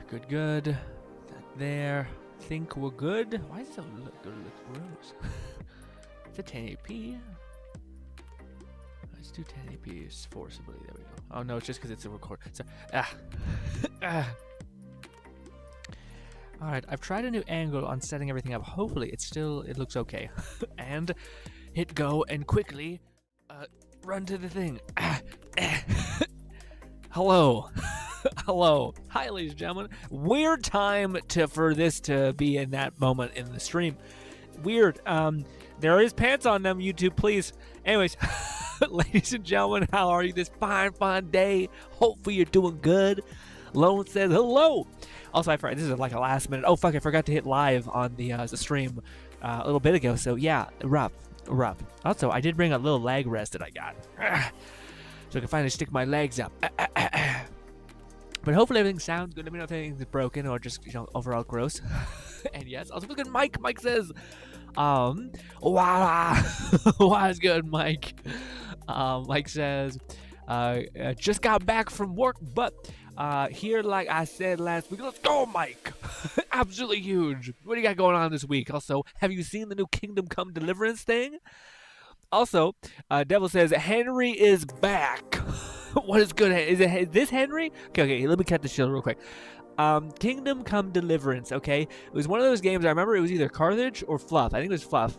Good. That there. Think we're good. Why does it look gross? It's a 1080p. Let's do 1080p forcibly. There we go. Oh no, it's just because it's a record. So, Alright, I've tried a new angle on setting everything up. Hopefully it looks okay. And hit go and quickly run to the thing. Hello. Hello. Hi, ladies and gentlemen. Weird time for this to be in that moment in the stream. Weird. There is pants on them, YouTube, please. Anyways, ladies and gentlemen, how are you this fine day? Hopefully you're doing good. Lone says hello. Also, I forgot, this is like a last minute. Oh, fuck, I forgot to hit live on the stream a little bit ago. So, yeah, rough. Also, I did bring a little leg rest that I got. So I can finally stick my legs up. But hopefully everything sounds good. Let me know if anything's broken or just, overall gross. And yes, also look at Mike. Mike says, wow. What's good, Mike? Mike says, just got back from work, but here, like I said last week, let's go, Mike. Absolutely huge. What do you got going on this week? Also, have you seen the new Kingdom Come Deliverance thing? Also, Devil says, Henry is back. What is good? Is this Henry? Okay, let me cut the shit real quick. Kingdom Come Deliverance, okay? It was one of those games, I remember it was either Carthage or Fluff. I think it was Fluff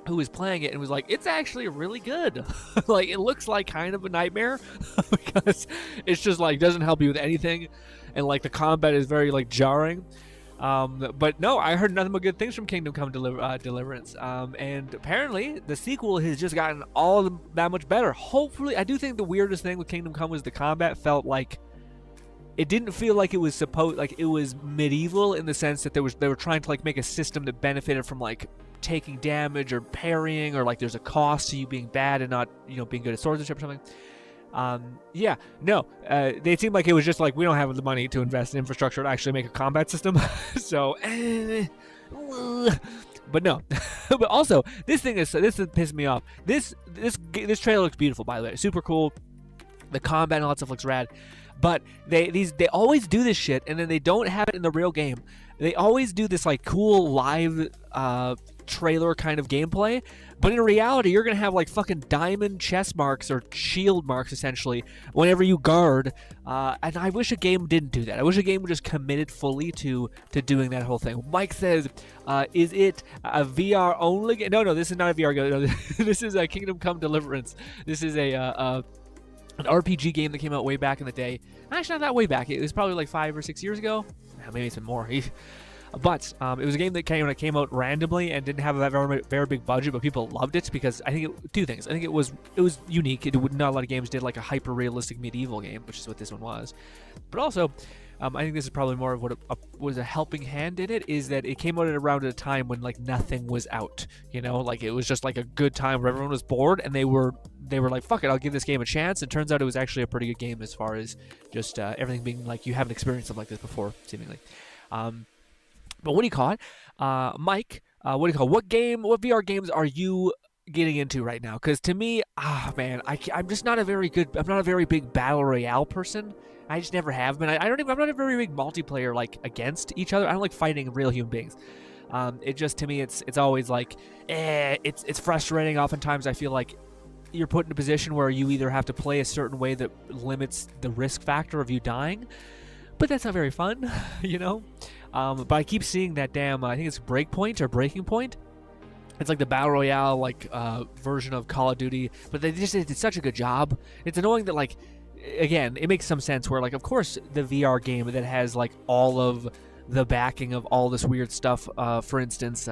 who was playing it and was like, it's actually really good. Like, it looks like kind of a nightmare because it's just like doesn't help you with anything, and like the combat is very like jarring. But no, I heard nothing but good things from Kingdom Come Deliverance. And apparently the sequel has just gotten all that much better. Hopefully, I do think the weirdest thing with Kingdom Come was the combat felt like it didn't feel like it was it was medieval in the sense that they were trying to like make a system that benefited from like taking damage or parrying, or like there's a cost to you being bad and not being good at swordsmanship or something. They seemed like it was just like, we don't have the money to invest in infrastructure to actually make a combat system. So, but no. But also, this pissed me off. This trailer looks beautiful, by the way. Super cool. The combat and all that stuff looks rad. But they always do this shit, and then they don't have it in the real game. They always do this like cool live trailer kind of gameplay, but in reality you're gonna have like fucking diamond chest marks or shield marks essentially whenever you guard, and I wish a game didn't do that. I wish a game would just committed fully to doing that whole thing. Mike says, is it a VR only game? No, this is not a VR game. No, this is a Kingdom Come Deliverance. This is an RPG game that came out way back in the day. Actually, not that way back. It was probably like 5 or 6 years ago. Maybe it's been more. But it was a game that came out randomly and didn't have a very big budget, but people loved it because I think two things. I think it was unique. Not a lot of games did like a hyper realistic medieval game, which is what this one was. But also, I think this is probably more of what was a helping hand in it, is that it came out around a time when like nothing was out. Like it was just like a good time where everyone was bored, and they were like, fuck it, I'll give this game a chance. And turns out it was actually a pretty good game as far as just everything being like, you haven't experienced something like this before, seemingly. But what do you call it? Mike, what VR games are you getting into right now? Because to me, man, I'm just not a very big battle royale person. I just never have been. I'm not a very big multiplayer like against each other. I don't like fighting real human beings. It just, to me, it's always like, it's frustrating. Oftentimes I feel like you're put in a position where you either have to play a certain way that limits the risk factor of you dying, but that's not very fun, But I keep seeing that damn, I think it's Breakpoint or Breaking Point. It's like the Battle Royale version of Call of Duty, but they just did such a good job. It's annoying that, like, again, it makes some sense where, like, of course the VR game that has like all of the backing of all this weird stuff, for instance,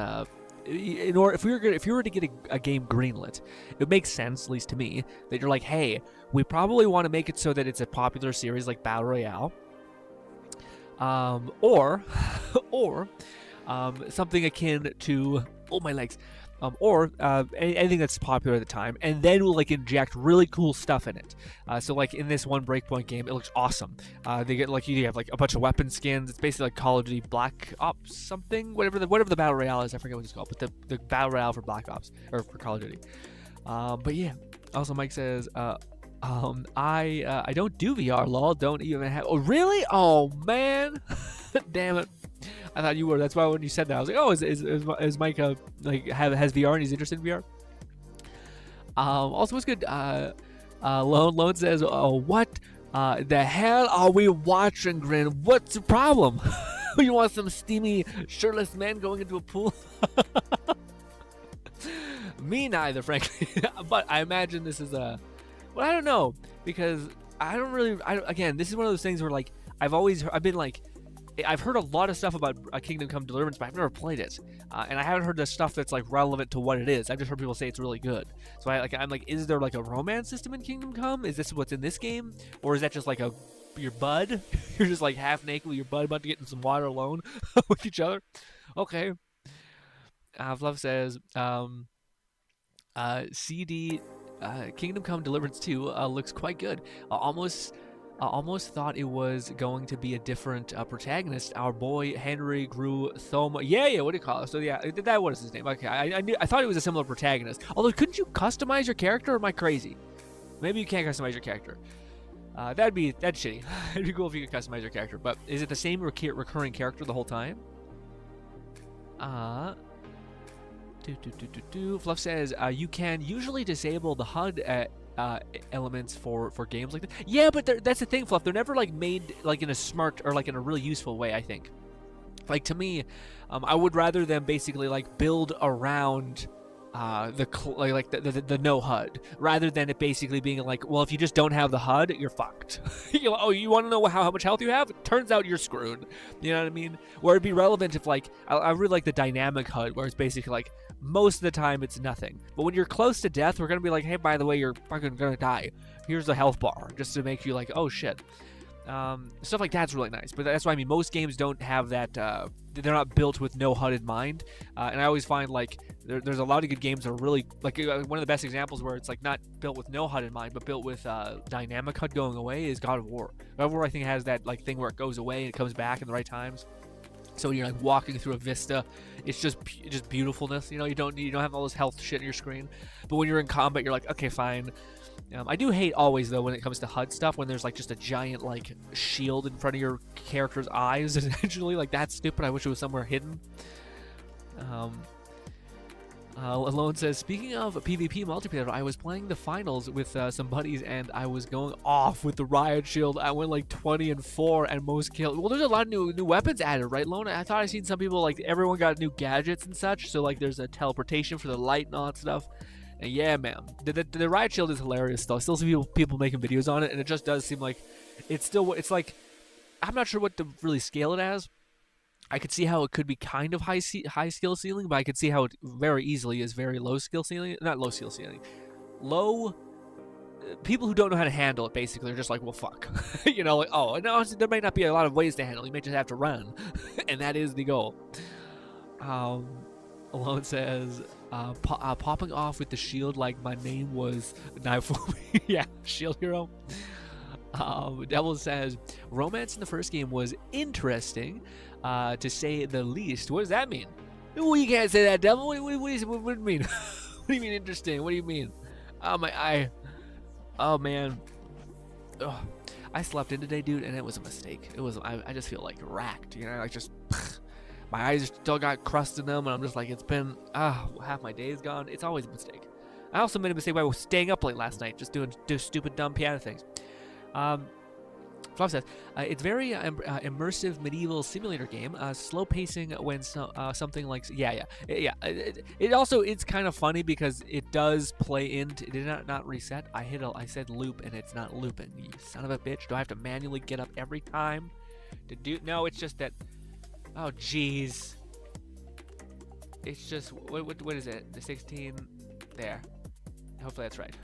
if you were to get a game greenlit, it makes sense, at least to me, that you're like, hey, we probably want to make it so that it's a popular series like Battle Royale. Or something akin to my legs, or anything that's popular at the time, and then we'll like inject really cool stuff in it. So like in this one Breakpoint game, it looks awesome. They get like, you have like a bunch of weapon skins. It's basically like Call of Duty Black Ops something, whatever the battle royale is. I forget what it's called, but the battle royale for Black Ops or for Call of Duty. But yeah. Also, Mike says, I don't do VR, lol. Don't even have. Oh, really? Oh man, damn it. I thought you were. That's why when you said that, I was like, oh, is Mike like has VR and he's interested in VR? Also, what's good? Lone says, oh, what the hell are we watching, Grin? What's the problem? You want some steamy, shirtless men going into a pool? Me neither, frankly. But I imagine this is a. Well, I don't know, because I don't really. Again, this is one of those things where like I've heard a lot of stuff about Kingdom Come Deliverance, but I've never played it, and I haven't heard the stuff that's like relevant to what it is. I've just heard people say it's really good. So I'm like, is there like a romance system in Kingdom Come? Is this what's in this game, or is that just like your bud? You're just like half naked with your bud about to get in some water alone with each other? Okay. Fluff says, CD. Kingdom Come Deliverance 2 looks quite good. Almost thought it was going to be a different protagonist. Our boy Henry grew Thoma. Yeah. What do you call it? So yeah, that was his name. Okay, I thought it was a similar protagonist. Although, couldn't you customize your character? Or am I crazy? Maybe you can't customize your character. That's shitty. It'd be cool if you could customize your character. But is it the same recurring character the whole time? Fluff says you can usually disable the HUD elements for games like that. Yeah, but that's the thing, Fluff. They're never like made like in a smart or like in a really useful way. I think. Like to me, I would rather them basically like build around the no HUD rather than it basically being like, well, if you just don't have the HUD, you're fucked. Oh, you want to know how much health you have? It turns out you're screwed. You know what I mean? Where it'd be relevant if like I really like the dynamic HUD where it's basically like most of the time it's nothing, but when you're close to death, we're gonna be like, hey, by the way, you're fucking gonna die. Here's the health bar just to make you like, oh shit. Stuff like that's really nice, but that's why I mean most games don't have that. They're not built with no HUD in mind, and I always find like there's a lot of good games that are really like one of the best examples where it's like not built with no HUD in mind, but built with dynamic HUD going away is God of War. God of War I think has that like thing where it goes away and it comes back in the right times. So when you're like walking through a vista, it's just beautifulness. You know, you don't have all this health shit in your screen, but when you're in combat, you're like, okay, fine. I do hate always though when it comes to HUD stuff when there's like just a giant like shield in front of your character's eyes. Essentially, like that's stupid. I wish it was somewhere hidden. Alone says, speaking of PvP multiplayer, I was playing the finals with some buddies and I was going off with the riot shield. I went like 20-4 and most killed. Well, there's a lot of new weapons added, right, Lone? I thought I seen some people like everyone got new gadgets and such. So like there's a teleportation for the light and all that stuff. And yeah, man, the riot shield is hilarious though. I still see people making videos on it, and it just does seem like it's like I'm not sure what to really scale it as. I could see how it could be kind of high skill ceiling, but I could see how it very easily is very low skill ceiling. Not low skill ceiling. Low. People who don't know how to handle it basically are just like, well, fuck. You know, like, oh, no, there might not be a lot of ways to handle it. You may just have to run, and that is the goal. Alone says, popping off with the shield like my name was Naifu. Yeah, shield hero. Devil says, romance in the first game was interesting, to say the least. What does that mean? Well, you can't say that, Devil. What do you mean? What do you mean interesting? What do you mean? Oh, my eye. Oh, man. Ugh. I slept in today, dude, and it was a mistake. It was. I just feel like racked, you know, like just. My eyes still got crust in them, and I'm just like, it's been, half my day is gone. It's always a mistake. I also made a mistake by staying up late last night, just doing stupid, dumb piano things. Fluff says, it's very immersive medieval simulator game, slow pacing when something like, yeah. It also, it's kind of funny because it does play into, it did not reset. I said loop, and it's not looping. You son of a bitch. Do I have to manually get up every time to do, no, it's just that. Oh, jeez. It's just, what is it? The 16, there. Hopefully that's right.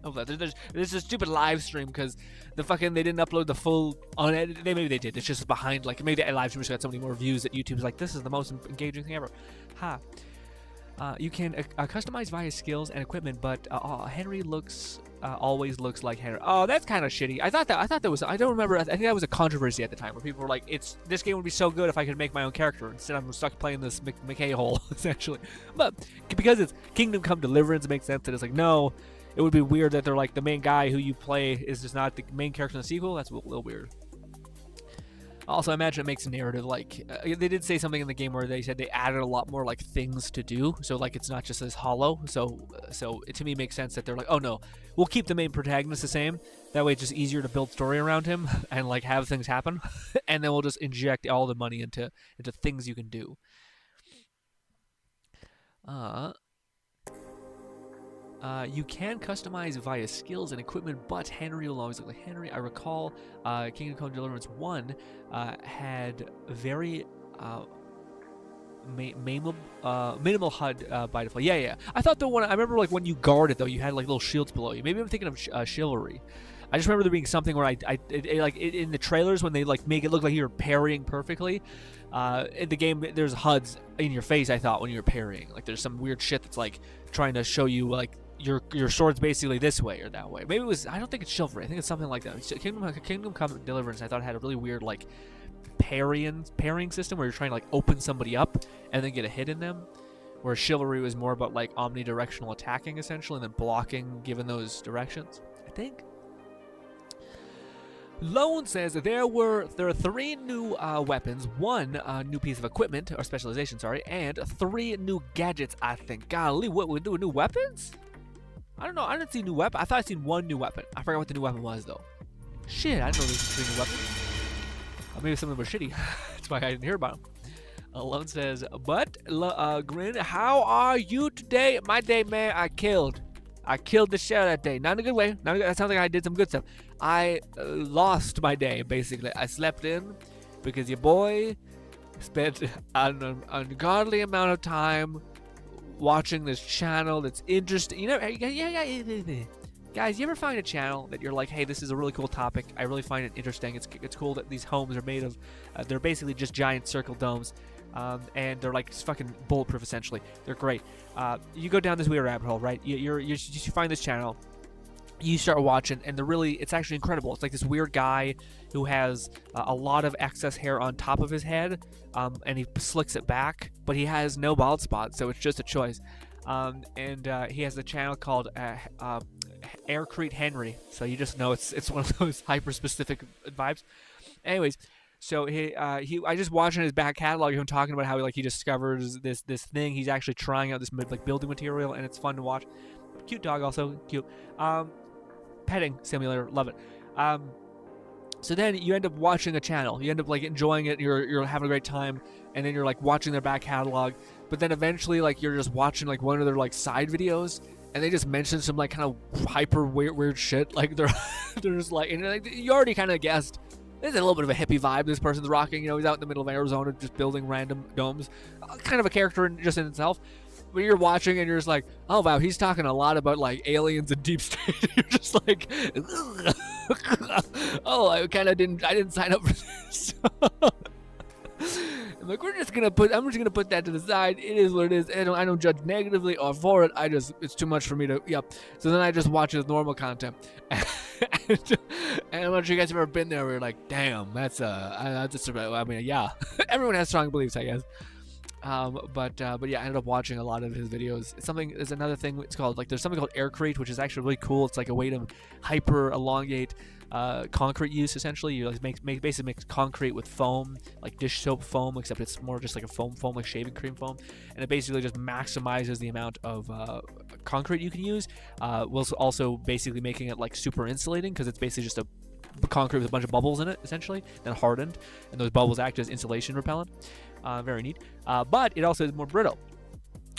Hopefully there's a stupid live stream because they didn't upload the full, maybe they did. It's just behind, like, maybe the live stream just got so many more views that YouTube's like, this is the most engaging thing ever. You can customize via skills and equipment, but Henry looks always looks like Henry. Oh, that's kind of shitty. I thought that was. I don't remember. I think that was a controversy at the time where people were like, this game would be so good if I could make my own character. Instead, I'm stuck playing this McKay hole essentially. But because it's Kingdom Come Deliverance, it makes sense that it's like, no, it would be weird that they're like the main guy who you play is just not the main character in the sequel. That's a little weird. Also, I imagine it makes a narrative like they did say something in the game where they said they added a lot more like things to do, so like it's not just as hollow. So it to me makes sense that they're like, oh no, we'll keep the main protagonist the same. That way, it's just easier to build story around him and like have things happen, and then we'll just inject all the money into things you can do. You can customize via skills and equipment, but Henry will always look like Henry. I recall Kingdom Come Deliverance 1 had very minimal HUD by default. Yeah. I thought the one, I remember like when you guard it though, you had like little shields below you. Maybe I'm thinking of Chivalry. I just remember there being something where in the trailers when they like make it look like you're parrying perfectly. In the game, there's HUDs in your face, I thought, when you're parrying. Like there's some weird shit that's like trying to show you like your sword's basically this way or that way. Maybe it was, I don't think it's Chivalry. I think it's something like that. Kingdom Come Deliverance, I thought, had a really weird like parrying system where you're trying to like open somebody up and then get a hit in them. Where Chivalry was more about like omnidirectional attacking essentially and then blocking given those directions, I think. Lone says that there are 3 new weapons, 1 new piece of equipment, or specialization, sorry, and 3 new gadgets, I think. Golly, what, we're doing new weapons? I don't know, I didn't see new weapon. I thought I seen 1 new weapon. I forgot what the new weapon was, though. Shit, I didn't know there was 3 new weapons. Maybe some of them were shitty. That's why I didn't hear about them. Lone says, but, Grin, how are you today? My day, man, I killed the shell that day. Not in a good way. That sounds like I did some good stuff. I lost my day, basically. I slept in because your boy spent an ungodly amount of time watching this channel that's interesting. You know, guys, you ever find a channel that you're like, hey, this is a really cool topic. I really find it interesting. It's cool that these homes are made of, they're basically just giant circle domes. And they're like fucking bulletproof essentially. They're great. You go down this weird rabbit hole, right? You find this channel, you start watching, and it's actually incredible. It's like this weird guy who has a lot of excess hair on top of his head, and he slicks it back, but he has no bald spot, so it's just a choice. And he has a channel called Aircrete Henry, so you just know it's one of those hyper specific vibes. Anyways. So I just watching his back catalog, him talking about how he discovers this thing. He's actually trying out this like building material, and it's fun to watch. Cute dog, also cute. Petting simulator, love it. So then you end up watching a channel. You end up like enjoying it. You're having a great time, and then you're like watching their back catalog. But then eventually, like you're just watching like one of their like side videos, and they just mention some like kind of hyper weird shit. Like they're just like, and like you already kind of guessed. There's a little bit of a hippie vibe this person's rocking. You know, he's out in the middle of Arizona just building random domes. Kind of a character just in itself. But you're watching and you're just like, oh, wow, he's talking a lot about, like, aliens and deep state. You're just like, oh, I didn't sign up for this. I'm like, I'm just gonna put that to the side. It is what it is. I don't judge negatively or for it. It's too much for me to, yep. So then I just watch his normal content. And I'm not sure you guys have ever been there where you're like, damn, that's I mean, yeah. Everyone has strong beliefs, I guess. But yeah, I ended up watching a lot of his videos. There's another thing, it's called, like, there's something called Aircrete, which is actually really cool. It's like a way to hyper elongate concrete use, essentially. You basically make concrete with foam, like dish soap foam, except it's more just like a foam, like shaving cream foam, and it basically just maximizes the amount of concrete you can use, while also basically making it like super insulating, because it's basically just a concrete with a bunch of bubbles in it, essentially, then hardened, and those bubbles act as insulation repellent. Very neat. But it also is more brittle.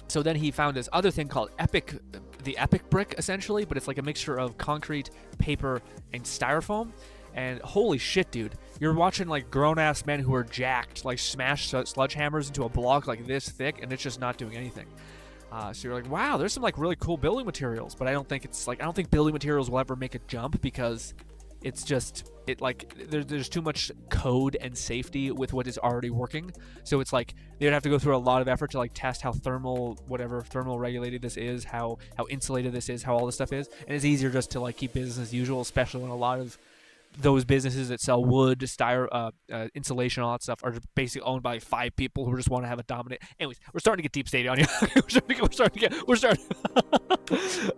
So then he found this other thing called the Epic brick, essentially, but it's like a mixture of concrete, paper, and styrofoam. And holy shit, dude, you're watching like grown-ass men who are jacked, like smash sledgehammers into a block like this thick, and it's just not doing anything. So you're like, wow, there's some like really cool building materials, but I don't think building materials will ever make a jump, because it's just there's too much code and safety with what is already working. So it's like they'd have to go through a lot of effort to like test how thermal regulated this is, how insulated this is, how all this stuff is, and it's easier just to like keep business as usual, especially when a lot of those businesses that sell wood, insulation, all that stuff are basically owned by 5 people who just want to have a dominant. Anyways, we're starting to get deep state on you. we're starting.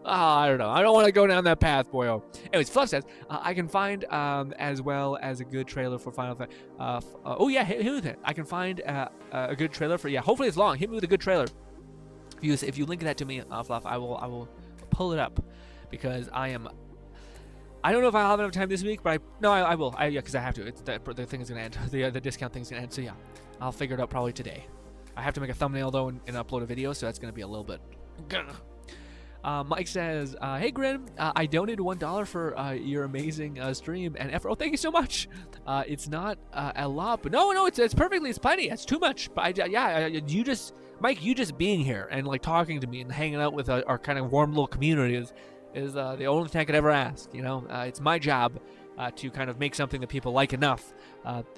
I don't know. I don't want to go down that path, boyo. Anyways, Fluff says I can find as well as a good trailer for Final Fantasy. Oh yeah, hit me with it. I can find a good trailer for Hopefully it's long. Hit me with a good trailer. If you link that to me, Fluff, I will pull it up because I don't know if I'll have enough time this week, but I will. Because I have to. The thing is going to end. The discount thing's going to end. So yeah, I'll figure it out probably today. I have to make a thumbnail though and upload a video, so that's going to be a little bit. Mike says, "Hey Grin, I donated $1 for your amazing stream and effort. Oh, thank you so much. It's not a lot, but no, it's perfectly. It's plenty. It's too much. But Mike, you just being here and like talking to me and hanging out with our kind of warm little community is the only thing I could ever ask. It's my job to kind of make something that people like enough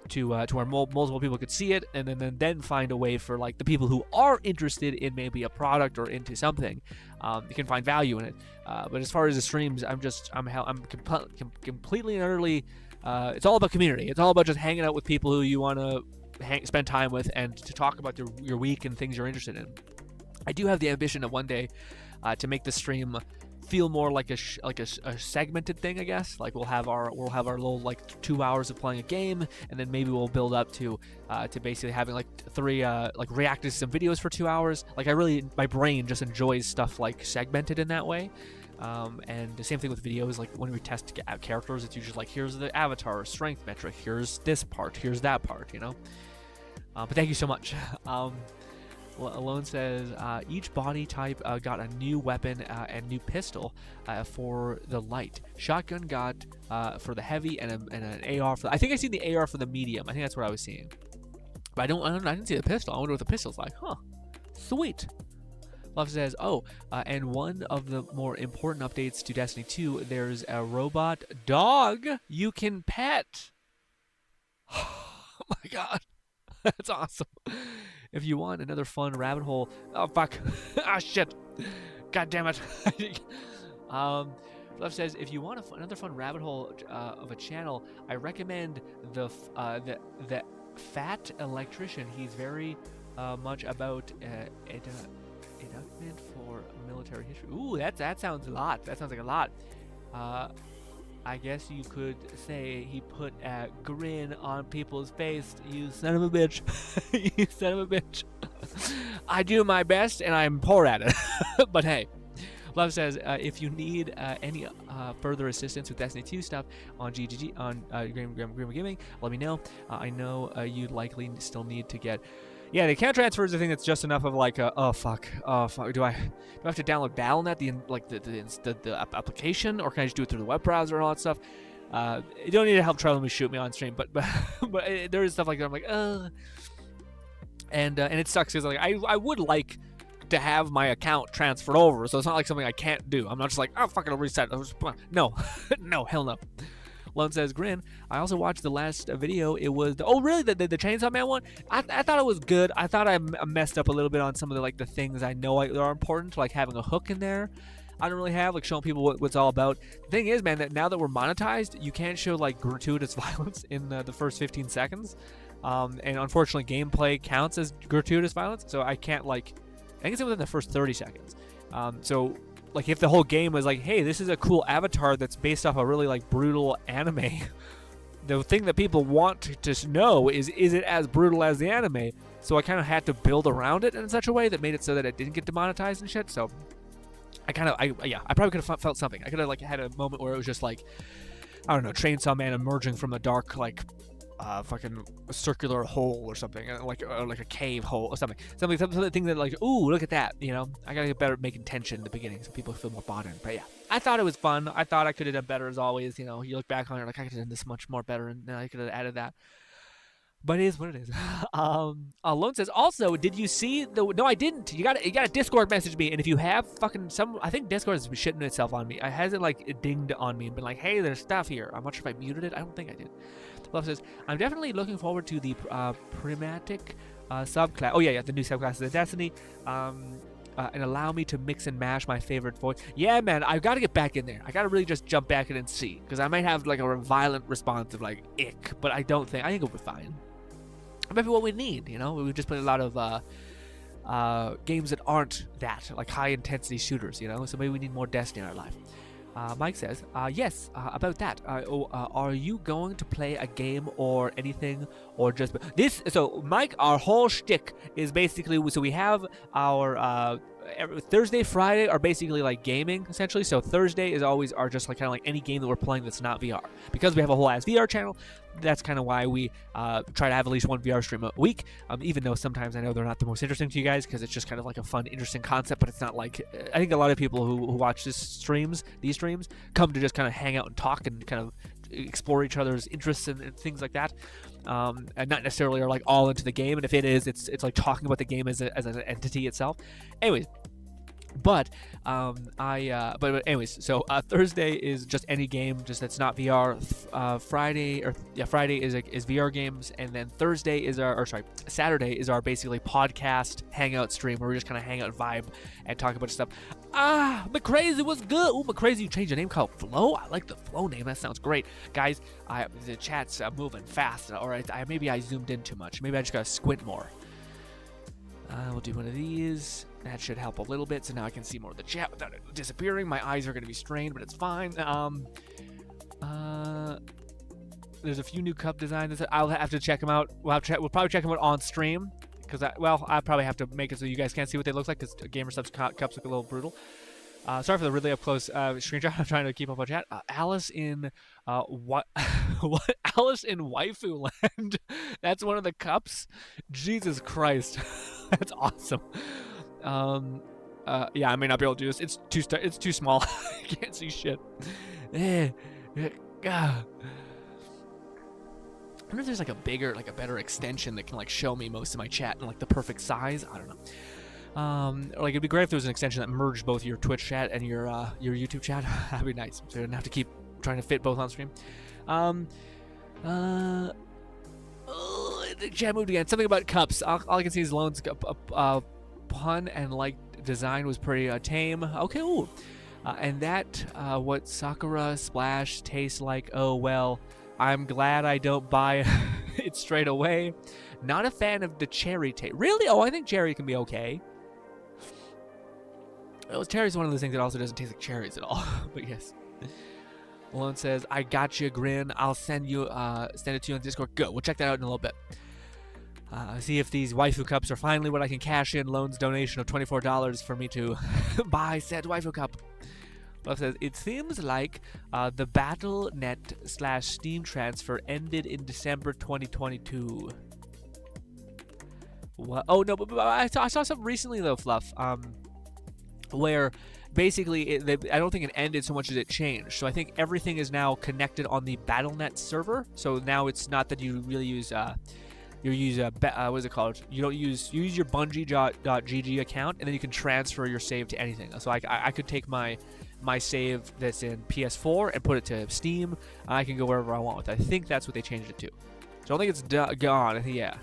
to where multiple people could see it, and then find a way for like the people who are interested in maybe a product or into something, you can find value in it. But as far as the streams, I'm completely and utterly. It's all about community. It's all about just hanging out with people who you want to spend time with and to talk about your week and things you're interested in. I do have the ambition of one day to make the stream feel more like a segmented thing, I guess. Like we'll have our little like 2 hours of playing a game, and then maybe we'll build up to basically having like 3 like reacting to some videos for 2 hours. Like my brain just enjoys stuff like segmented in that way. And the same thing with videos. Like when we test out characters, it's usually like here's the avatar strength metric, here's this part, here's that part, but thank you so much. Alone says, each body type got a new weapon and new pistol for the light. Shotgun got for the heavy and an AR for I think I see the AR for the medium. I think that's what I was seeing. But I didn't see the pistol. I wonder what the pistol's like. Huh. Sweet. Love says, and one of the more important updates to Destiny 2, there's a robot dog you can pet. Oh my god. That's awesome. If you want another fun rabbit hole, oh fuck, shit, god damn it. Love says, if you want another fun rabbit hole of a channel, I recommend the Fat Electrician. He's very much about enactment for military history. Ooh, that sounds a lot. That sounds like a lot. I guess you could say he put a grin on people's face. You son of a bitch. You son of a bitch. I do my best, and I'm poor at it. But hey. Love says, if you need any further assistance with Destiny 2 stuff on GGG, on GRINN Gaming, let me know. I know you'd likely still need to get... Yeah, the account transfer is the thing that's just enough of like, oh fuck, do I have to download Battle.net, the application, or can I just do it through the web browser and all that stuff? You don't need to help try to shoot me on stream, but there is stuff like that. I'm like, and it sucks because like I would like to have my account transferred over, so it's not like something I can't do. I'm not just like, oh fuck, it'll reset. No, no, hell no. Lone says, Grin, I also watched the last video. It was the Chainsaw Man one. I thought it was good. I thought I messed up a little bit on some of the things I know are important, like having a hook in there. I don't really have, like, showing people what it's all about. The thing is, man, that now that we're monetized, you can't show like gratuitous violence in the first 15 seconds. And unfortunately, gameplay counts as gratuitous violence, so I can't I think it's within the first 30 seconds. So. Like, if the whole game was like, hey, this is a cool avatar that's based off a really, brutal anime, the thing that people want to know is it as brutal as the anime? So I kind of had to build around it in such a way that made it so that it didn't get demonetized and shit. So I probably could have felt something. I could have, had a moment where it was just I don't know, Chainsaw Man emerging from a dark, fucking circular hole or something, like a cave hole or something that ooh, look at that, I gotta get better at making tension in the beginning so people feel more bought in. But yeah, I thought it was fun. I thought I could have done better as always. You look back on it, I could have done this much more better, and I could have added that. But it is what it is. Lone says, also, did you see the? No, I didn't. You gotta Discord message me, and if you have fucking some, I think Discord has been shitting itself on me. It hasn't like dinged on me and been like, hey, there's stuff here. I'm not sure if I muted it. I don't think I did. Love says, I'm definitely looking forward to the Primatic subclass. Oh yeah, the new subclasses of Destiny. And allow me to mix and mash my favorite voice. Yeah, man, I've got to get back in there. I got to really just jump back in and see, because I might have like a violent response of like ick, but I think it'll be fine. It might be what we need, you know. We've just played a lot of games that aren't that, like high intensity shooters, you know. So maybe we need more Destiny in our life. Mike says, yes, about that. Are you going to play a game or anything, or just this? So, Mike, our whole shtick is basically, so we have our Thursday, Friday are basically like gaming essentially. So Thursday is always our just like kind of like any game that we're playing that's not VR, because we have a whole ass VR channel. That's kind of why we try to have at least one VR stream a week, even though sometimes I know they're not the most interesting to you guys, because it's just kind of like a fun, interesting concept, but it's not like, I think a lot of people who watch these streams come to just kind of hang out and talk and kind of explore each other's interests and things like that, and not necessarily are like all into the game. And if it is, it's like talking about the game as an entity itself. Anyways, but anyways, so Thursday is just any game, just that's not VR. Friday is VR games, and then Saturday is our basically podcast hangout stream where we just kind of hang out, vibe, and talk about stuff. McCrazy was good. Oh, McCrazy, you changed your name called Flo. I like the Flo name. That sounds great, guys. The chat's moving fast, or maybe I zoomed in too much. Maybe I just gotta squint more. We'll do one of these. That should help a little bit, so now I can see more of the chat without it disappearing. My eyes are going to be strained, but it's fine. There's a few new cup designs. I'll have to check them out. We'll probably check them out on stream, because I probably have to make it so you guys can't see what they look like, because Gamer Subs cups look a little brutal. Sorry for the really up close screenshot. I'm trying to keep up on chat. Alice in what? What? Alice in Waifu Land? That's one of the cups. Jesus Christ, that's awesome. Yeah, I may not be able to do this. It's too small. I can't see shit. I wonder if there's like a better extension that can like show me most of my chat in like the perfect size. I don't know. Or like it'd be great if there was an extension that merged both your Twitch chat and your YouTube chat. That'd be nice, so you didn't have to keep trying to fit both on stream. The chat moved again. Something about cups. All I can see is Lone's pun and like design was pretty tame. Okay, ooh. And that what Sakura Splash tastes like. Oh well, I'm glad I don't buy it straight away. Not a fan of the cherry taste. Really? Oh, I think cherry can be okay. Well, cherry's one of those things that also doesn't taste like cherries at all. But yes. Malone says, I got you, Grin. I'll send it to you on Discord. Go. We'll check that out in a little bit. See if these waifu cups are finally what I can cash in Lone's donation of $24 for me to buy said waifu cup. Love says, it seems like the Battle.net/Steam transfer ended in December 2022. What? Oh, no, but I saw something recently, though, Fluff, where basically I don't think it ended so much as it changed. So I think everything is now connected on the Battle.net server. So now it's not that you really use what is it called? You use your Bungie.gg account, and then you can transfer your save to anything. So I could take my save that's in PS4 and put it to Steam, and I can go wherever I want with it. I think that's what they changed it to. So I don't think it's gone. I think, yeah.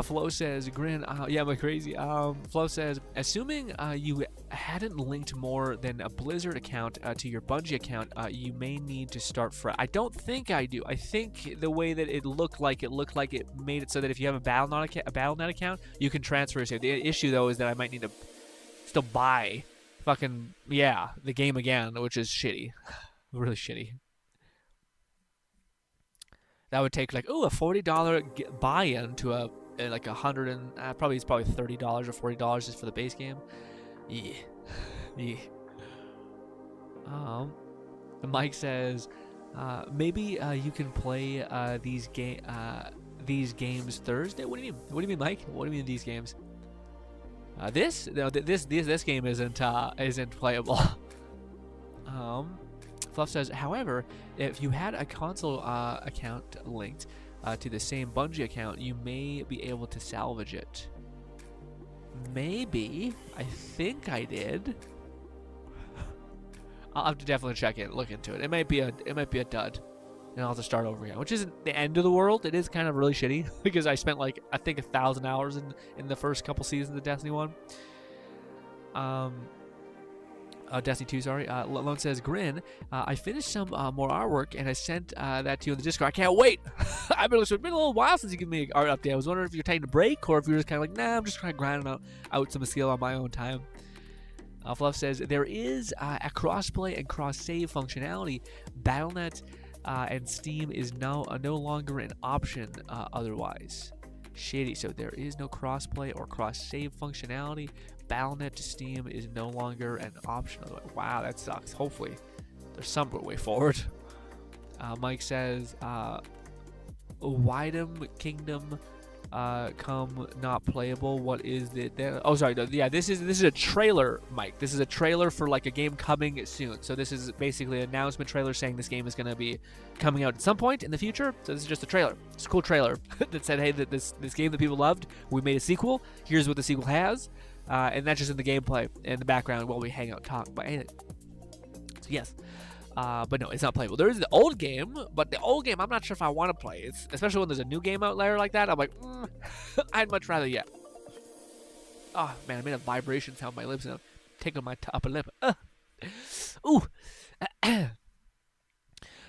Flo says, Grin, yeah, am I crazy? Flo says, assuming you hadn't linked more than a Blizzard account to your Bungie account, you may need to start fresh. I don't think I do. I think the way that it looked like it made it so that if you have a Battle.net account, you can transfer your save. The issue, though, is that I might need to still buy fucking, yeah, the game again, which is shitty. Really shitty. That would take like, a $40 buy-in to a like $100 and probably $30 or $40 just for the base game. Yeah. Mike says, maybe you can play these games Thursday. What do you mean? What do you mean, Mike? What do you mean these games? This game isn't playable. Fluff says, however, if you had a console account linked, to the same Bungie account, you may be able to salvage it. Maybe. I think I did. I'll have to definitely look into it. It might be a dud, and I'll have to start over again, which isn't the end of the world. It is kind of really shitty because I spent like I think 1,000 hours in the first couple seasons of Destiny 1. Destiny 2, sorry. Lone says, Grin, I finished some more artwork and I sent that to you in the Discord. I can't wait. It's been a little while since you gave me an art update. I was wondering if you're taking a break or if you're just kind of like, nah, I'm just trying to grind out some skill on my own time. Fluff says, there is a crossplay and cross-save functionality. Battle.net and Steam is now no longer an option otherwise. Shady. So there is no crossplay or cross-save functionality. Battle.net to Steam is no longer an option. Wow, that sucks. Hopefully, there's some way forward. Mike says, Widem Kingdom come not playable. What is it? Oh, sorry. Yeah, this is a trailer, Mike. This is a trailer for like a game coming soon. So this is basically an announcement trailer saying this game is going to be coming out at some point in the future. So this is just a trailer. It's a cool trailer that said, hey, this game that people loved, we made a sequel. Here's what the sequel has. And that's just in the gameplay in the background while we hang out and talk about anything. So yes, but no, it's not playable. There is the old game, but the old game I'm not sure if I want to play. It's especially when there's a new game out there like that. I'm like, I'd much rather Oh man, I made a vibration sound on my lips and I'm tickling my upper lip. Ooh.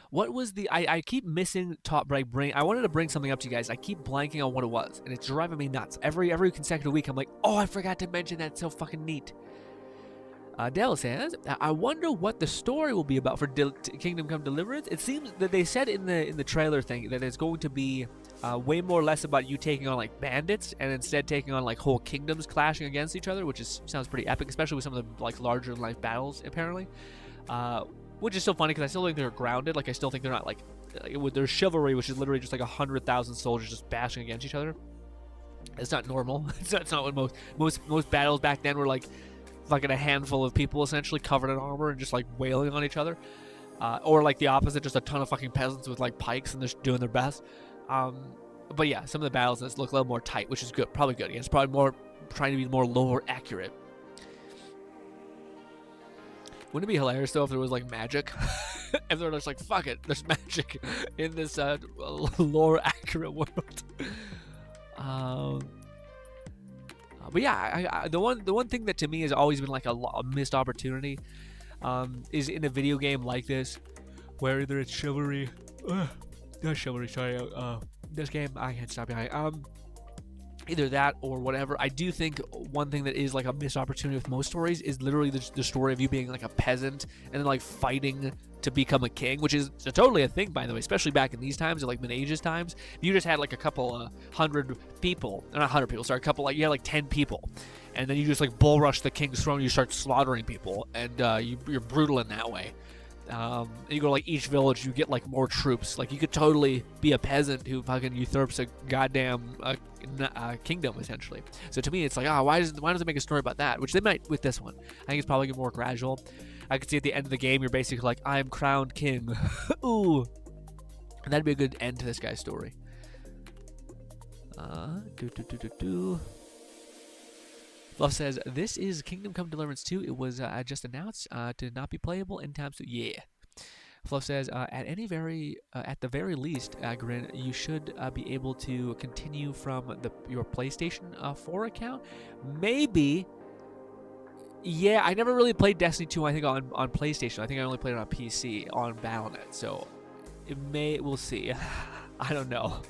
What was the? I keep missing top break. I wanted to bring something up to you guys. I keep blanking on what it was, and it's driving me nuts. Every consecutive week, I'm like, oh, I forgot to mention that. It's so fucking neat. Dell says, I wonder what the story will be about for Kingdom Come Deliverance. It seems that they said in the trailer thing that it's going to be way more less about you taking on like bandits and instead taking on like whole kingdoms clashing against each other, which sounds pretty epic, especially with some of the like larger than life battles apparently. Which is so funny because I still think they're grounded. Like I still think they're not like with their chivalry, which is literally just like 100,000 soldiers just bashing against each other. It's not normal. It's not what most battles back then were like. Fucking a handful of people essentially covered in armor and just like wailing on each other, or like the opposite, just a ton of fucking peasants with like pikes and they're just doing their best. But yeah, some of the battles look a little more tight, which is good, probably good. It's probably more trying to be more lore accurate. Wouldn't it be hilarious though if there was like magic? If they're just like, fuck it, there's magic in this lore accurate world. But yeah, the one thing that to me has always been like a missed opportunity is in a video game like this, where either it's chivalry, not chivalry, sorry, this game I can't stop behind. Either that or whatever. I do think one thing that is like a missed opportunity with most stories is literally the story of you being like a peasant and then like fighting to become a king, which is totally a thing, by the way, especially back in these times, or like Mid Ages times. If you just had like a couple hundred people, not 100 people, sorry, you had like 10 people, and then you just like bull rush the king's throne, you start slaughtering people, and you're brutal in that way. You go to like each village, you get like more troops. Like you could totally be a peasant who fucking usurps a goddamn kingdom essentially. So to me, it's like, why does it make a story about that? Which they might with this one. I think it's probably more gradual. I could see at the end of the game, you're basically like, I'm crowned king. Ooh, and that'd be a good end to this guy's story. Fluff says, this is Kingdom Come Deliverance 2. It was just announced to not be playable in time. So yeah. Fluff says, at the very least, Grin, you should be able to continue from your PlayStation 4 account. Maybe. Yeah, I never really played Destiny 2, I think, on PlayStation. I think I only played it on PC, on Battle.net. So we'll see. I don't know.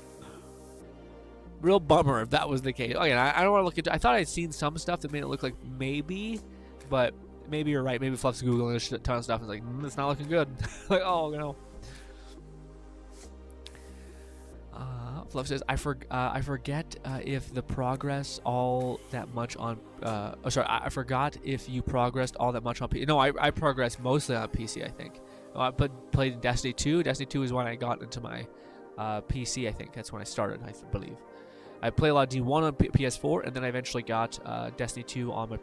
Real bummer if that was the case. Again, I don't want to look into. I thought I'd seen some stuff that made it look like maybe, but maybe you're right. Maybe Fluff's Googling a ton of stuff and it's like, it's not looking good. Like, oh no. Fluff says, I forget if the progress all that much on. I forgot if you progressed all that much on PC. No, I progressed mostly on PC. I think. But played Destiny 2. Destiny 2 is when I got into my PC. I think that's when I started. I believe. I played a lot of D1 on PS4, and then I eventually got Destiny 2 on my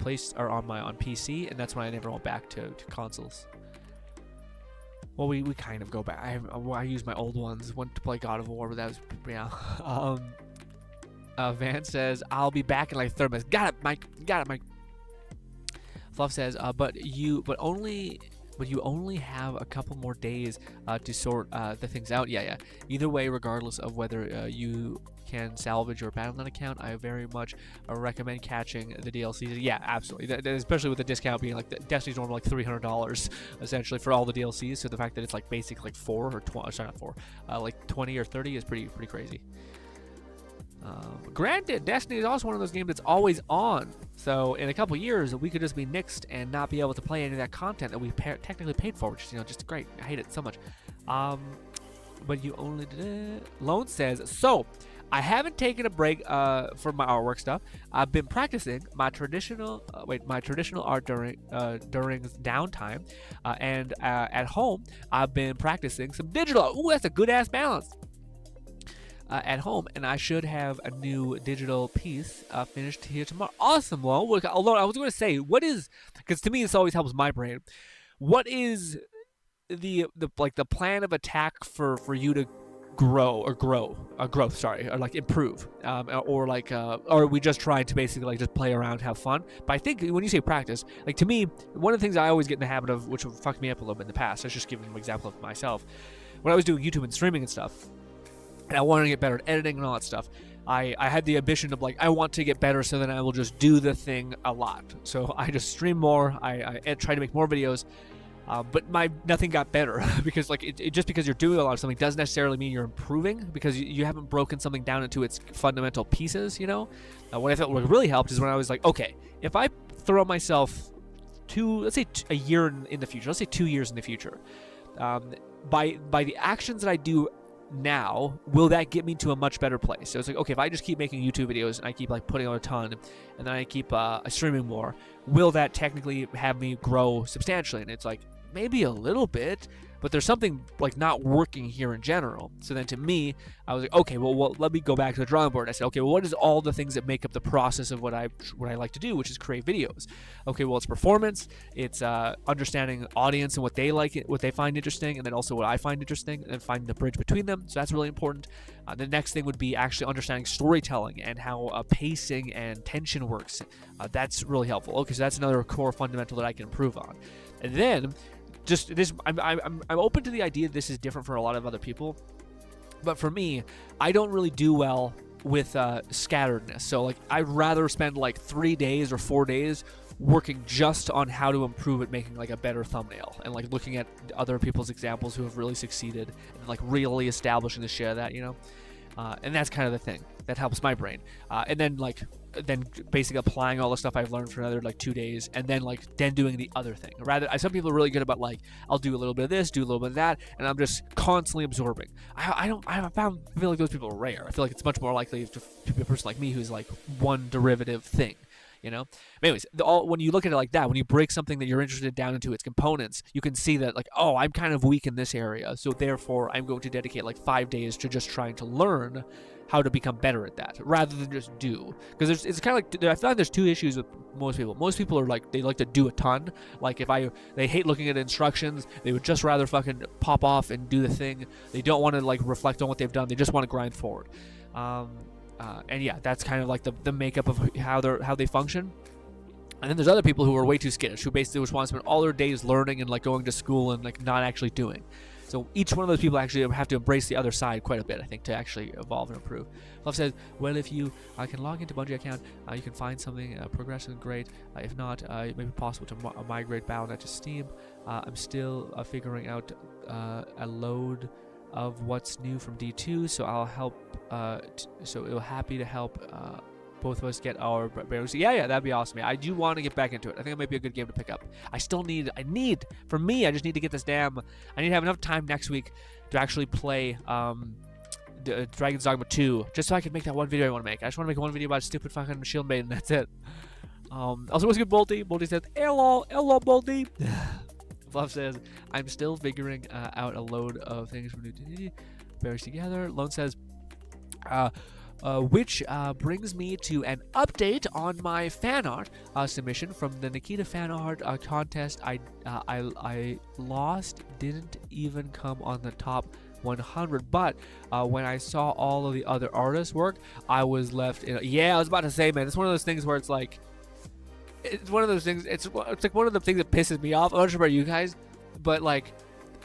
on PC, and that's when I never went back to consoles. Well, we kind of go back. I used my old ones. Went to play God of War, but that was yeah. Van says I'll be back in like 30 minutes. Got it, Mike. Got it, Mike. Fluff says, but you only have a couple more days to sort the things out. Yeah. Either way, regardless of whether you can salvage your Battle.net account, I very much recommend catching the DLCs. Yeah, absolutely. Especially with the discount being like Destiny's normal like $300 essentially for all the DLCs. So the fact that it's like basic like 4 or 20, sorry not 4, like 20 or 30 is pretty crazy. Granted, Destiny is also one of those games that's always on. So in a couple years, we could just be nixed and not be able to play any of that content that we technically paid for, which is just great. I hate it so much. But you only did it. Lone says, so I haven't taken a break for my artwork stuff. I've been practicing my traditional art during downtime, and at home I've been practicing some digital. Ooh, that's a good ass balance. At home, and I should have a new digital piece finished here tomorrow. Awesome, Lone. Although I was going to say, what is, because to me this always helps my brain. What is the plan of attack for you to improve, or are we just trying to basically like just play around, have fun? But I think when you say practice, like to me, one of the things I always get in the habit of, which fucked me up a little bit in the past, let's just give an example of myself. When I was doing YouTube and streaming and stuff, and I wanted to get better at editing and all that stuff, I had the ambition of like, I want to get better, so then I will just do the thing a lot. So I just stream more, I try to make more videos, but nothing got better because like just because you're doing a lot of something doesn't necessarily mean you're improving, because you haven't broken something down into its fundamental pieces. What I felt like really helped is when I was like, okay, if I throw myself let's say a year in the future, let's say 2 years in the future, by the actions that I do now, will that get me to a much better place? So it's like, okay, if I just keep making YouTube videos and I keep like putting out a ton, and then I keep streaming more, will that technically have me grow substantially? And it's like, maybe a little bit, but there's something like not working here in general. So then to me, I was like, okay, well let me go back to the drawing board. I said, okay, well, what is all the things that make up the process of what I like to do, which is create videos? Okay, well, it's performance, it's understanding audience and what they like, what they find interesting, and then also what I find interesting, and finding the bridge between them. So that's really important. The next thing would be actually understanding storytelling and how pacing and tension works. That's really helpful. Okay, so that's another core fundamental that I can improve on. And then just this, I'm open to the idea this is different for a lot of other people, but for me, I don't really do well with scatteredness. So like, I'd rather spend like 3 days or 4 days working just on how to improve at making like a better thumbnail, and like looking at other people's examples who have really succeeded, and like really establishing the shit of that, and that's kind of the thing that helps my brain. And then basically applying all the stuff I've learned for another like 2 days, and then doing the other thing. Some people are really good about like, I'll do a little bit of this, do a little bit of that, and I'm just constantly absorbing. I feel like those people are rare. I feel like it's much more likely to be a person like me who's like one derivative thing. But anyways, when you look at it like that, when you break something that you're interested in down into its components, you can see that like, oh, I'm kind of weak in this area, so therefore I'm going to dedicate like 5 days to just trying to learn how to become better at that, rather than just do. Because it's kind of like, I feel like there's two issues with most people. Most people are like, they like to do a ton. Like they hate looking at instructions. They would just rather fucking pop off and do the thing. They don't want to like reflect on what they've done. They just want to grind forward. And yeah, that's kind of like the makeup of how they function. And then there's other people who are way too skittish, who basically just want to spend all their days learning and like going to school and like not actually doing. So each one of those people actually have to embrace the other side quite a bit, I think, to actually evolve and improve. Love says, well, if you can log into Bungie account, you can find something progressive, great. If not, it may be possible to migrate Battle.net to Steam. I'm still figuring out a load of what's new from D2, so I'll help. So it'll happy to help both of us get our barrels. Yeah, that'd be awesome. I do want to get back into it. I think it might be a good game to pick up. I just need to get this I need to have enough time next week to actually play Dragon's Dogma 2, just so I can make that one video I want to make. I just want to make one video about stupid fucking Shield Maiden, that's it. Also, what's good, Bolty? Bolty says, hello, Bolty. Fluff says, I'm still figuring out a load of things from new berries together. Lone says, which brings me to an update on my fan art submission from the Nikita fan art contest. I lost, didn't even come on the top 100, but when I saw all of the other artists' work, I was left in. Yeah, I was about to say, man, it's one of those things where it's like, it's one of those things. It's like one of the things that pisses me off. I'm not sure about you guys, but like,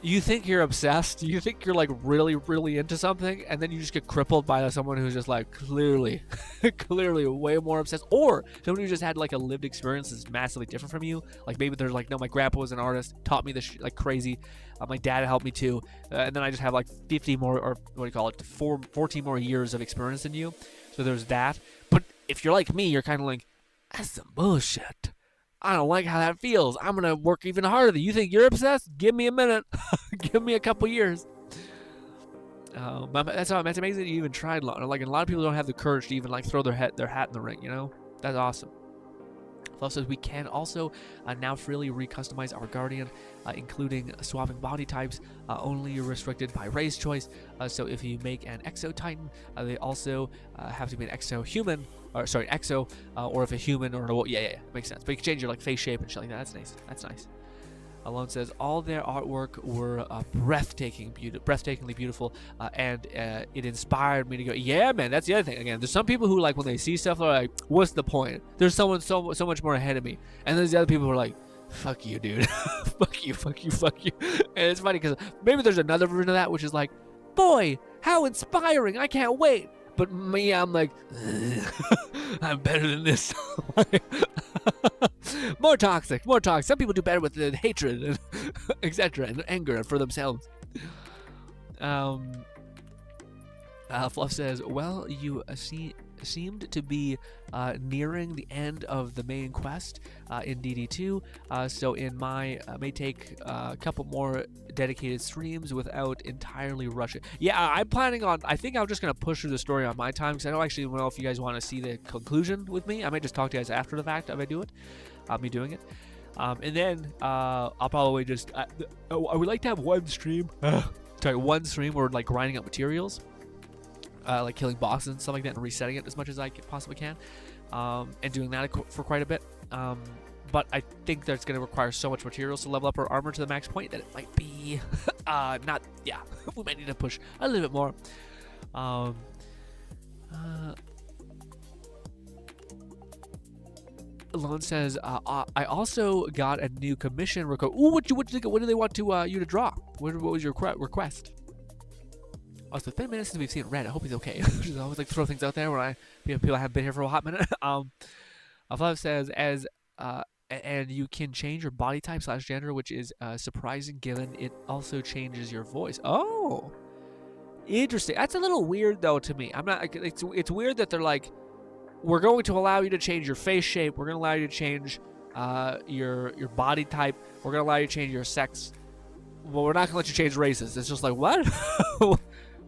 you think you're obsessed, you think you're like really, really into something, and then you just get crippled by someone who's just like clearly way more obsessed, or someone who just had like a lived experience that's massively different from you. Like maybe they're like, no, my grandpa was an artist, taught me this like crazy. My dad helped me too, and then I just have like 50 more, or what do you call it, 14 more years of experience than you. So there's that. But if you're like me, you're kind of like, that's some bullshit. I don't like how that feels. I'm going to work even harder. You think you're obsessed? Give me a minute. Give me a couple years. That's amazing that you even tried. Like, a lot of people don't have the courage to even like throw their hat in the ring, you know? That's awesome. Fluff says we can also now freely recustomize our Guardian, including swapping body types, only restricted by race choice. So if you make an Exo Titan, they also have to be an Exo Human, or sorry, Exo, or if a human or yeah, makes sense. But you can change your like face shape and shit like that. That's nice. That's nice. Alone says all their artwork were breathtakingly beautiful, and it inspired me to go, yeah, man. That's the other thing. Again, there's some people who like when they see stuff, they're like, what's the point? There's someone so much more ahead of me, and there's the other people who are like, fuck you, dude. fuck you. And it's funny because maybe there's another version of that which is like, boy, how inspiring! I can't wait. But me, I'm like, I'm better than this. More toxic. Some people do better with the hatred, and etc., and anger for themselves. Fluff says, well, you seemed to be nearing the end of the main quest in DD2, so in my may take a couple more dedicated streams without entirely rushing. Yeah, I'm planning on, I think I'm just going to push through the story on my time, because I don't actually know if you guys want to see the conclusion with me. I might just talk to you guys after the fact if I do it. I'll be doing it. And then I'll probably just, I would like to have one stream where we're like grinding up materials. Like killing bosses and stuff like that and resetting it as much as I possibly can, and doing that for quite a bit. But I think that's going to require so much materials to level up our armor to the max point that it might be not, yeah, we might need to push a little bit more. Alone says, I also got a new commission request. Ooh, what do they want to you to draw? What was your request? Oh, it's been a minute since we've seen Red. I hope he's okay. I always like to throw things out there where people have been here for a hot minute. Flav says, and you can change your body type / gender, which is surprising given it also changes your voice. Oh, interesting. That's a little weird though to me. I'm not. It's weird that they're like, we're going to allow you to change your face shape. We're going to allow you to change your body type. We're going to allow you to change your sex. Well, we're not going to let you change races. It's just like, what?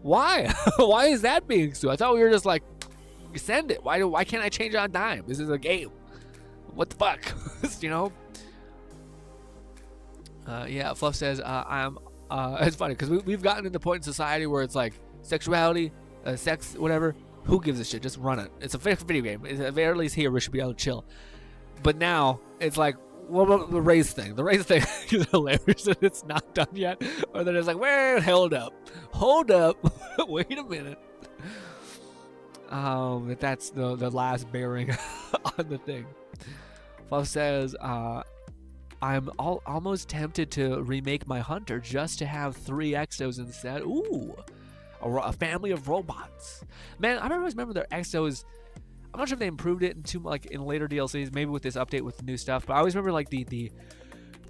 Why? Why is that being so? I thought we were just like, send it. Why can't I change on dime? This is a game. What the fuck? You know? Yeah, Fluff says, it's funny because we've gotten to the point in society where it's like sexuality, sex, whatever. Who gives a shit? Just run it. It's a video game. At the very least here, we should be able to chill. But now, it's like, what about the race thing? The race thing is hilarious that it's not done yet. Or they're just like, well, hold up. Wait a minute. That's the last bearing on the thing. Fluff says, I'm almost tempted to remake my Hunter just to have 3 Exos instead. Ooh, a family of robots. Man, I always remember their Exos. I'm not sure if they improved it in later DLCs, maybe with this update with the new stuff. But I always remember like the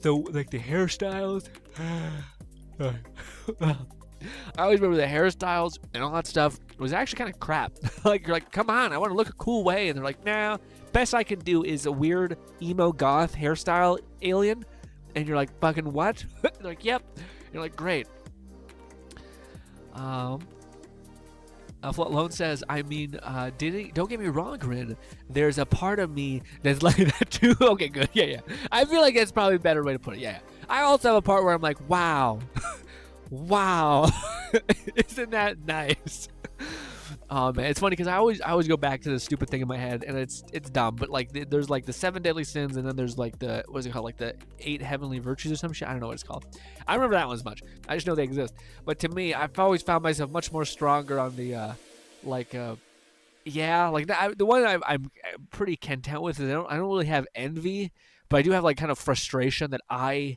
hairstyles. I always remember the hairstyles and all that stuff was actually kind of crap. Like you're like, come on, I want to look a cool way, and they're like, nah. Best I can do is a weird emo goth hairstyle alien, and you're like, fucking what? They're like, yep. You're like, great. Lone says, I mean, don't get me wrong, Grin. There's a part of me that's like that too. Okay, good. Yeah. I feel like that's probably a better way to put it. Yeah. I also have a part where I'm like, wow. Wow. Isn't that nice? Oh man, it's funny because I always go back to this stupid thing in my head, and it's dumb. But like, there's like the 7 deadly sins, and then there's like the, what is it called, like the 8 heavenly virtues or some shit. I don't know what it's called. I remember that one as much. I just know they exist. But to me, I've always found myself much more stronger on the yeah, like the one I'm pretty content with is I don't really have envy, but I do have like kind of frustration that I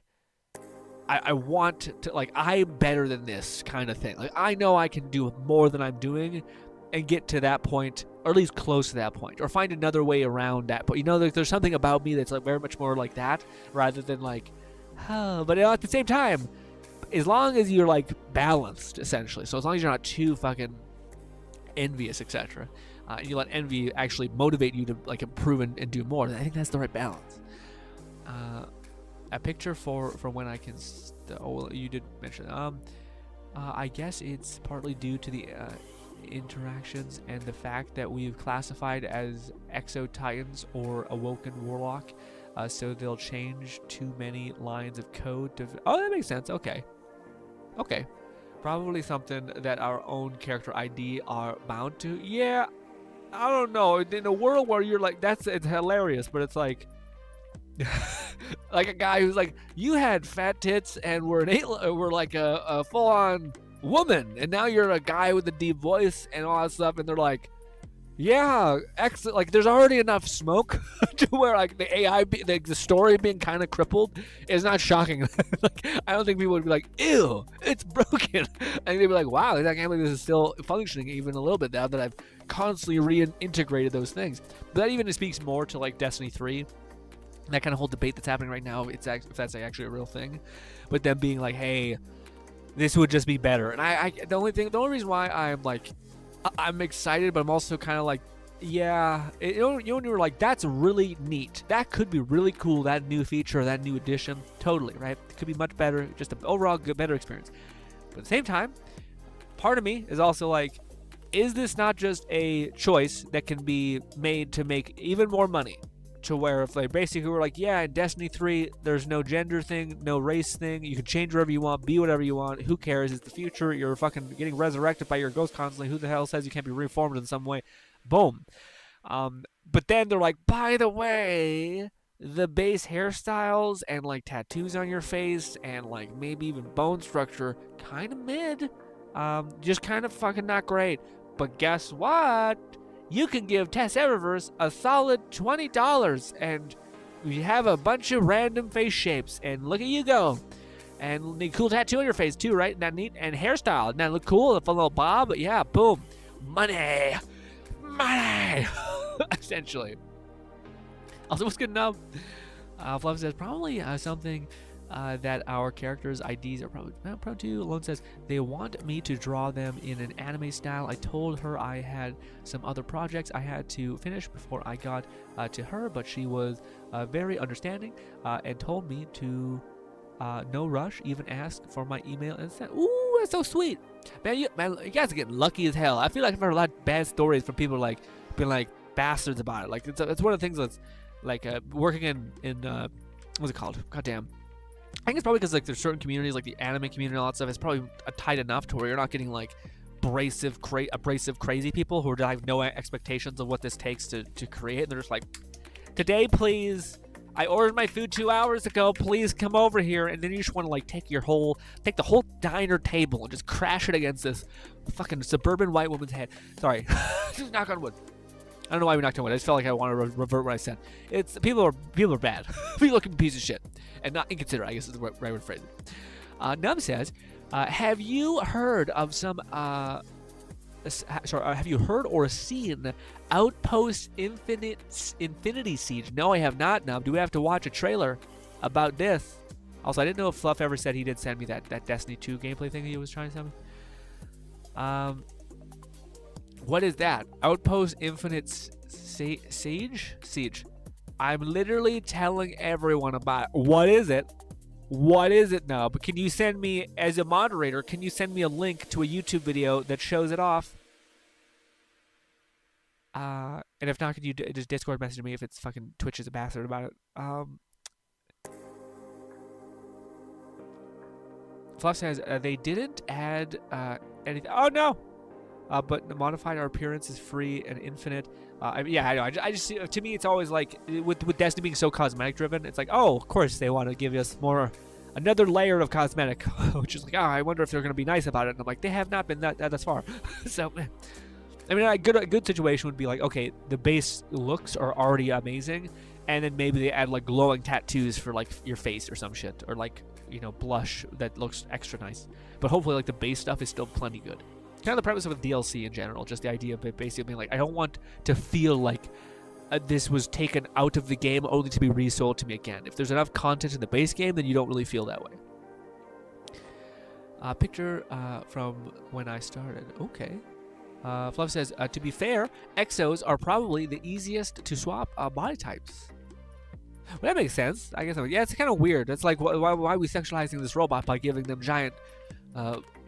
want to, like, I'm better than this kind of thing. Like, I know I can do more than I'm doing and get to that point, or at least close to that point, or find another way around that. But, you know, there's something about me that's like very much more like that rather than like, oh, but at the same time, as long as you're like balanced, essentially. So as long as you're not too fucking envious, etc., and you let envy actually motivate you to like improve and do more, I think that's the right balance. A picture for when I can. Oh, you did mention. I guess it's partly due to the interactions and the fact that we've classified as Exo-Titans or Awoken Warlock, so they'll change too many lines of code to. Oh, that makes sense. Okay. Probably something that our own character ID are bound to. Yeah, I don't know. In a world where you're like, it's hilarious, but it's like. Like a guy who's like, you had fat tits and were like a full-on woman, and now you're a guy with a deep voice and all that stuff, and they're like, yeah, like there's already enough smoke to where like the AI, the story being kind of crippled is not shocking. Like, I don't think people would be like, ew, it's broken. And they'd be like, wow, I can't believe this is still functioning even a little bit now that I've constantly reintegrated those things. But that even speaks more to like Destiny 3. That kind of whole debate that's happening right now, if that's actually a real thing, but them being like, hey, this would just be better. And the only reason why I'm like, I'm excited, but I'm also kind of like, yeah, you know, when you were like, that's really neat, that could be really cool, that new feature, that new addition, totally, right? It could be much better, just an overall good, better experience. But at the same time, part of me is also like, is this not just a choice that can be made to make even more money? To where if they basically were like, yeah, in Destiny 3, there's no gender thing, no race thing, you can change whatever you want, be whatever you want, who cares, it's the future, you're fucking getting resurrected by your ghost constantly, who the hell says you can't be reformed in some way? Boom. But then they're like, by the way, the base hairstyles and like tattoos on your face and like maybe even bone structure, kind of mid, just kind of fucking not great. But guess what? You can give Tess Eververse a solid $20 and you have a bunch of random face shapes, and look at you go. And the cool tattoo on your face too, right? Isn't that neat? And hairstyle, doesn't that look cool? A fun little bob, but yeah, boom. Money! Essentially. Also, what's good enough? Fluff says, probably something that our characters' IDs are probably pro to. Lone says they want me to draw them in an anime style. I told her I had some other projects I had to finish before I got to her, but she was very understanding and told me to no rush, even ask for my email and send. Ooh, that's so sweet. Man, you guys are getting lucky as hell. I feel like I've heard a lot of bad stories from people like being like bastards about it. Like it's one of the things that's like working in what's it called? Goddamn. I think it's probably because like there's certain communities like the anime community and all that stuff. It's probably tight enough to where you're not getting like abrasive crazy people who have no expectations of what this takes to create. And they're just like, today please, I ordered my food 2 hours ago, please come over here. And then you just want to like take the whole diner table and just crash it against this fucking suburban white woman's head. Sorry. Just knock on wood. I don't know why we knocked on wood. I just felt like I want to revert what I said. It's people are bad. People are pieces of shit and not inconsiderate, I guess is the right way to phrase it. Num says, have you heard of some have you heard or seen Outpost Infinity Siege? No, I have not, Num. Do we have to watch a trailer about this? Also, I didn't know if Fluff ever said he did send me that Destiny 2 gameplay thing he was trying to send me. What is that? Outpost Infinite Siege? I'm literally telling everyone about it. What is it? What is it now? But can you send me, as a moderator, can you send me a link to a YouTube video that shows it off? And if not, could you just Discord message me if it's fucking Twitch is a bastard about it? Fluff says they didn't add anything. Oh no! but modified our appearance is free and infinite. Yeah, I know. I just to me, it's always like with Destiny being so cosmetic driven, it's like, oh, of course they want to give us another layer of cosmetic, which is like, oh, I wonder if they're going to be nice about it. And I'm like, they have not been that far. So, I mean, a good situation would be like, okay, the base looks are already amazing, and then maybe they add like glowing tattoos for like your face or some shit, or like, you know, blush that looks extra nice. But hopefully, like the base stuff is still plenty good. Kind of the premise of a DLC in general, just the idea of it basically being like, I don't want to feel like this was taken out of the game only to be resold to me again. If there's enough content in the base game, then you don't really feel that way. Picture from when I started. Okay. Fluff says, to be fair, exos are probably the easiest to swap body types. Well, that makes sense. I guess. Yeah, it's kind of weird. It's like, why are we sexualizing this robot by giving them giant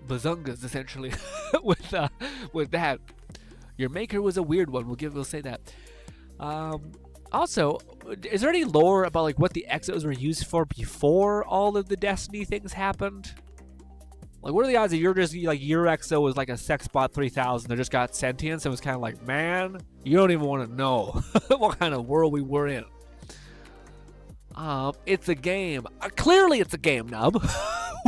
bazungas, essentially, with that? Your maker was a weird one. We'll say that. Also, is there any lore about like what the exos were used for before all of the Destiny things happened? Like, what are the odds that you're just like your exo was like a Sexbot 3000 that just got sentience and was kind of like, man, you don't even want to know what kind of world we were in. It's a game. Clearly, it's a game, Nub.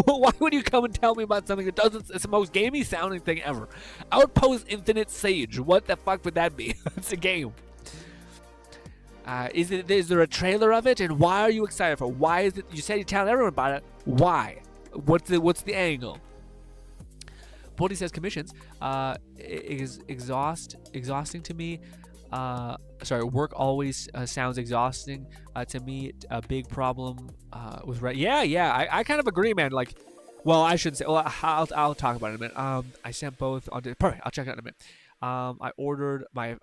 Why would you come and tell me about something that doesn't? It's the most gamey sounding thing ever. Outpost Infinite Siege. What the fuck would that be? It's a game. Is there a trailer of it, and why are you excited for it? Why is it? You said you tell everyone about it. Why? What's the angle? Bodhi says commissions is exhausting to me. Work always sounds exhausting to me. A big problem with I kind of agree, man. Like, well, I shouldn't say. Well, I'll talk about it in a minute. I sent both on. Perfect. I'll check it out in a minute. I ordered my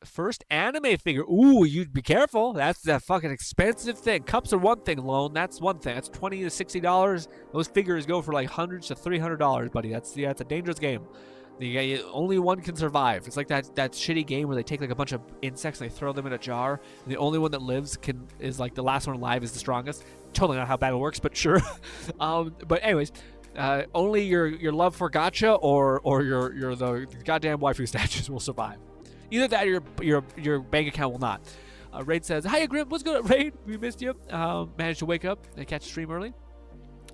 first anime figure. Ooh, you'd be careful. That's that fucking expensive thing. Cups are one thing, Lone. That's one thing. That's $20 to $60. Those figures go for like $100 to $300, buddy. It's a dangerous game. Only one can survive. It's like that shitty game where they take like a bunch of insects and they throw them in a jar, and the only one that lives is like the last one alive is the strongest. Totally not how battle works, but sure. But anyways, only your love for gacha or the goddamn waifu statues will survive. Either that or your bank account will not. Raid says, "Hiya, Grim. What's good, Raid? We missed you. Managed to wake up and catch the stream early.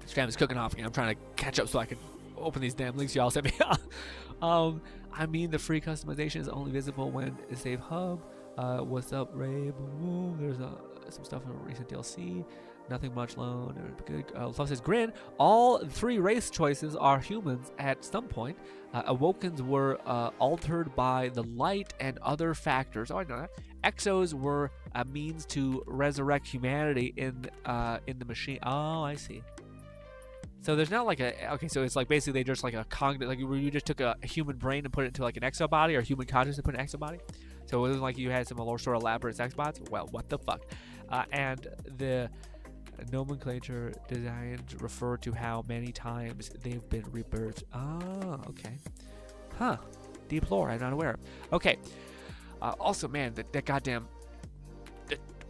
Stream is cooking off again. I'm trying to catch up so I can open these damn links y'all sent me." I mean, the free customization is only visible when it's Save Hub. What's up, Ray? Boom. There's some stuff in a recent DLC. Nothing much, Lone. Good. Fluff says, "GRINN. All three race choices are humans at some point. Awokens were altered by the light and other factors." Oh, I know that. Exos were a means to resurrect humanity in the machine. Oh, I see. So there's not like so it's like basically they just like a cognitive, like where you just took a human brain and put it into like an exo body, or a human consciousness and put an exo body. So it wasn't like you had some sort of elaborate sex bots. Well, what the fuck? And the nomenclature designed refer to how many times they've been rebirthed. Oh, okay. Huh. Deep lore, I'm not aware of. Okay. Also, man, that goddamn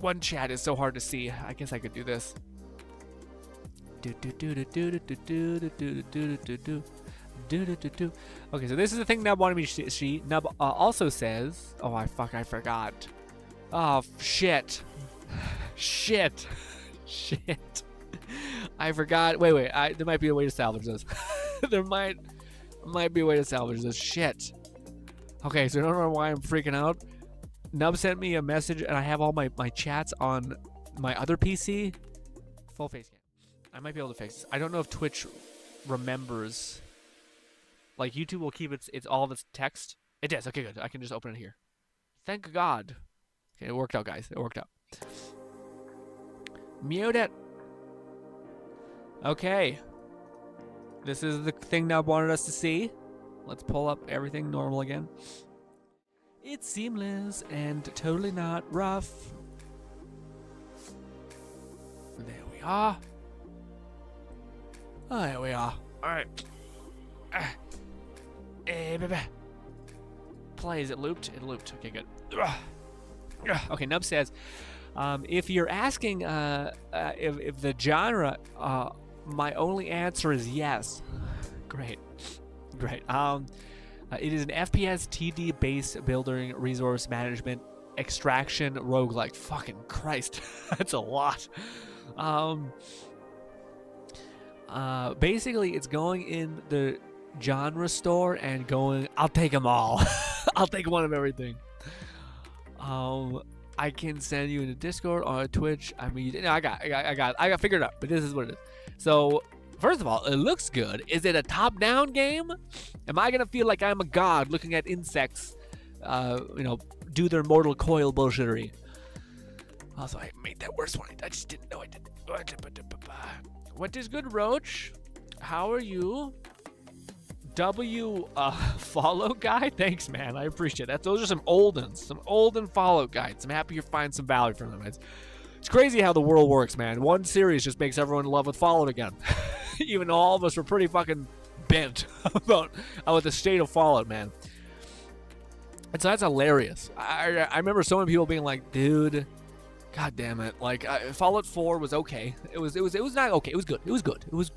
one chat is so hard to see. I guess I could do this. Okay, so this is the thing Nub wanted me to see. Nub also says, oh, I forgot. Oh, shit. Shit. I forgot. Wait. There might be a way to salvage this. There might be a way to salvage this. Shit. Okay, so I don't know why I'm freaking out. Nub sent me a message, and I have all my chats on my other PC. Full face cam. I might be able to fix this. I don't know if Twitch remembers. Like, YouTube will keep its all of its text. It does. Okay, good. I can just open it here. Thank God. Okay, it worked out, guys. It worked out. Mute it. Okay. This is the thing Nub wanted us to see. Let's pull up everything normal again. It's seamless and totally not rough. There we are. Oh, there we are. Alright. Baby. Play. Is it looped? It looped. Okay, good. Okay, Nub says, if you're asking if the genre, my only answer is yes. Great. It is an FPS TD base building resource management extraction roguelike. Fucking Christ. That's a lot. Basically, it's going in the genre store and going, I'll take them all. I'll take one of everything. I can send you in a Discord or a Twitch. I mean, I got figured out, but this is what it is. So, first of all, it looks good. Is it a top-down game? Am I gonna feel like I'm a god looking at insects, do their mortal coil bullshittery? Also, I made that worse one. I just didn't know I did. What is good, Roach? How are you? Follow guy? Thanks, man. I appreciate that. Those are some olden follow guides. I'm happy you find some value from them. It's crazy how the world works, man. One series just makes everyone in love with Fallout again. Even though all of us were pretty fucking bent about the state of Fallout, man. And so that's hilarious. I remember so many people being like, dude, god damn it. Like, Fallout 4 was okay. It was not okay. It was good. It was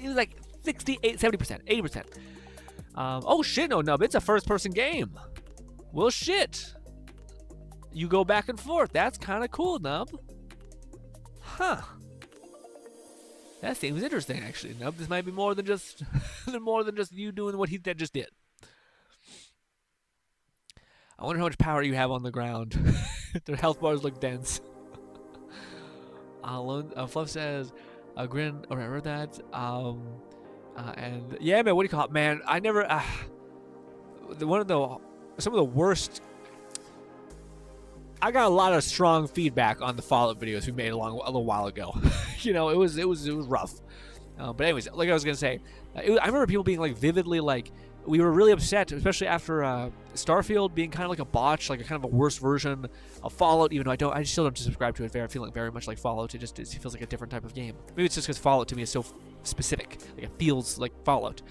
like 68, 70%, 80%. Oh shit, no, Nub, it's a first-person game. Well, shit. You go back and forth. That's kind of cool, Nub. Huh. That seems interesting, actually, Nub. This might be more than just you doing what he just did. I wonder how much power you have on the ground. Their health bars look dense. Fluff says, GRINN. Oh, I heard that. And yeah, man, what do you call it, man? I never. Some of the worst. I got a lot of strong feedback on the Fallout videos we made a little while ago. It was rough. But anyways, like I was gonna say, I remember people being like vividly like, we were really upset, especially after Starfield being kind of like a botch, like a kind of a worse version of Fallout. Even though I still don't subscribe to it. I feel like very much like Fallout. It feels like a different type of game. Maybe it's just because Fallout to me is so specific. Like it feels like Fallout.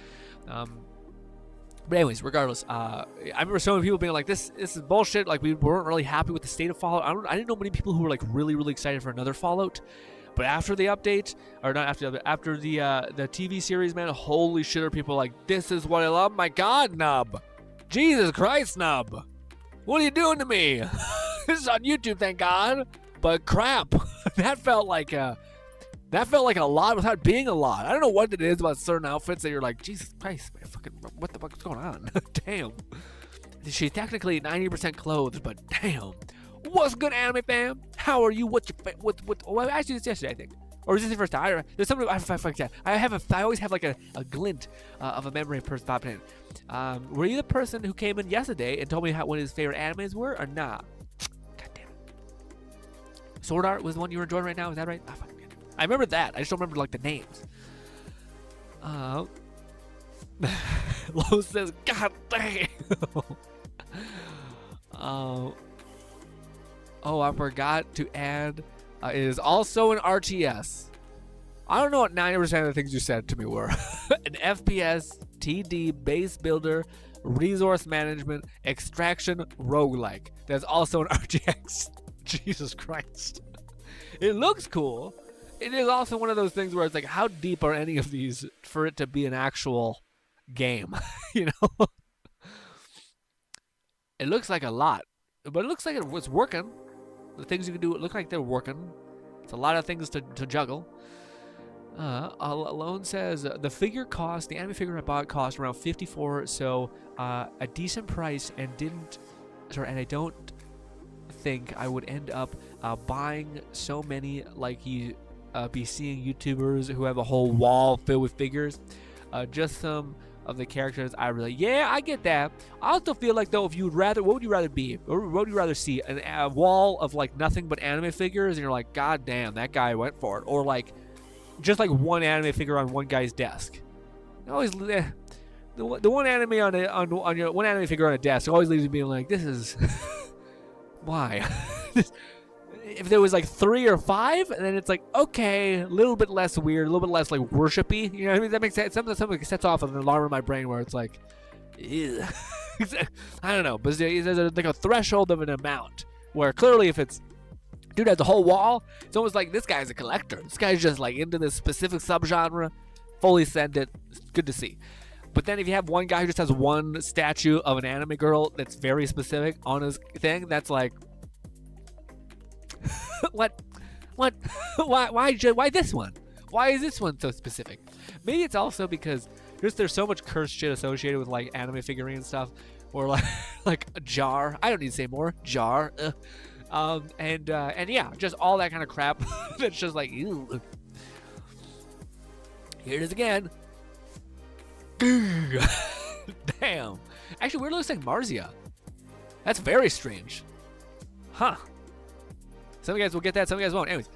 But anyways, regardless, I remember so many people being like, "This is bullshit." Like we weren't really happy with the state of Fallout. I didn't know many people who were like really really excited for another Fallout. But after the update, or not after the TV series, man, holy shit, are people like, this is what I love? My God, Nub. Jesus Christ, Nub. What are you doing to me? This is on YouTube, thank God. But crap, that felt like a lot without being a lot. I don't know what it is about certain outfits that you're like, Jesus Christ, man, fucking, what the fuck is going on? Damn. She's technically 90% clothed, but damn. What's good, anime fam? How are you? What's your well, I asked you this yesterday, I think, or is this the first time? There's something I always have like a glint of a memory person popping in. Were you the person who came in yesterday and told me what his favorite animes were, or nah? God damn it. Sword Art was the one you were enjoying right now. Is that right? I remember that. I just don't remember like the names. Lo says, God damn. Oh, I forgot to add, it is also an RTS. I don't know what 90% of the things you said to me were. An FPS, TD, base builder, resource management, extraction, roguelike. That's also an RTX. Jesus Christ. It looks cool. It is also one of those things where it's like, how deep are any of these for it to be an actual game? It looks like a lot, but it looks like it was working. The things you can do look like they're working. It's a lot of things to juggle. Alone says the anime figure I bought cost around $54, so a decent price, and I don't think I would end up buying so many like you be seeing YouTubers who have a whole wall filled with figures. Just some of the characters I I get that. I also feel like though, what would you rather be? Or what would you rather see? A wall of like nothing but anime figures, and you're like, God damn, that guy went for it, or like just like one anime figure on one guy's desk. Always the one anime on your one anime figure on a desk always leaves me being like, this is why. If there was like 3 or 5, and then it's like, okay, a little bit less weird, a little bit less like worshipy. You know what I mean? That makes sense. Something sets off an alarm in my brain where it's like, ew. I don't know, but there's like a threshold of an amount where clearly if it's dude has a whole wall, it's almost like this guy's a collector. This guy's just like into this specific subgenre. Fully send it. It's good to see. But then if you have one guy who just has one statue of an anime girl that's very specific on his thing, that's like, what, why this one? Why is this one so specific? Maybe it's also because there's so much cursed shit associated with like anime figurine stuff, or like a jar. I don't need to say more. Jar. And yeah, just all that kind of crap that's just like, ew. Here it is again. Damn. Actually, weird, looks like Marzia. That's very strange. Huh. Some of you guys will get that, some of you guys won't. Anyways,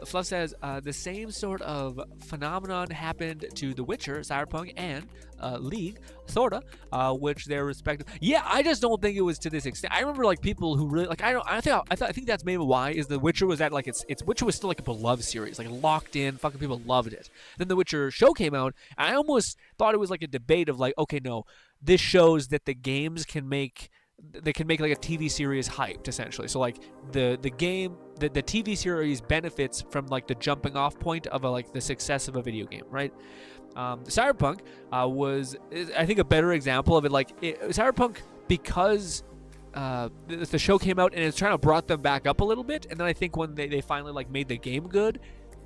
Fluff says, the same sort of phenomenon happened to The Witcher, Cyberpunk, and League, sorta, which they're respective. Yeah, I just don't think it was to this extent. I remember like people who really like. I think that's maybe why is The Witcher was at like it's Witcher was still like a beloved series, like locked in. Fucking people loved it. Then The Witcher show came out, and I almost thought it was like a debate of like, okay, no, this shows that the games can make. They can make like a TV series hyped essentially. So like the game, the TV series benefits from like the jumping off point of like the success of a video game, right? Cyberpunk was, I think, a better example of it. Like Cyberpunk, because the show came out and it's trying to brought them back up a little bit, and then I think when they finally like made the game good,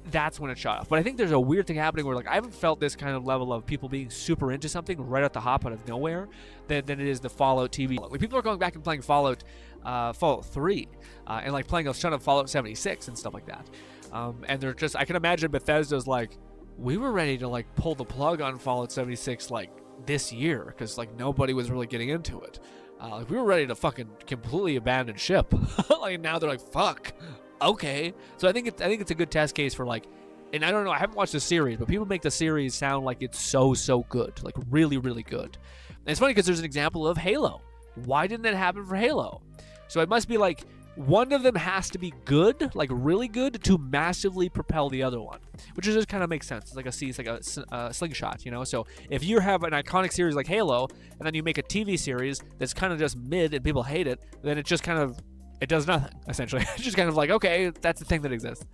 that's when it shot off. But I think there's a weird thing happening where like I haven't felt this kind of level of people being super into something right at the hop out of nowhere than it is the Fallout TV. Like people are going back and playing Fallout 3 and like playing a ton of Fallout 76 and stuff like that. And they're just, I can imagine Bethesda's like, we were ready to like pull the plug on Fallout 76 like this year because like nobody was really getting into it. Like we were ready to fucking completely abandon ship. Like now they're like, fuck. Okay, so I think it's a good test case for like, and I don't know, I haven't watched the series, but people make the series sound like it's so good, like really good. And it's funny because there's an example of Halo. Why didn't that happen for Halo? So it must be like one of them has to be good, like really good, to massively propel the other one, which just kind of makes sense. It's like a slingshot, you know. So if you have an iconic series like Halo, and then you make a TV series that's kind of just mid and people hate it, then it just kind of, it does nothing, essentially. It's just kind of like, okay, that's the thing that exists.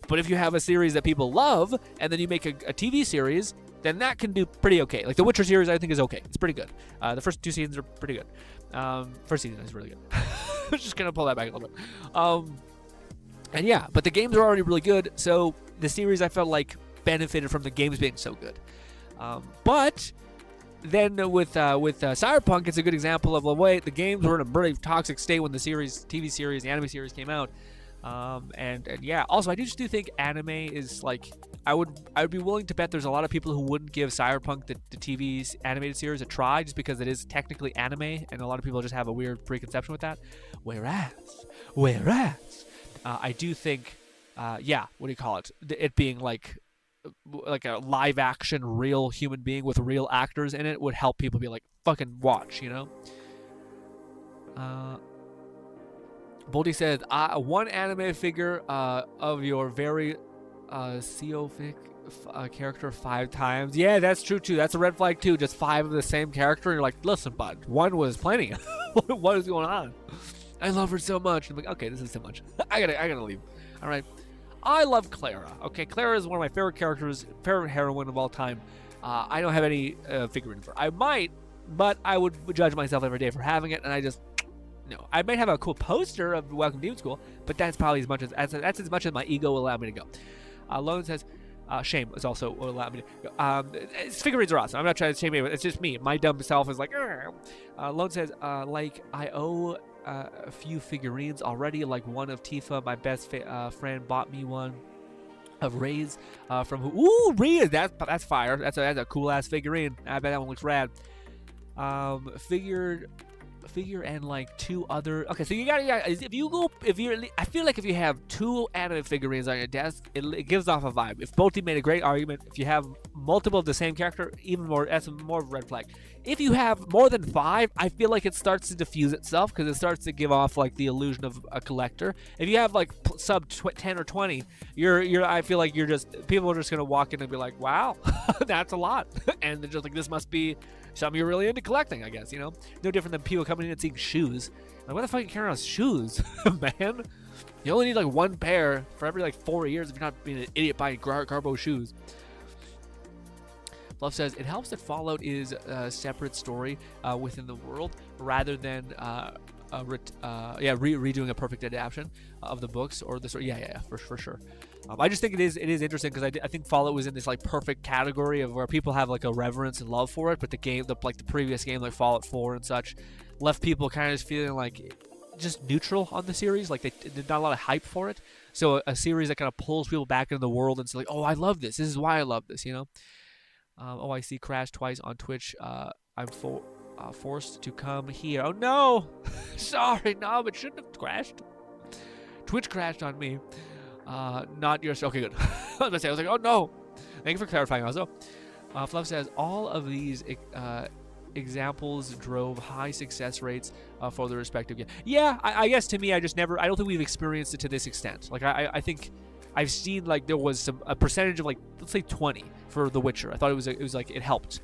But if you have a series that people love, and then you make a TV series, then that can do pretty okay. Like the Witcher series, I think, is okay. It's pretty good. The first 2 seasons are pretty good. First season is really good. I'm just going to pull that back a little bit. And yeah, but the games are already really good, so the series, I felt like, benefited from the games being so good. But then with Cyberpunk, it's a good example of the way the games were in a pretty toxic state when the TV series, the anime series came out. And yeah, also I just think anime is like, I would be willing to bet there's a lot of people who wouldn't give Cyberpunk the TV's animated series a try just because it is technically anime, and a lot of people just have a weird preconception with that. Whereas, I do think, yeah, what do you call it? It being like a live action real human being with real actors in it would help people be like, fucking watch, you know? Boldy said, one anime figure of your very Seofic character 5 times. Yeah, that's true too. That's a red flag too. Just 5 of the same character, and you're like, listen, bud, 1 was plenty. What is going on? I love her so much. I'm like, okay, this is too much. I gotta leave. All right. I love Clara. Okay, Clara is one of my favorite characters, favorite heroine of all time. I don't have any figurine for her. I might, but I would judge myself every day for having it, and I just, no. I might have a cool poster of Welcome to Demon School, but that's probably as much as my ego will allow me to go. Lone says, shame is also will allow me to go. Figurines are awesome. I'm not trying to shame anyone. It's just me. My dumb self is like, Lone says, like, I owe a few figurines already, like one of Tifa. My best friend bought me one of Ray's from who? Ooh, Ray, that's fire. That's a cool ass figurine. I bet that one looks rad. Figure and like 2 other. Okay, so you got I feel like if you have 2 anime figurines on your desk, it gives off a vibe. If both made a great argument, if you have multiple of the same character, even more, that's more of a red flag. If you have more than 5, I feel like it starts to diffuse itself because it starts to give off like the illusion of a collector. If you have like sub 10 or 20, I feel like people are just gonna walk in and be like, wow, that's a lot, and they're just like, this must be something you're really into collecting, I guess, you know? No different than people coming in and seeing shoes. Like, what the fuck are you carrying around shoes, man? You only need like 1 pair for every like 4 years if you're not being an idiot buying Garbo shoes. Love says it helps that Fallout is a separate story within the world rather than redoing a perfect adaptation of the books or the story. Yeah, for sure. I just think it is interesting because I think Fallout was in this like perfect category of where people have like a reverence and love for it, but the previous game like Fallout 4 and such left people kind of just feeling like just neutral on the series. Like they did not a lot of hype for it. So a series that kind of pulls people back into the world and say like, oh, I love this. This is why I love this. You know. I see Crash twice on Twitch. I'm forced to come here. Oh no! Sorry, no, but shouldn't have crashed. Twitch crashed on me. Not yours. Okay, good. I was like, oh no. Thank you for clarifying also. Fluff says all of these examples drove high success rates for the respective game. Yeah, I guess to me, I don't think we've experienced it to this extent. Like I think I've seen like there was a percentage of like, let's say 20 for The Witcher. I thought it was like it helped.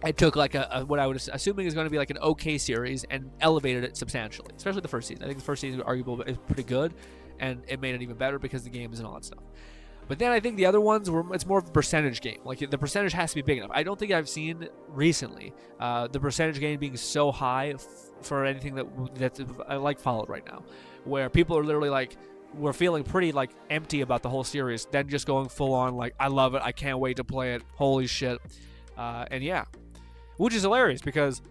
It took like what I would assuming is going to be like an okay series and elevated it substantially, especially the first season. I think the first season arguably is pretty good, and it made it even better because the games and all that stuff. But then I think the other ones it's more of a percentage game. Like the percentage has to be big enough. I don't think I've seen recently the percentage game being so high for anything that's I like Fallout right now, where people are literally like, we're feeling pretty like empty about the whole series, then just going full on like, I love it, I can't wait to play it, holy shit. And yeah, which is hilarious because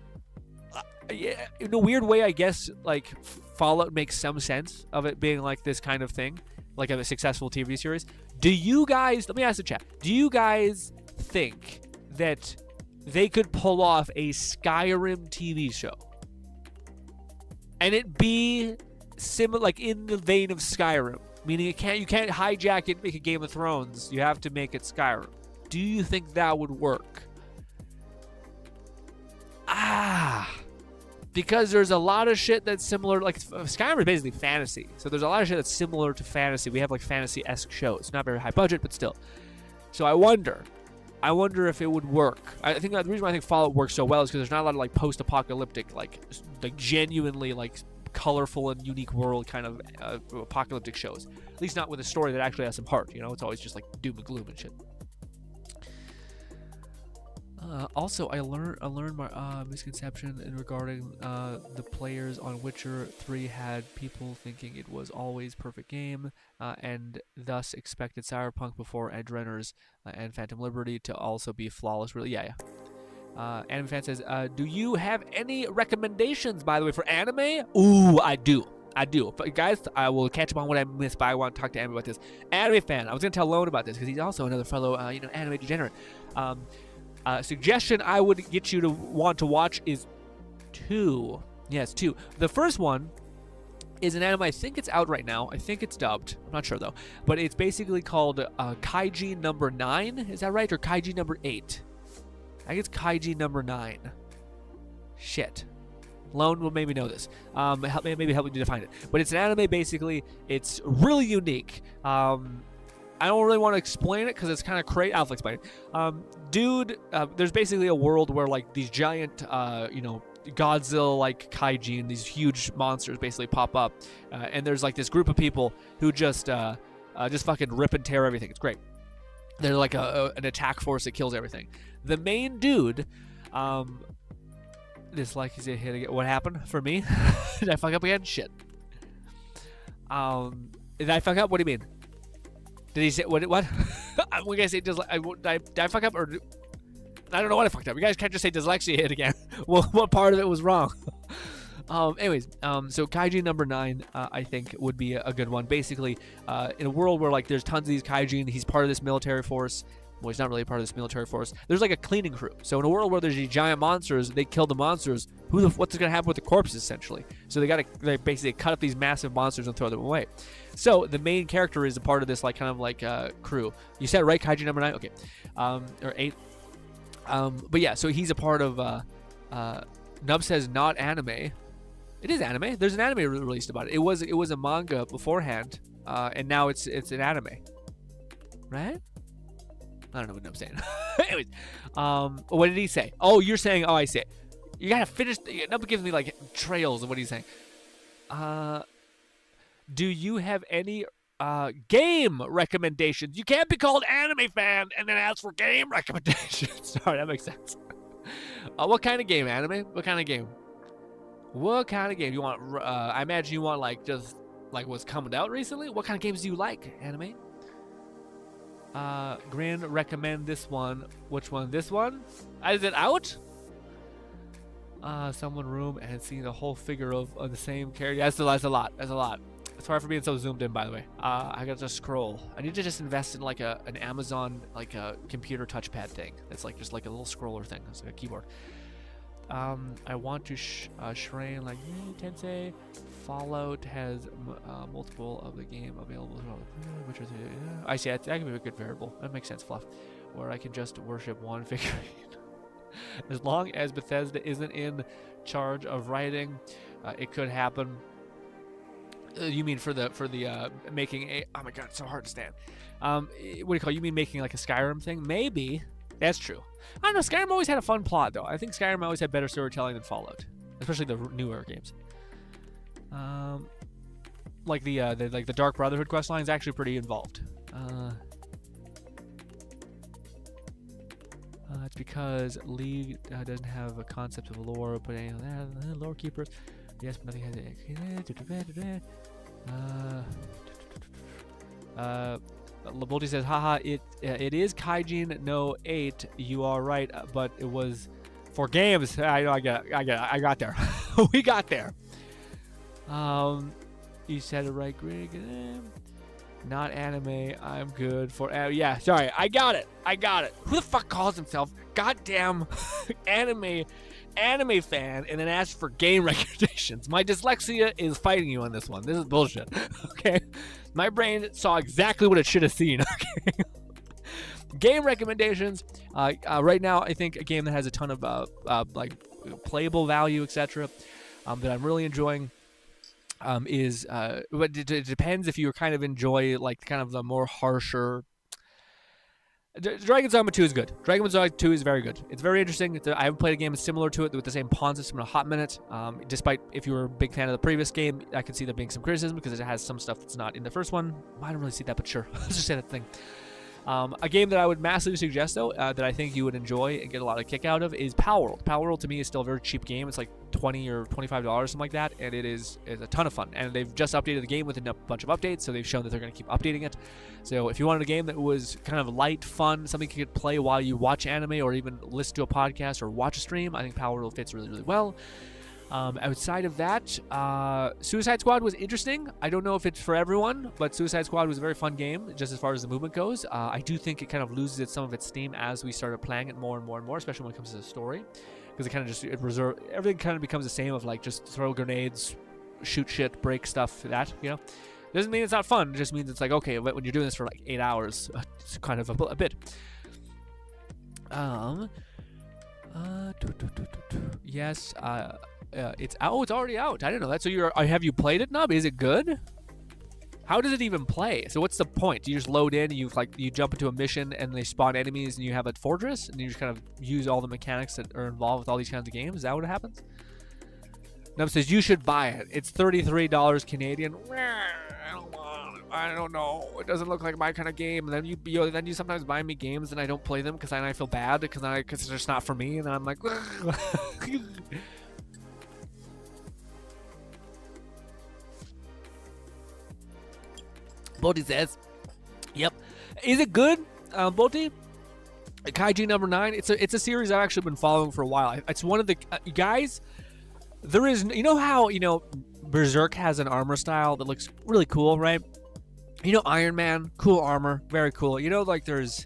yeah, in a weird way, I guess like Fallout makes some sense of it being like this kind of thing, like a successful TV series. Do you guys, let me ask the chat, do you guys think that they could pull off a Skyrim TV show and it be similar, like in the vein of Skyrim, meaning you can't hijack it and make a Game of Thrones, you have to make it Skyrim? Do you think that would work? Because there's a lot of shit that's similar. Like Skyrim is basically fantasy, so there's a lot of shit that's similar to fantasy. We have like fantasy-esque shows, not very high budget, but still. So I wonder if it would work. I think the reason why I think Fallout works so well is because there's not a lot of like post-apocalyptic, like genuinely like colorful and unique world kind of apocalyptic shows. At least not with a story that actually has some heart. You know, it's always just like doom and gloom and shit. Also, I learned my misconception in regarding the players on Witcher 3 had people thinking it was always perfect game, and thus expected Cyberpunk before Edge Runners and Phantom Liberty to also be flawless. Really, yeah. Anime Fan says, do you have any recommendations, by the way, for anime? Ooh, I do. But guys, I will catch up on what I missed, but I want to talk to Anime about this. Anime Fan, I was going to tell Lone about this because he's also another fellow, anime degenerate. Suggestion I would get you to want to watch is 2. Yes, 2. The first one is an anime. I think it's out right now. I think it's dubbed. I'm not sure though. But it's basically called Kaiji number 9. Is that right? Or Kaiji number 8? I think it's Kaiji number 9. Shit. Lone will maybe know this. Maybe help me to find it. But it's an anime basically. It's really unique. I don't really want to explain it because it's kind of crazy. I'll explain it. There's basically a world where like these giant, Godzilla-like kaiji and these huge monsters basically pop up, and there's like this group of people who just fucking rip and tear everything. It's great. They're like an attack force that kills everything. The main dude, hit again. What happened for me? Did I fuck up again? Shit. Did I fuck up? What do you mean? Did he say what? I'm gonna say did I fuck up, or I don't know what I fucked up. You guys can't just say dyslexia hit again. Well, what part of it was wrong? So Kaiji number 9, I think would be a good one. Basically, in a world where like there's tons of these Kaiji and he's part of this military force. Well, he's not really part of this military force. There's like a cleaning crew. So in a world where there's these giant monsters, they kill the monsters. What's gonna happen with the corpses essentially? So they basically cut up these massive monsters and throw them away. So the main character is a part of this like kind of like crew. You said right, Kaiji number 9, okay, or 8. But yeah, so he's a part of. Nub says not anime. It is anime. There's an anime released about it. It was a manga beforehand, and now it's an anime, right? I don't know what I'm saying. Anyways, what did he say? Oh, you're saying, oh, I see it. You gotta finish. Nobody gives me like trails of what he's saying. Do you have any game recommendations. You can't be called anime fan and then ask for game recommendations. Sorry, that makes sense. What kind of game, anime? What kind of game? What kind of game you want? I imagine you want like just like what's coming out recently. What kind of games do you like, anime? GRINN recommend this one. Which one? This one? Is it out? Someone room and seeing the whole figure of the same character. That's a lot. That's a lot. Sorry for being so zoomed in, by the way. I gotta just scroll. I need to just invest in like an Amazon like a computer touchpad thing. That's like just like a little scroller thing. It's like a keyboard. I want to Shrine like Tensei. Fallout has multiple of the game available. Which is I see. That can be a good variable. That makes sense, Fluff. Or I can just worship one figurine. As long as Bethesda isn't in charge of writing, it could happen. You mean for the making a? Oh my god, it's so hard to stand. What do you call? You mean making like a Skyrim thing? Maybe that's true. I don't know. Skyrim always had a fun plot though. I think Skyrim always had better storytelling than Fallout, especially the newer games. Like the Dark Brotherhood quest line is actually pretty involved. It's because League doesn't have a concept of lore, but lore keepers. Yes, but nothing has it. Labolti says, haha, it is Kaijin no 8. You are right, but it was for games. I got there. We got there. You said it right, Greg. Not anime. I'm good for yeah, sorry. I got it. Who the fuck calls himself goddamn anime fan and then asks for game recommendations? My dyslexia is fighting you on this one. This is bullshit. Okay? My brain saw exactly what it should have seen. Okay? Game recommendations. Right now, I think a game that has a ton of like playable value, etc. That I'm really enjoying. Is but it depends if you kind of enjoy like kind of the more harsher. Dragon's Dogma 2 is good. Dragon's Dogma 2 is very good. It's very interesting. I haven't played a game similar to it with the same pawn system in a hot minute. Despite if you were a big fan of the previous game, I could see there being some criticism because it has some stuff that's not in the first one. I don't really see that, but sure. Let's just say that thing. A game that I would massively suggest, though, that I think you would enjoy and get a lot of kick out of is Palworld. Palworld, to me, is still a very cheap game. It's like $20 or $25, something like that, and it is a ton of fun. And they've just updated the game with a bunch of updates, so they've shown that they're going to keep updating it. So if you wanted a game that was kind of light, fun, something you could play while you watch anime or even listen to a podcast or watch a stream, I think Palworld fits really, really well. Outside of that, Suicide Squad was interesting. I don't know if it's for everyone, but Suicide Squad was a very fun game, just as far as the movement goes. I do think it kind of loses some of its steam as we started playing it more and more and more, especially when it comes to the story, because everything kind of becomes the same of like just throw grenades, shoot shit, break stuff, that, you know. Doesn't mean it's not fun. It just means it's like, okay, but when you're doing this for like 8 hours, it's kind of a bit. Yes. It's out. It's already out. I didn't know that. So have you played it, Nub? Is it good? How does it even play? So what's the point? Do you just load in, you jump into a mission, and they spawn enemies, and you have a fortress, and you just kind of use all the mechanics that are involved with all these kinds of games? Is that what happens? Nub says you should buy it. It's $33 Canadian. I don't know. It doesn't look like my kind of game. And then you sometimes buy me games and I don't play them because I feel bad because it's just not for me, and I'm like. Boti says, "Yep, is it good, Boti? Kaiji number 9. It's a series I've actually been following for a while. It's one of the guys. There is, you know how Berserk has an armor style that looks really cool, right? Iron Man, cool armor, very cool. Like there's,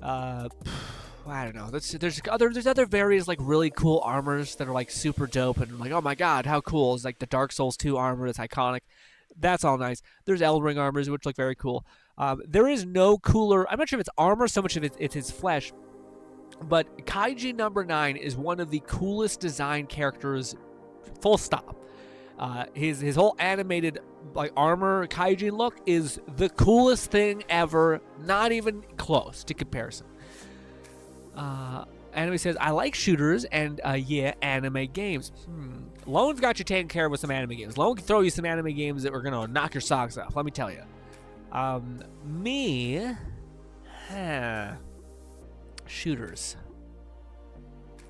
I don't know. There's other various like really cool armors that are like super dope and like, oh my god, how cool is like the Dark Souls 2 armor that's iconic." That's all nice. There's Elden Ring armors, which look very cool. There is no cooler. I'm not sure if it's armor so much of it's his flesh. But Kaiji number 9 is one of the coolest designed characters, full stop. His whole animated like armor Kaiji look is the coolest thing ever. Not even close to comparison. Anime says, I like shooters and, anime games. Lone's got you taken care of with some anime games. Lone can throw you some anime games that are going to knock your socks off, let me tell you. Me, shooters.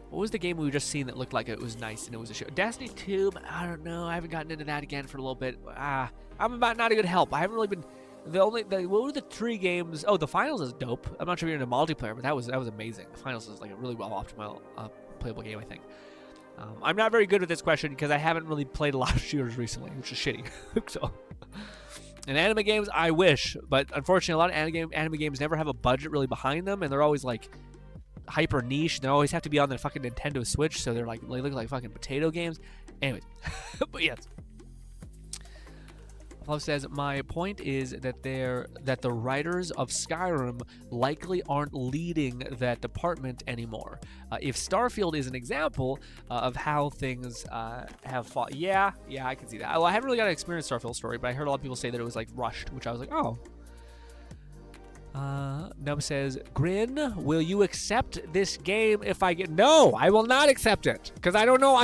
What was the game we were just seeing that looked like it was nice and it was a show? Destiny 2, I don't know. I haven't gotten into that again for a little bit. I'm about not a good help. I haven't really been. What were the 3 games? Oh, the finals is dope. I'm not sure if you're into multiplayer, but that was amazing. The finals is like a really well optimal playable game, I think. I'm not very good with this question because I haven't really played a lot of shooters recently, which is shitty. So, and anime games, I wish, but unfortunately, a lot of anime games never have a budget really behind them, and they're always like hyper niche. They always have to be on the fucking Nintendo Switch, so they look like fucking potato games. Anyways, but yes. Fluff says, my point is that the writers of Skyrim likely aren't leading that department anymore. If Starfield is an example of how things have fought, yeah, I can see that. Well, I haven't really got to experience Starfield story, but I heard a lot of people say that it was like rushed, which I was like, oh. Nub says, GRINN, will you accept this game if I get... No, I will not accept it. Because I don't know.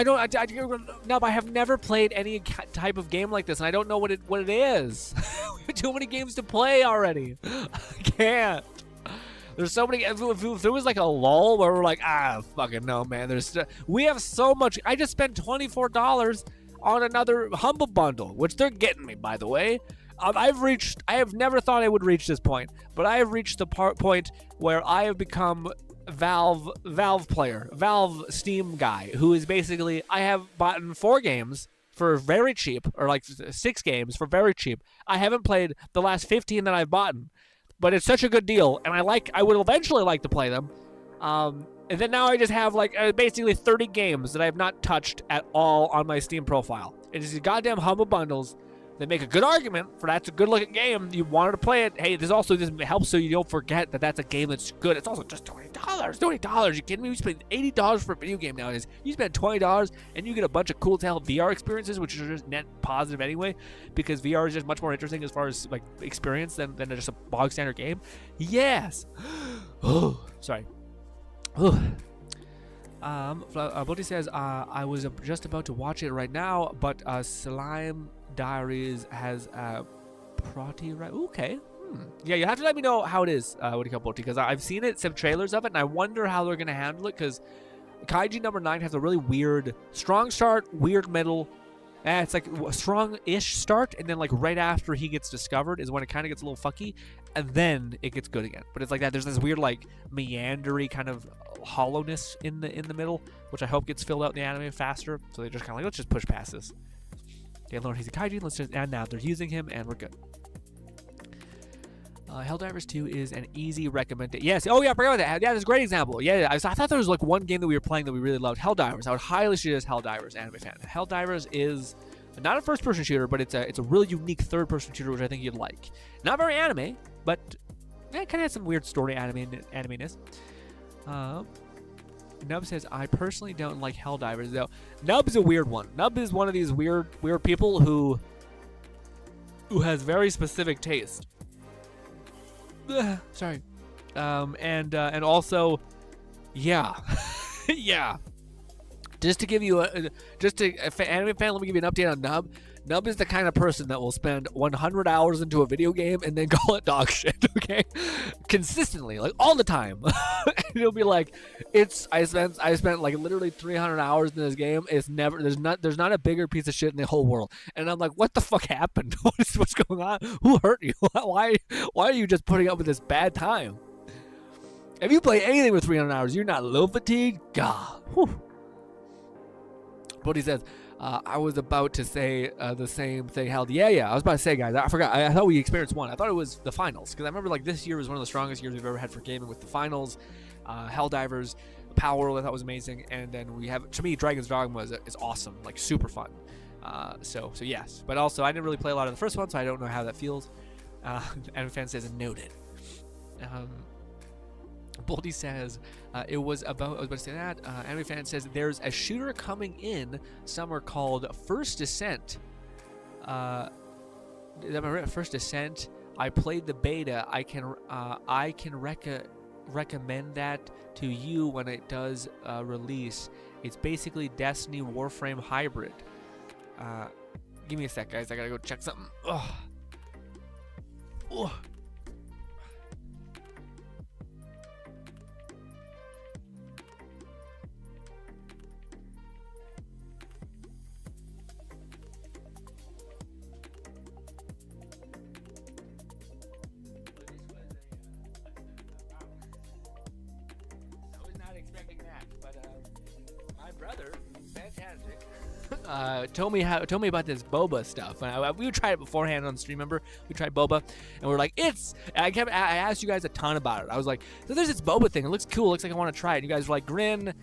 Nub, I have never played any type of game like this, and I don't know what it is. We have too many games to play already. I can't. There's so many... If there was like a lull where we're like, fucking no, man. We have so much... I just spent $24 on another Humble Bundle, which they're getting me, by the way. I have never thought I would reach this point, but I have reached the point where I have become Valve player, Valve Steam guy, who is basically, I have bought 4 games for very cheap, or like 6 games for very cheap. I haven't played the last 15 that I've bought, but it's such a good deal, and I would eventually like to play them. And then now I just have like basically 30 games that I have not touched at all on my Steam profile. It is these goddamn Humble Bundles. They make a good argument for that's a good-looking game. You wanted to play it. Hey, this helps so you don't forget that that's a game that's good. It's also just $20. $20. You kidding me? You spend $80 for a video game nowadays. You spend $20 and you get a bunch of cool VR experiences, which are just net positive anyway, because VR is just much more interesting as far as like experience than just a bog standard game. Yes. Oh, sorry. Bodhi says, I was just about to watch it right now, but Slime Diaries has Proti, right? Okay. Yeah, you have to let me know how it is, because I've seen some trailers of it, and I wonder how they're going to handle it, because Kaiji number 9 has a really weird, strong start, weird middle. It's like a strong-ish start, and then like right after he gets discovered is when it kind of gets a little fucky, and then it gets good again. But it's like that. There's this weird like meandery kind of hollowness in the middle, which I hope gets filled out in the anime faster. So they're just kind of like, let's just push past this. They learned he's a kaiji, and now they're using him, and we're good. Helldivers 2 is an easy recommendation. Yes. Oh, yeah, I forgot about that. Yeah, that's a great example. Yeah, I thought there was like one game that we were playing that we really loved. Helldivers. I would highly suggest Helldivers, anime fan. Helldivers is not a first-person shooter, but it's a really unique third-person shooter, which I think you'd like. Not very anime, but it kind of has some weird story anime-ness. Nub says, I personally don't like Helldivers, though. Nub's a weird one. Nub is one of these weird people who has very specific taste. Sorry. And also, yeah. Yeah. Just to give you anime fan, let me give you an update on Nub. Nub is the kind of person that will spend 100 hours into a video game and then call it dog shit, okay? Consistently, like all the time. And it'll be like, I spent like literally 300 hours in this game. There's not a bigger piece of shit in the whole world. And I'm like, what the fuck happened? What's going on? Who hurt you? Why are you just putting up with this bad time? If you play anything with 300 hours, you're not a little fatigued? God. Whew. But he says, I was about to say the same thing. Yeah. I was about to say, guys, I forgot. I thought we experienced one. I thought it was the finals, because I remember like this year was one of the strongest years we've ever had for gaming with the finals. Helldivers, Power World, I thought was amazing, and then we have, to me, Dragon's Dogma is awesome, like super fun. So yes, but also I didn't really play a lot of the first one, so I don't know how that feels. Anime fan says noted. Boldy says, I was about to say that. Anime fan says, there's a shooter coming in somewhere called First Descent. First Descent. I played the beta. I can recommend that to you when it does release. It's basically Destiny Warframe hybrid. Give me a sec, guys. I gotta go check something. Ugh. Ooh. Told me about this boba stuff. And we tried it beforehand on stream. Remember, we tried boba, and we're like, I asked you guys a ton about it. I was like, so there's this boba thing. It looks cool. It looks like I want to try it. And you guys were like, GRINN.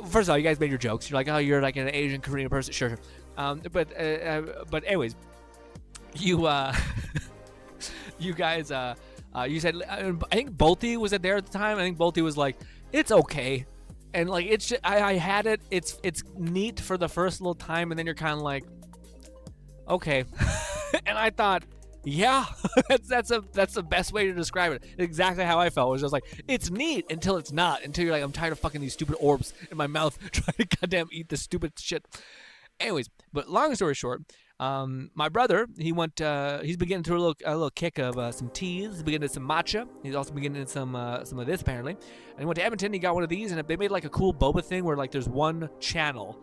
First of all, you guys made your jokes. You're like, oh, you're like an Asian Korean person. Sure. But anyways, you you guys you said, I think Bolty was there at the time. I think Bolty was like, it's okay. And like it's just, I had it. It's neat for the first little time, and then you're kind of like, okay. And I thought, yeah, that's the best way to describe it. Exactly how I felt. It was just like, it's neat until it's not. Until you're like, I'm tired of fucking these stupid orbs in my mouth trying to goddamn eat this stupid shit. Anyways, but long story short, my brother, he's been getting through a little kick of some teas. He's been getting some matcha. He's also been getting some of this apparently. And he went to Edmonton. He got one of these, and they made like a cool boba thing where like there's one channel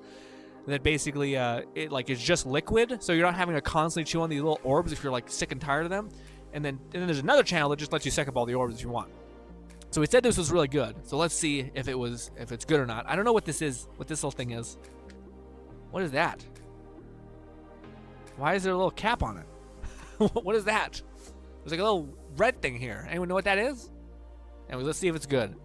that basically it like is just liquid, so you're not having to constantly chew on these little orbs if you're like sick and tired of them. And then there's another channel that just lets you suck up all the orbs if you want. So he said this was really good. So let's see if it's good or not. I don't know what this is. What this little thing is. What is that? Why is there a little cap on it? What is that? There's like a little red thing here. Anyone know what that is? Anyways, let's see if it's good.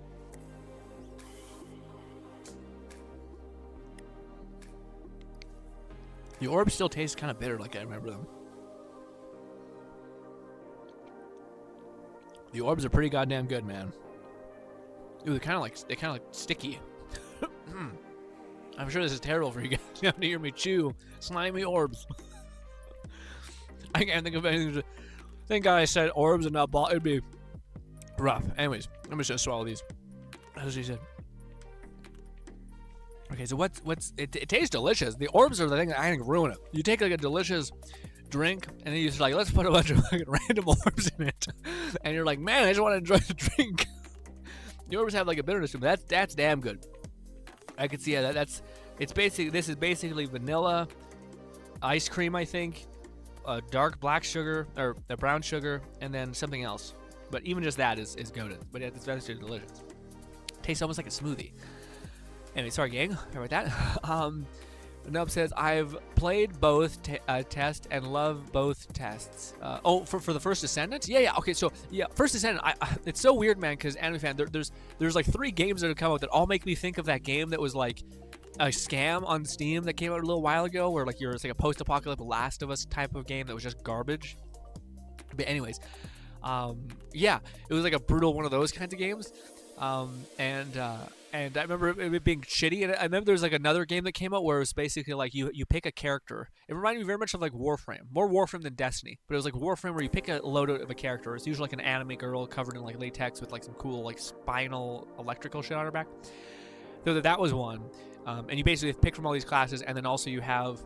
The orbs still taste kind of bitter, like I remember them. The orbs are pretty goddamn good, man. Ooh, they're kind of like sticky. I'm sure this is terrible for you guys. You have to hear me chew slimy orbs. I can't think of anything. Thank God I said orbs and not ball. It'd be rough. Anyways, I'm just gonna swallow these. As he said. Okay, so it tastes delicious. The orbs are the thing that I think ruin it. You take like a delicious drink and then you just like, let's put a bunch of fucking random orbs in it, and you're like, man, I just want to enjoy the drink. The orbs have like a bitterness to them. That's damn good. I could see this is basically vanilla ice cream, I think, dark black sugar or brown sugar, and then something else. But even just that is goated. But yeah, it's very delicious. Tastes almost like a smoothie. Anyway, sorry gang, sorry about that. Nub says, I've played both test and love both tests. For the First Descendant? Yeah, okay, so, yeah, First Descendant, it's so weird, man, because Anime Fan, there's like 3 games that have come out that all make me think of that game that was like a scam on Steam that came out a little while ago, where like it's like a post-apocalyptic Last of Us type of game that was just garbage. But anyways, yeah, it was like a brutal one of those kinds of games. And I remember it being shitty. And I remember there was like another game that came out where it was basically like you pick a character. It reminded me very much of like Warframe, more Warframe than Destiny. But it was like Warframe where you pick a load of a character. It's usually like an anime girl covered in like latex with like some cool like spinal electrical shit on her back. So that was one. And you basically pick from all these classes, and then also you have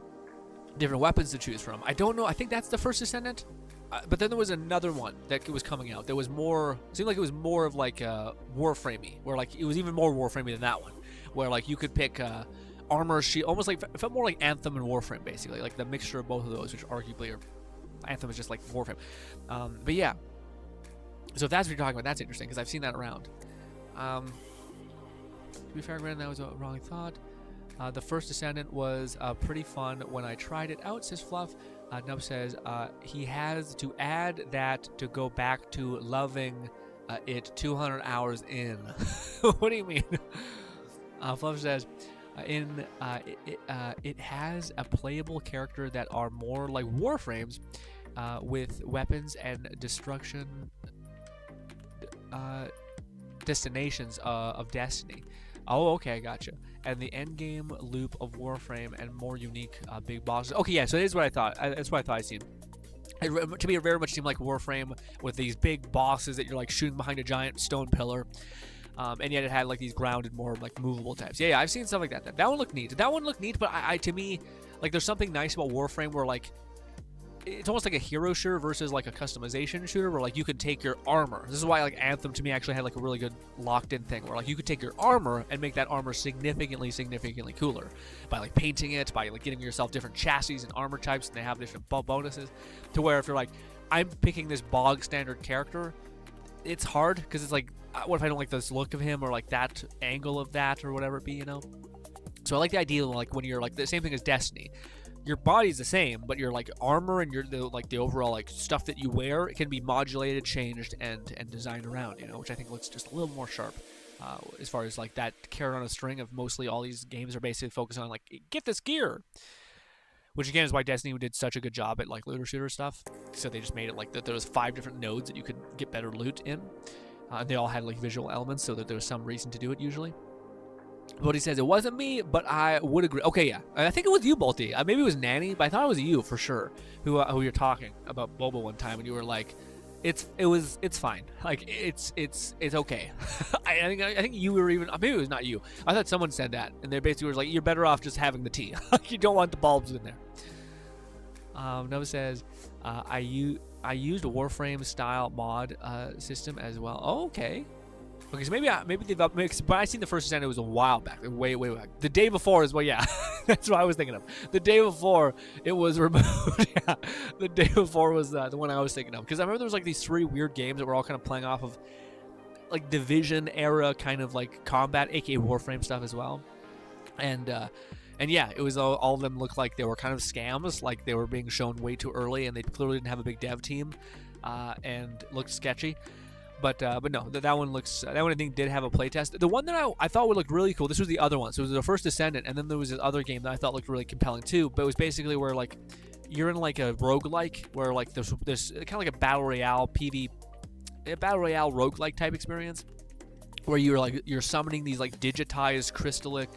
different weapons to choose from. I don't know. I think that's the First Descendant. But then there was another one that was coming out. There was more. It seemed like it was more of like Warframey, where like it was even more Warframey than that one, where like you could pick armor, shield, almost like it felt more like Anthem and Warframe, basically, like the mixture of both of those, which arguably are Anthem is just like Warframe. But yeah. So if that's what you're talking about, that's interesting because I've seen that around. To be fair, granted, that was a wrong thought. The First Descendant was pretty fun when I tried it out, says Fluff. Nub says he has to add that to go back to loving it 200 hours in. What do you mean? Fluff says it has a playable character that are more like Warframes with weapons and destruction destinations of Destiny. Oh, okay, I gotcha. And the end game loop of Warframe and more unique big bosses. Okay, yeah, so it is what I thought. That's what I thought I seen. To me, it very much seemed like Warframe with these big bosses that you're like shooting behind a giant stone pillar. And yet it had like these grounded, more like movable types. Yeah, I've seen stuff like that. That one looked neat. That one looked neat, but to me, like there's something nice about Warframe where like it's almost like a hero shooter versus like a customization shooter where like you could take your armor. This is why like Anthem to me actually had like a really good locked in thing where like you could take your armor and make that armor significantly cooler by like painting it, by like getting yourself different chassis and armor types, and they have different bonuses, to where if you're like, I'm picking this bog standard character, it's hard because it's like, what if I don't like this look of him or like that angle of that or whatever it be, you know? So I like the idea of like when you're like the same thing as Destiny. Your body's the same, but your like armor and your the overall like stuff that you wear, it can be modulated, changed, and designed around, you know, which I think looks just a little more sharp. As far as like that carrot on a string of mostly all these games are basically focused on like get this gear, which again is why Destiny did such a good job at like looter shooter stuff. So they just made it like that there was 5 different nodes that you could get better loot in. They all had like visual elements, so that there was some reason to do it usually. But he says, it wasn't me, but I would agree. Okay, yeah. I think it was you, Bolty. Maybe it was Nanny, but I thought it was you for sure who you're talking about Boba one time, and you were like, it's fine. Like, it's okay. I think you were even, maybe it was not you. I thought someone said that, and they basically were like, you're better off just having the tea. You don't want the bulbs in there. Nova says, I used a Warframe style mod system as well. Oh, okay. Okay, so maybe they've up mixed, but I seen the first Ascent, it was a while back, way back. The day before is, well, yeah, that's what I was thinking of. The day before it was removed. Yeah, the day before was the one I was thinking of, because I remember there was like these 3 weird games that were all kind of playing off of like Division era kind of like combat, aka Warframe stuff as well, and yeah, it was all of them looked like they were kind of scams, like they were being shown way too early, and they clearly didn't have a big dev team, and looked sketchy. But no, that one looks, that one I think did have a playtest. The one that I thought would look really cool, this was the other one. So it was the first Descendant, and then there was this other game that I thought looked really compelling too. But it was basically where like you're in like a roguelike, where like there's kind of like a battle royale battle royale roguelike type experience, where you're summoning these like digitized crystallic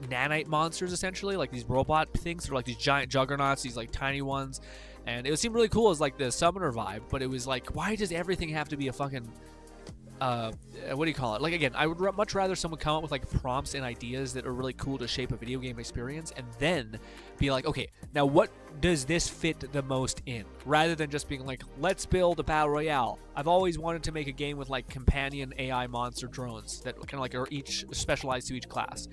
nanite monsters, essentially like these robot things. They're like these giant juggernauts, these like tiny ones. And it seemed really cool as like the summoner vibe, but it was like, why does everything have to be a fucking, what do you call it? Like, again, I would much rather someone come up with like prompts and ideas that are really cool to shape a video game experience, and then be like, okay, now what does this fit the most in? Rather than just being like, let's build a battle royale. I've always wanted to make a game with like companion AI monster drones that kind of like are each specialized to each class.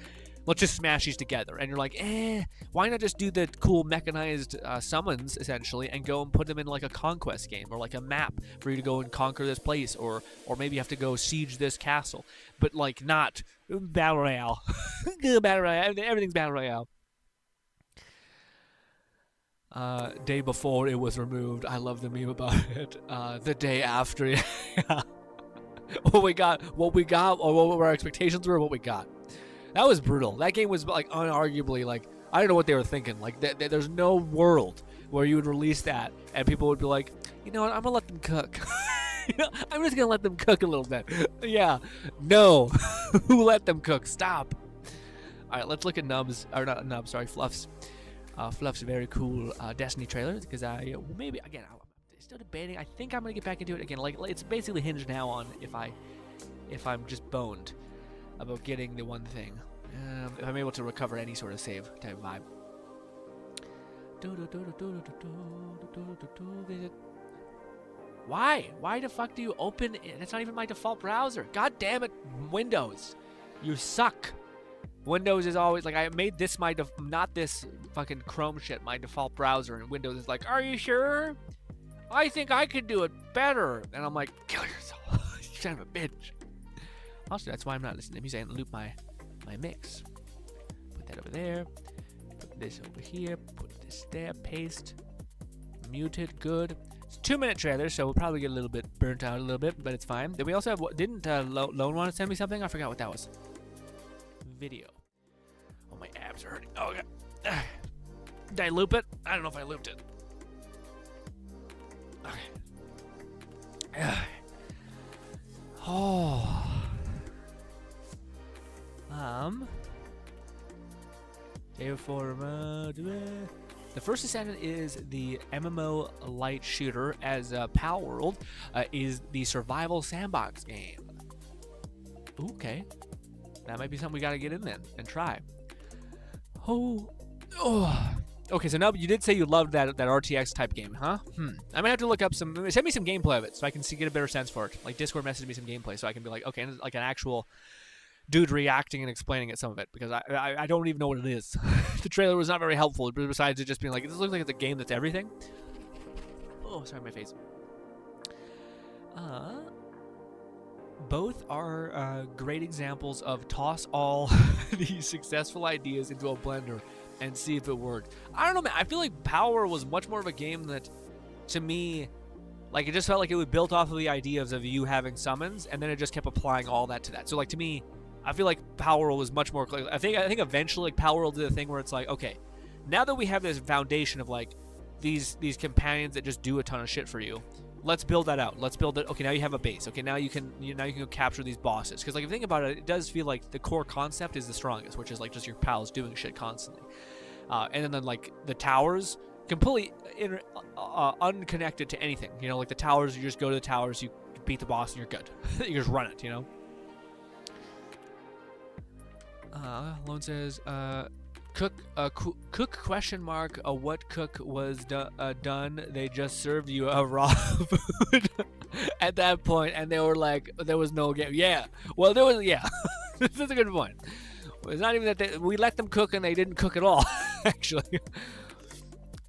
Let's just smash these together. And you're like, why not just do the cool mechanized summons, essentially, and go and put them in like a conquest game or like a map for you to go and conquer this place, or maybe you have to go siege this castle. But like not battle royale. Battle royale. Everything's battle royale. Day before it was removed. I love the meme about it. The day after. Yeah. What we got, or what our expectations were, what we got. That was brutal. That game was like unarguably like, I don't know what they were thinking. Like there's no world where you would release that and people would be like, you know what, I'm gonna let them cook. You know, I'm just gonna let them cook a little bit. Yeah, no. Who let them cook? Stop. All right, let's look at Fluff's very cool Destiny trailer, because I'm still debating. I think I'm gonna get back into it again. Like, it's basically hinged now on if I'm just boned about getting the one thing. If I'm able to recover any sort of save type vibe. Why? Why the fuck do you open it? That's not even my default browser. God damn it, Windows. You suck. Windows is always like, I made this not this fucking Chrome shit my default browser, and Windows is like, are you sure? I think I could do it better. And I'm like, kill yourself. You son of a bitch. Also, that's why I'm not listening to music. I loop my mix. Put that over there. Put this over here. Put this there. Paste. Mute it. Good. It's a 2-minute trailer, so we'll probably get a little bit burnt out a little bit, but it's fine. Then we also have, didn't Lone want to send me something? I forgot what that was. Video. Oh, my abs are hurting. Oh, God. Did I loop it? I don't know if I looped it. Okay. Oh. Day before the first Descendant is the MMO light shooter, as Pal World is the survival sandbox game. Okay, that might be something we gotta get in then and try. Oh, Okay, so now you did say you loved that RTX type game, huh? I might have to look up some. Send me some gameplay of it so I can get a better sense for it. Like Discord message me some gameplay so I can be like, okay, like an actual dude reacting and explaining it some of it because I don't even know what it is. The trailer was not very helpful. Besides it just being like, this looks like it's a game that's everything. Oh, sorry, my face. Both are great examples of toss all these successful ideas into a blender and see if it worked. I don't know, man. I feel like Power was much more of a game that, to me, like it just felt like it was built off of the ideas of you having summons, and then it just kept applying all that to that. So like to me, I feel like Power was much more. I think eventually like Power did a thing where it's like, okay, now that we have this foundation of like these companions that just do a ton of shit for you, let's build that out. Let's build it. Okay, now you have a base. Okay, now you can go capture these bosses. Because like if you think about it, it does feel like the core concept is the strongest, which is like just your pals doing shit constantly. And then like the towers, completely unconnected to anything. You know, like the towers, you just go to the towers, you beat the boss, and you're good. You just run it. You know. Lone says, cook question mark. What cook was done? They just served you a raw food at that point, and they were like, there was no game. Yeah. Well, there was. Yeah. This is a good point. It's not even that we let them cook and they didn't cook at all. Actually.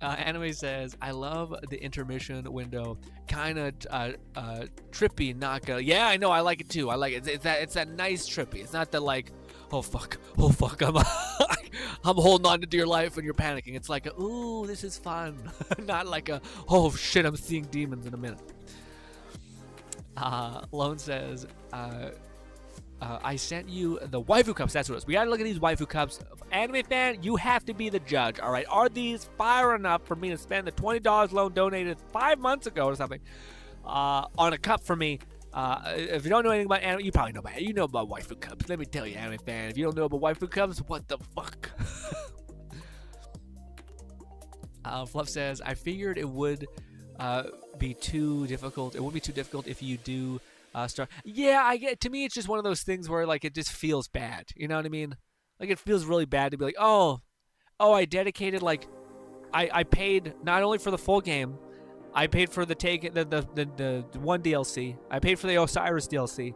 Anime says, I love the intermission window. Kind of trippy, not gonna. Yeah, I know. I like it too. I like it. It's that nice trippy. It's not the like, oh fuck, I'm holding on to dear life and you're panicking. It's like, ooh, this is fun. Not like a, oh shit, I'm seeing demons in a minute. Lone says, I sent you the waifu cups. That's what it is. We gotta look at these waifu cups. Anime fan, you have to be the judge. All right, are these fire enough for me to spend the $20 Lone donated 5 months ago or something on a cup for me? If you don't know anything about anime, you probably know about it. You know about waifu cups. Let me tell you, anime fan. If you don't know about waifu cups, what the fuck? Fluff says, I figured it would be too difficult. It won't be too difficult if you do start. Yeah, I get. To me, it's just one of those things where like it just feels bad. You know what I mean? Like it feels really bad to be like, oh, I dedicated like, I paid not only for the full game. I paid for the one DLC. I paid for the Osiris DLC.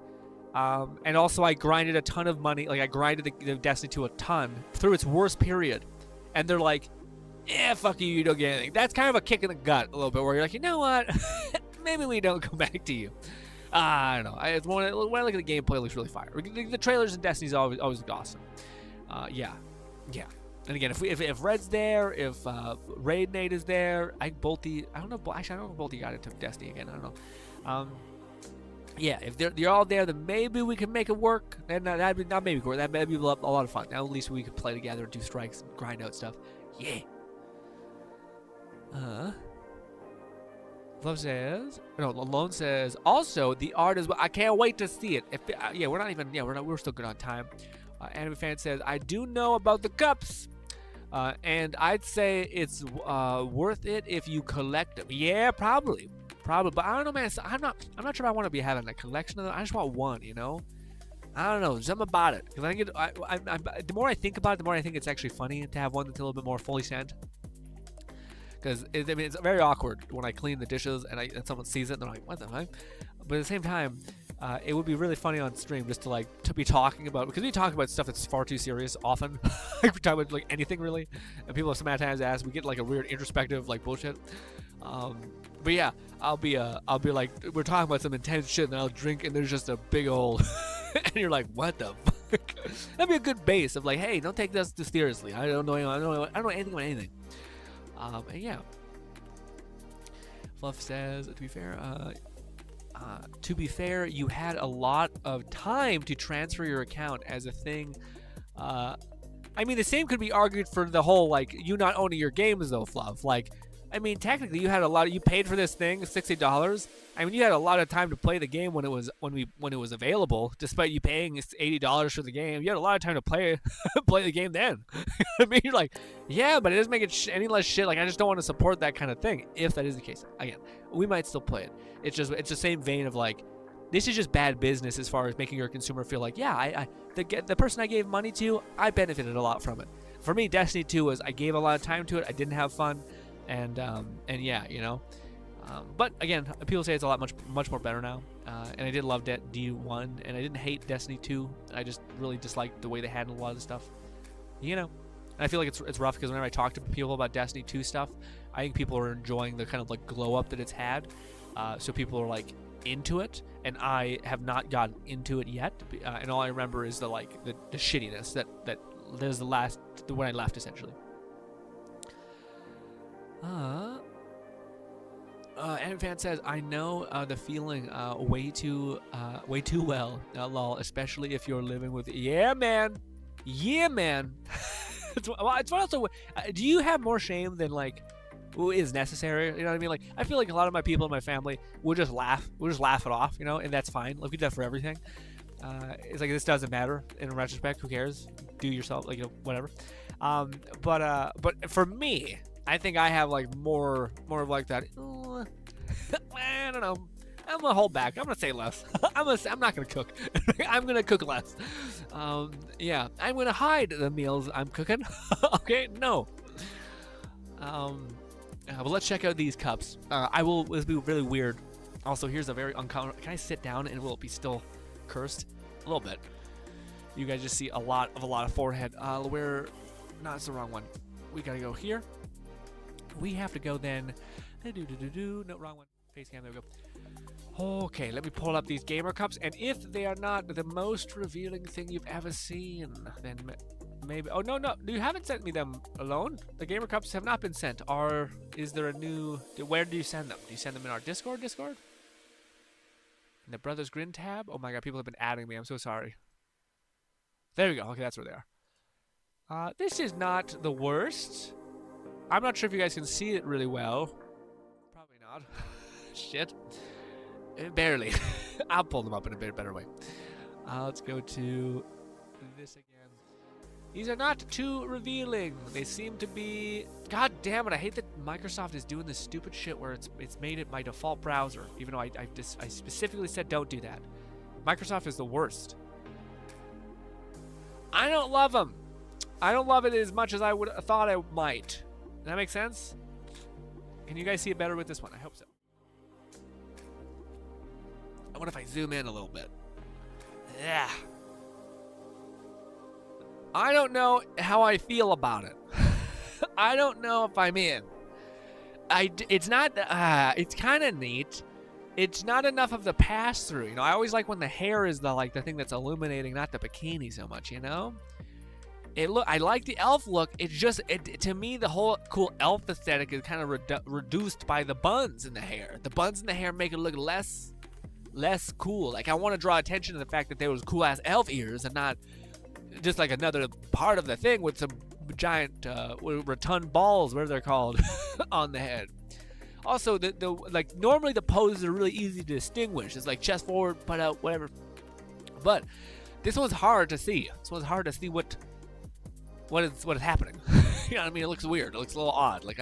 And also I grinded a ton of money. Like I grinded the Destiny 2 a ton through its worst period. And they're like, fuck you, you don't get anything. That's kind of a kick in the gut a little bit where you're like, you know what? Maybe we don't go back to you. I don't know. When I look at the gameplay, it looks really fire. The trailers in Destiny's always look awesome. Yeah. And again, if Red's there, if Raid Nate is there, I don't know. Actually, I don't know if Bolty got into Destiny again. I don't know. Yeah, if they're all there, then maybe we can make it work. And that'd be not maybe work. That'd be a lot of fun. Now at least we could play together, do strikes, and grind out stuff. Yeah. Love says, no, Lone says, also the art is. I can't wait to see it. We're still good on time. Anime fan says, I do know about the cups. And I'd say it's worth it if you collect them. Yeah, probably. But I don't know, man. I'm not sure I want to be having a collection of them. I just want one, you know. I don't know. There's something about it. Because the more I think about it, the more I think it's actually funny to have one that's a little bit more fully sent. Because it's very awkward when I clean the dishes and someone sees it and they're like, what the fuck? But at the same time, it would be really funny on stream just to be talking about, because we talk about stuff that's far too serious often. We talk about like anything really, and people sometimes ask, we get like a weird introspective like bullshit. But yeah, I'll be like, we're talking about some intense shit, and I'll drink, and there's just a big old, and you're like, what the fuck? That'd be a good base of like, hey, don't take this too seriously. I don't know anything about anything. And yeah. Fluff says, to be fair, you had a lot of time to transfer your account as a thing. I mean, the same could be argued for the whole, like, you not owning your games, though, Fluff. Like, I mean, technically, you paid for this thing, $60. I mean, you had a lot of time to play the game when it was available, despite you paying $80 for the game. You had a lot of time to play the game then. I mean, you're like, yeah, but it doesn't make it any less shit. Like, I just don't want to support that kind of thing. If that is the case, again, we might still play it. It's the same vein of like, this is just bad business as far as making your consumer feel like, yeah, the person I gave money to, I benefited a lot from it. for me, Destiny 2 was, I gave a lot of time to it. I didn't have fun, and yeah, you know. But again, people say it's a lot much more better now. And I did love D1, and I didn't hate Destiny 2. I just really disliked the way they handled a lot of the stuff, you know. And I feel like it's rough because whenever I talk to people about Destiny 2 stuff, I think people are enjoying the kind of like glow up that it's had. So people are like into it, and I have not gotten into it yet. And all I remember is the shittiness that there's when I left, essentially. Fan says, I know the feeling way too well, lol, especially if you're living with, yeah man. It's also, do you have more shame than like is necessary? You know what I mean? Like, I feel like a lot of my people in my family will just laugh it off, you know, and that's fine. Like, we do that for everything. It's like, this doesn't matter in retrospect. Who cares? Do yourself, like, you know, whatever. But for me, I think I have like more of like that. I don't know. I'm gonna hold back. I'm gonna say less. I'm not gonna cook. I'm gonna cook less. Yeah, I'm gonna hide the meals I'm cooking. Okay, no. But let's check out these cups. This will be really weird. Also, here's a very uncommon. Can I sit down and will it be still cursed? A little bit. You guys just see a lot of forehead. No, it's the wrong one. We gotta go here. We have to go then. No, wrong one. Face cam, there we go. Okay, let me pull up these gamer cups, and if they are not the most revealing thing you've ever seen, then maybe. Oh no, you haven't sent me them alone. The gamer cups have not been sent. Is there a new? Where do you send them? Do you send them in our Discord? In the Brothers Grin tab? Oh my god, people have been adding me. I'm so sorry. There we go. Okay, that's where they are. This is not the worst. I'm not sure if you guys can see it really well. Probably not. Shit. Barely. I'll pull them up in a bit better way. Let's go to this again. These are not too revealing. They seem to be... God damn it, I hate that Microsoft is doing this stupid shit where it's made it my default browser, even though I specifically said don't do that. Microsoft is the worst. I don't love them. I don't love it as much as I would have thought I might. Does that make sense? Can you guys see it better with this one? I hope so. What if I zoom in a little bit? Yeah. I don't know how I feel about it. I don't know if I'm in. It's not. It's kind of neat. It's not enough of the pass through. You know, I always like when the hair is the thing that's illuminating, not the bikini so much. You know. I like the elf look. It's just to me the whole cool elf aesthetic is kind of reduced by the buns in the hair. The buns in the hair make it look less cool. Like, I want to draw attention to the fact that there was cool ass elf ears and not just like another part of the thing with some giant rotund balls, whatever they're called, on the head. Also, like normally the poses are really easy to distinguish. It's like chest forward, butt out, whatever. But this one's hard to see. What is happening. You know what I mean? It looks weird. It looks a little odd. Like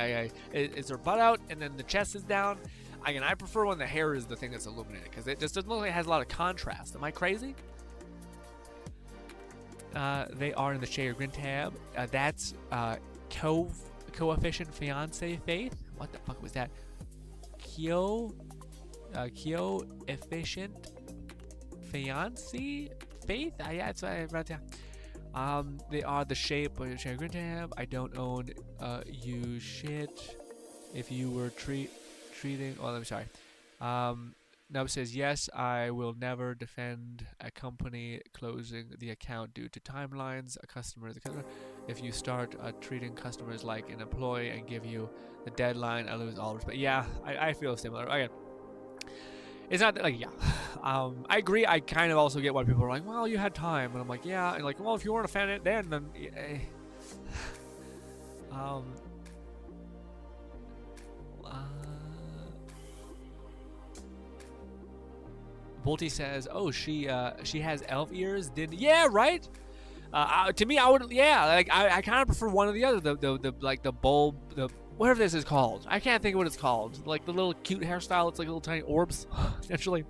it's her butt out and then the chest is down. Again, I prefer when the hair is the thing that's illuminated because it just doesn't look like it has a lot of contrast. Am I crazy? They are in the Share Grin tab. That's coefficient fiance Faith. What the fuck was that? Efficient fiance Faith. Yeah, that's what I wrote down. They are the shape of Share Grin tab. I don't own you shit. If you were treating. Oh, I'm sorry. Nub says, yes, I will never defend a company closing the account due to timelines. A customer is a customer. If you start treating customers like an employee and give you the deadline, I lose all respect. Yeah, I feel similar. Again, it's not that, like, yeah. I agree. I kind of also get why people are like, well, you had time. And I'm like, yeah. And like, well, if you weren't a fan of it then Bolty says, "Oh, she has elf ears." Yeah, right. To me, I would, yeah, like I kind of prefer one or the other. The bulb, whatever this is called. I can't think of what it's called. Like the little cute hairstyle. It's like little tiny orbs, essentially.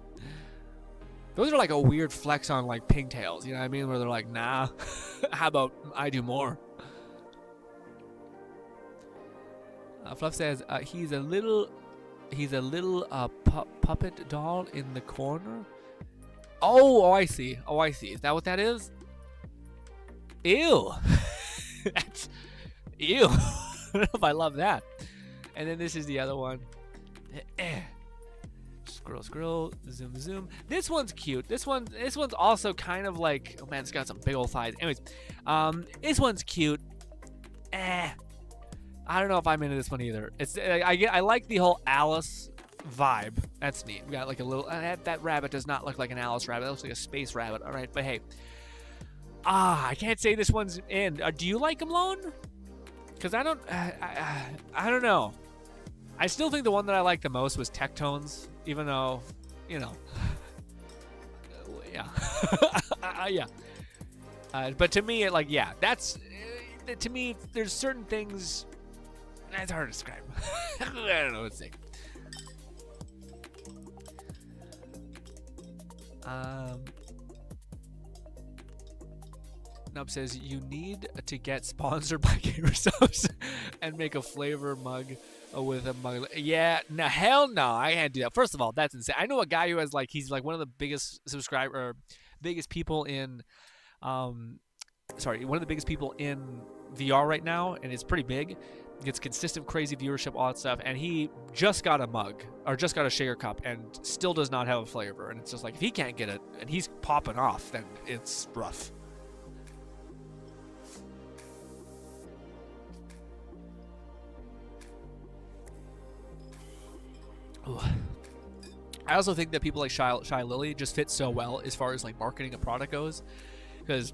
Those are like a weird flex on like pigtails. You know what I mean? Where they're like, nah, how about I do more? Fluff says he's a little puppet doll in the corner. Oh, I see. Oh, I see. Is that what that is? Ew. That's ew. I don't know if I love that. And then this is the other one. Scroll, zoom. This one's cute. This one's also kind of like, oh man, it's got some big old thighs. Anyways, this one's cute. I don't know if I'm into this one either. I like the whole Alice vibe. That's neat. We got like a little that rabbit does not look like an Alice rabbit. It looks like a space rabbit. All right, but hey, I can't say this one's in. Do you like them, Lone? Because I don't know. I still think the one that I liked the most was Tectones, even though, you know, yeah, yeah. But to me, that's to me. There's certain things. It's hard to describe. I don't know what to say. Nub says you need to get sponsored by GamerSubs and make a flavor mug with a mug. Yeah, no, hell no, I can't do that. First of all, that's insane. I know a guy who has he's one of the biggest biggest people in, one of the biggest people in VR right now, and it's pretty big. Gets consistent, crazy viewership, all that stuff, and he just got a mug or just got a shaker cup and still does not have a flavor. And it's just like, if he can't get it and he's popping off, then it's rough. Ooh. I also think that people like Shy Lily just fit so well as far as marketing a product goes, because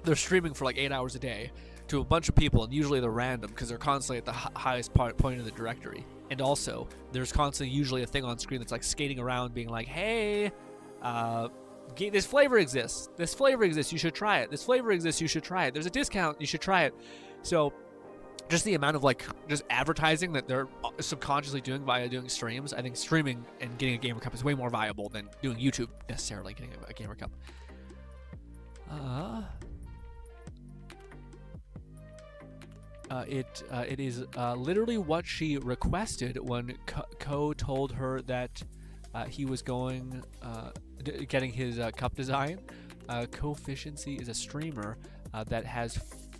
they're streaming for 8 hours a day to a bunch of people, and usually they're random because they're constantly at the highest point in the directory. And also, there's constantly usually a thing on screen that's skating around being like, hey, this flavor exists. This flavor exists. You should try it. This flavor exists. You should try it. There's a discount. You should try it. So just the amount of just advertising that they're subconsciously doing via doing streams, I think streaming and getting a gamer cup is way more viable than doing YouTube necessarily getting a gamer cup. It is literally what she requested when Ko told her that he was getting his cup design. Coefficiency is a streamer that has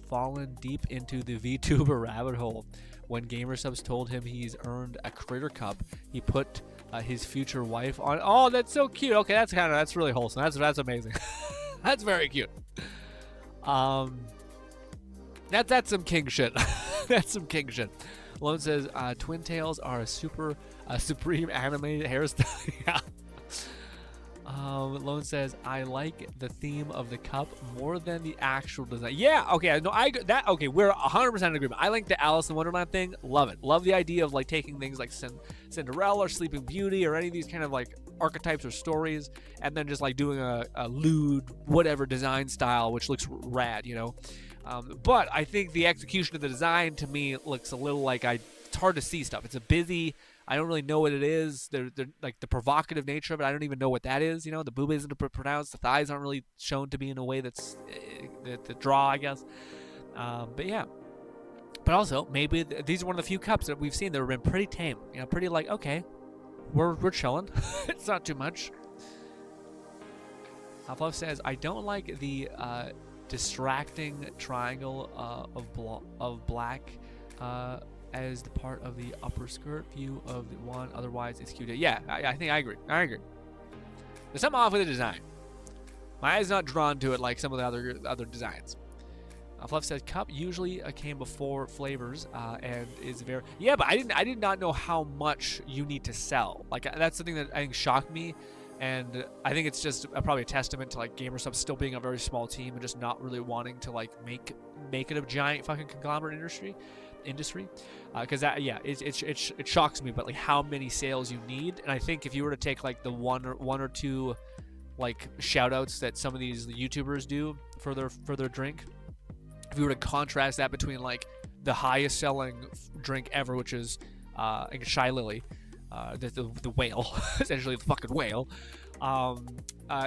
fallen deep into the VTuber rabbit hole. When GamerSubs told him he's earned a critter cup, he put his future wife on. Oh, that's so cute. Okay, that's really wholesome. That's amazing. That's very cute. That's some king shit. That's some king shit. Lone says twin tails are a supreme animated hairstyle. Yeah. Lone says I like the theme of the cup more than the actual design. Yeah. Okay. No. Okay. We're 100% in agreement. I like the Alice in Wonderland thing. Love it. Love the idea of taking things like Cinderella or Sleeping Beauty or any of these kind of archetypes or stories, and then just doing a lewd whatever design style, which looks rad. But I think the execution of the design to me looks a little it's hard to see stuff. It's a busy. I don't really know what it is. They're the provocative nature of it. I don't even know what that is. The boob isn't pronounced. The thighs aren't really shown to be in a way that's the draw, I guess. But yeah. But also maybe these are one of the few cups that we've seen that have been pretty tame. Pretty okay, we're chilling. It's not too much. Fluff says I don't like the distracting triangle of black as the part of the upper skirt view of the one. Otherwise, it's cute. Yeah, I think I agree. There's something off with the design. My eye's not drawn to it like some of the other designs. Fluff says cup usually came before flavors and is very but I did not know how much you need to sell. That's something that I think shocked me. And I think it's just probably a testament to GamerSubs still being a very small team and just not really wanting to make it a giant fucking conglomerate industry. Because it shocks me, but how many sales you need. And I think if you were to take the one or two shout outs that some of these YouTubers do for their drink, if you were to contrast that between the highest selling drink ever, which is Shy Lily. The whale, essentially the fucking whale,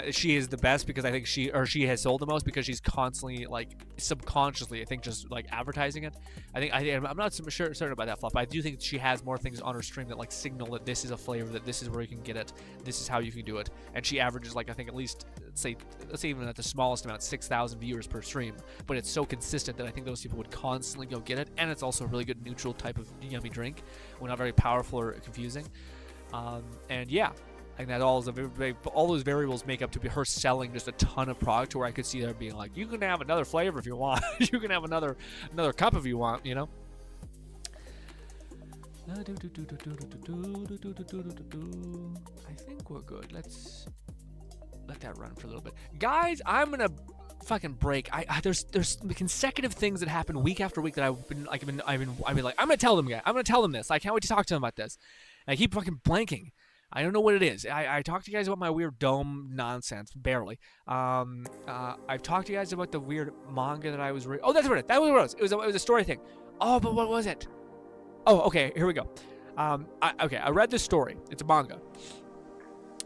she is the best because I think she has sold the most because she's constantly like subconsciously I think just like advertising it. I'm not certain about that, Fluff, but I do think she has more things on her stream that like signal that this is a flavor, that this is where you can get it, this is how you can do it, and she averages like I think at least let's say even at the smallest amount 6,000 viewers per stream, but it's so consistent that I think those people would constantly go get it, and it's also a really good neutral type of yummy drink, when not very powerful or confusing. And yeah, I think that all those variables make up to be her selling just a ton of product, to where I could see her being like, you can have another flavor if you want, you can have another cup if you want, you know. I think we're good. Let's let that run for a little bit, guys. I'm gonna fucking break. There's consecutive things that happen week after week that I've been like I'm gonna tell them, guys. I'm gonna tell them this. I can't wait to talk to them about this. And I keep fucking blanking. I don't know what it is. I talked to you guys about my weird dome nonsense, barely. I've talked to you guys about the weird manga that I was reading. Oh, that's what it was. It was a story thing. Oh, but what was it? Oh, okay, here we go. I read this story. It's a manga.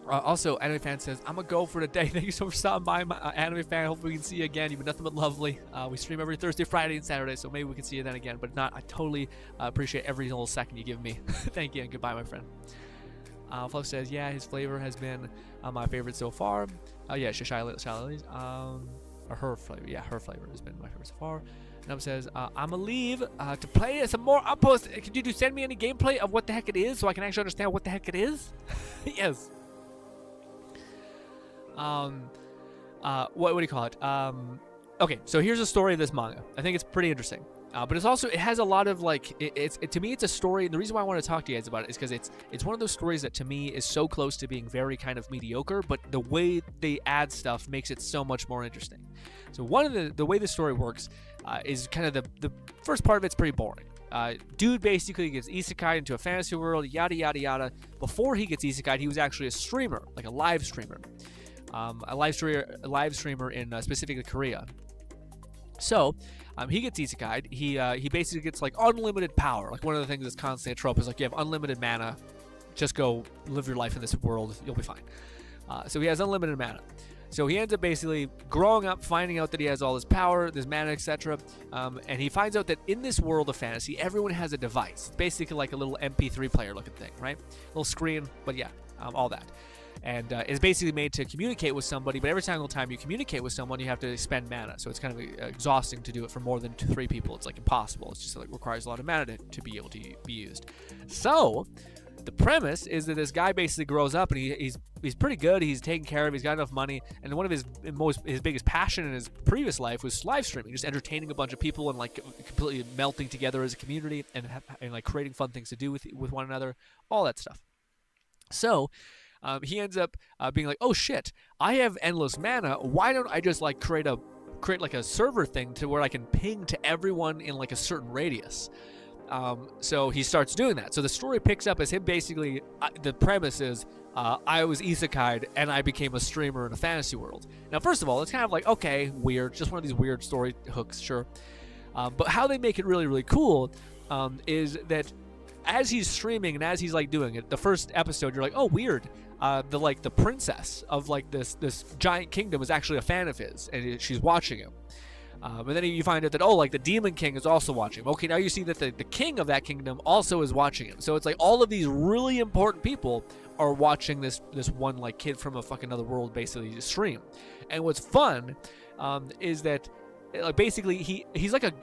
Also, Anime Fan says, I'm going to go for today. Thank you so much for stopping by, my Anime Fan. Hopefully we can see you again. You've been nothing but lovely. We stream every Thursday, Friday, and Saturday, so maybe we can see you then again. But if not, I totally appreciate every little second you give me. Thank you, and goodbye, my friend. Fluff says, yeah, his flavor has been my favorite so far. Yeah, Shiley's, or her flavor. Yeah, her flavor has been my favorite so far. Nub says, I'm gonna leave to play some more Outpost. Could you send me any gameplay of what the heck it is so I can actually understand what the heck it is? Yes. What do you call it? Okay, so here's the story of this manga. I think it's pretty interesting. But it has a lot of like, to me it's a story, and the reason why I want to talk to you guys about it is because it's one of those stories that to me is so close to being very kind of mediocre, but the way they add stuff makes it so much more interesting. So one of the way the story works is kind of the first part of it's pretty boring. Dude basically gets isekai into a fantasy world, yada yada yada. Before he gets isekai, he was actually a streamer, like a live streamer, live streamer in specifically Korea. So he gets isekai'd. He basically gets like unlimited power. Like one of the things that's constantly a trope is like, you have unlimited mana, just go live your life in this world, you'll be fine. So he has unlimited mana. So he ends up basically growing up, finding out that he has all this power, this mana, etc. And he finds out that in this world of fantasy, everyone has a device. It's basically like a little MP3 player looking thing, right? Little screen, but yeah, all that. And it's basically made to communicate with somebody, but every single time you communicate with someone, you have to spend mana. So it's kind of exhausting to do it for more than 3 people. It's like impossible. It's just like requires a lot of mana to be able to be used. So the premise is that this guy basically grows up and he's pretty good. He's taken care of. He's got enough money. And one of his biggest passion in his previous life was live streaming, just entertaining a bunch of people and like completely melting together as a community and like creating fun things to do with one another, all that stuff. So he ends up being like, oh shit, I have endless mana. Why don't I just like create like a server thing to where I can ping to everyone in like a certain radius. So he starts doing that. So the story picks up as him basically, the premise is, I was isekai'd and I became a streamer in a fantasy world. Now, first of all, it's kind of like, okay, weird, just one of these weird story hooks, sure. But how they make it really, really cool is that as he's streaming and as he's like doing it, the first episode, you're like, oh, weird. The princess of like this giant kingdom is actually a fan of his, and she's watching him. And then you find out that, oh, like the demon king is also watching him. Okay, now you see that the king of that kingdom also is watching him. So it's like all of these really important people are watching this one like kid from a fucking other world basically stream. And what's fun is that like basically he's like a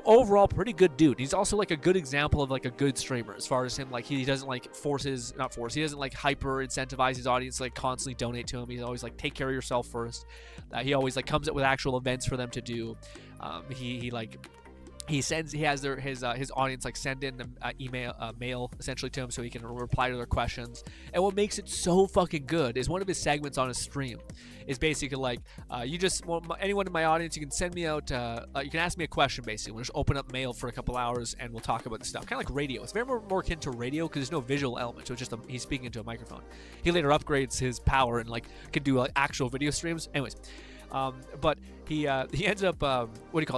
overall pretty good dude. He's also like a good example of like a good streamer as far as him, like he doesn't like he doesn't like hyper incentivize his audience to like constantly donate to him. He's always like, take care of yourself first. He always like comes up with actual events for them to do. He has his audience like send in mail essentially to him so he can reply to their questions. And what makes it so fucking good is one of his segments on his stream is basically like, anyone in my audience, you can send me out, you can ask me a question basically. We'll just open up mail for a couple hours and we'll talk about the stuff. Kind of like radio. It's very more akin to radio because there's no visual element. So it's just he's speaking into a microphone. He later upgrades his power and like can do like actual video streams. Anyways. But he ends up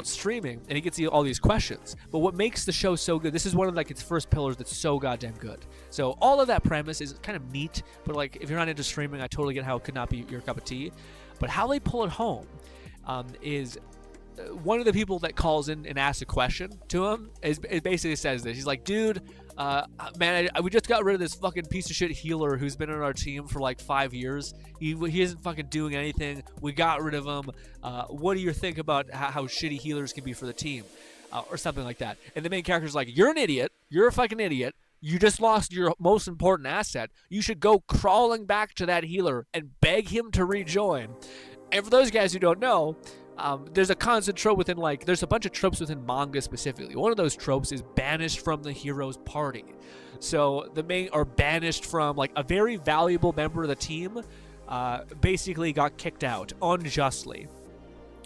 streaming, and he gets all these questions. But what makes the show so good, this is one of like its first pillars that's so goddamn good. So all of that premise is kind of neat, but like if you're not into streaming, I totally get how it could not be your cup of tea. But how they pull it home is one of the people that calls in and asks a question to him it basically says this. He's like, dude, man, we just got rid of this fucking piece of shit healer who's been on our team for like 5 years. He isn't fucking doing anything. We got rid of him. What do you think about how shitty healers can be for the team? Or something like that. And the main character's like, you're an idiot. You're a fucking idiot. You just lost your most important asset. You should go crawling back to that healer and beg him to rejoin. And for those guys who don't know, there's a constant trope within, like, there's a bunch of tropes within manga specifically. One of those tropes is banished from the hero's party. So the main are banished from, like, a very valuable member of the team basically got kicked out unjustly.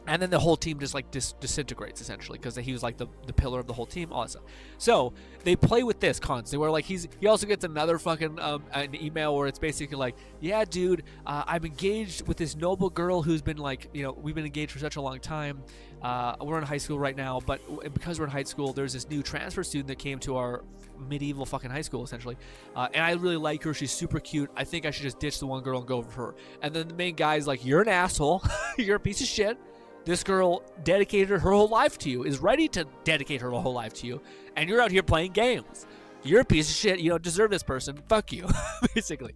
And then the whole team just like disintegrates essentially because he was like the pillar of the whole team, all that stuff. So they play with this constantly where like he also gets another fucking an email where it's basically like, yeah, dude, I'm engaged with this noble girl who's been like, you know, we've been engaged for such a long time. We're in high school right now, but because we're in high school, there's this new transfer student that came to our medieval fucking high school essentially, and I really like her. She's super cute. I think I should just ditch the one girl and go over her. And then the main guy's like, you're an asshole. You're a piece of shit. This girl dedicated her whole life to you, is ready to dedicate her whole life to you, and you're out here playing games. You're a piece of shit. You don't deserve this person. Fuck you, basically.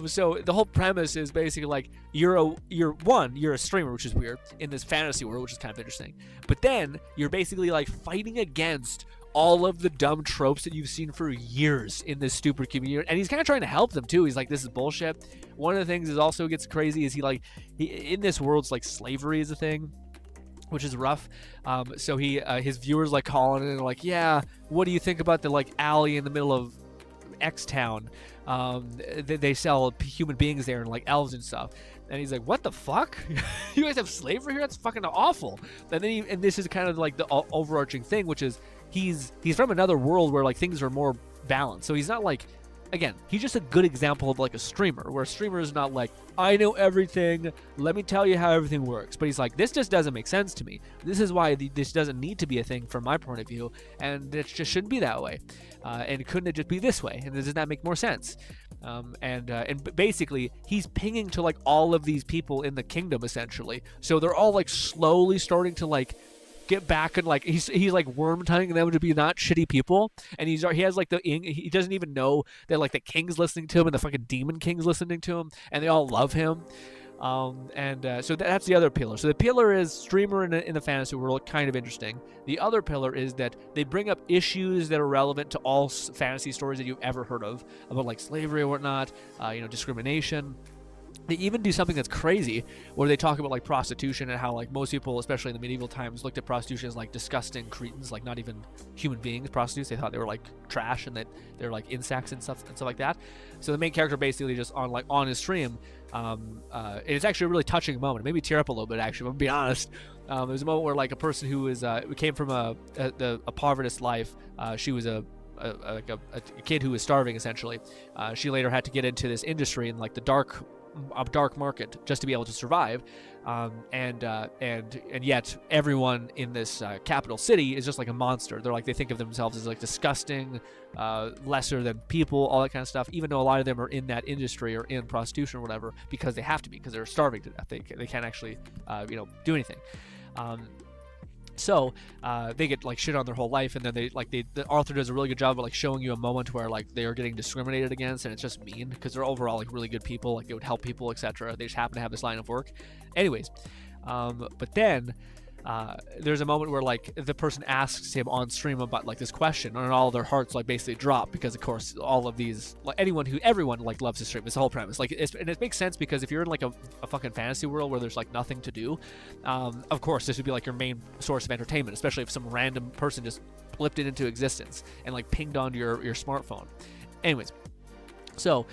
So the whole premise is basically like you're a streamer, which is weird, in this fantasy world, which is kind of interesting. But then you're basically like fighting against all of the dumb tropes that you've seen for years in this stupid community, and he's kind of trying to help them too. He's like, this is bullshit. One of the things is also gets crazy is he in this world, it's like slavery is a thing, which is rough. So his viewers like calling in and like, yeah, what do you think about the like alley in the middle of X town? They sell human beings there and like elves and stuff. And he's like, what the fuck? You guys have slavery here? That's fucking awful. And then and this is kind of like the overarching thing, which is he's from another world where like things are more balanced. So he's not like, again, he's just a good example of like a streamer, where a streamer is not like, I know everything, let me tell you how everything works. But he's like, this just doesn't make sense to me. This is why this doesn't need to be a thing from my point of view, and it just shouldn't be that way. And couldn't it just be this way? And does that make more sense? And basically he's pinging to like all of these people in the kingdom essentially. So they're all like slowly starting to like get back and like he's like worm tonguing them to be not shitty people, and he has like he doesn't even know that like the king's listening to him and the fucking demon king's listening to him, and they all love him. So that's the other pillar. So the pillar is streamer in the fantasy world, kind of interesting. The other pillar is that they bring up issues that are relevant to all fantasy stories that you've ever heard of, about like slavery or whatnot, discrimination. They even do something that's crazy where they talk about like prostitution and how like most people, especially in the medieval times, looked at prostitution as like disgusting cretins, like not even human beings, prostitutes. They thought they were like trash and that they're like insects and stuff like that. So the main character basically just on his stream, it's actually a really touching moment. It made me tear up a little bit actually, I'm gonna be honest. There's a moment where like a person who came from a poverty life, she was a kid who was starving essentially. She later had to get into this industry in like the dark market just to be able to survive, and yet everyone in this capital city is just like a monster. They think of themselves as like disgusting, lesser than people, all that kind of stuff, even though a lot of them are in that industry or in prostitution or whatever because they have to be, because they're starving to death. They can't actually do anything. So they get like shit on their whole life, and then the author does a really good job of like showing you a moment where like they are getting discriminated against, and it's just mean because they're overall like really good people, like they would help people, etc. They just happen to have this line of work. Anyways, but then there's a moment where like the person asks him on stream about like this question, and all their hearts like basically drop because of course all of these like everyone like loves to stream. It's the whole premise, like and it makes sense because if you're in like a fucking fantasy world where there's like nothing to do, of course this would be like your main source of entertainment, especially if some random person just flipped it into existence and like pinged onto your smartphone. Anyways, So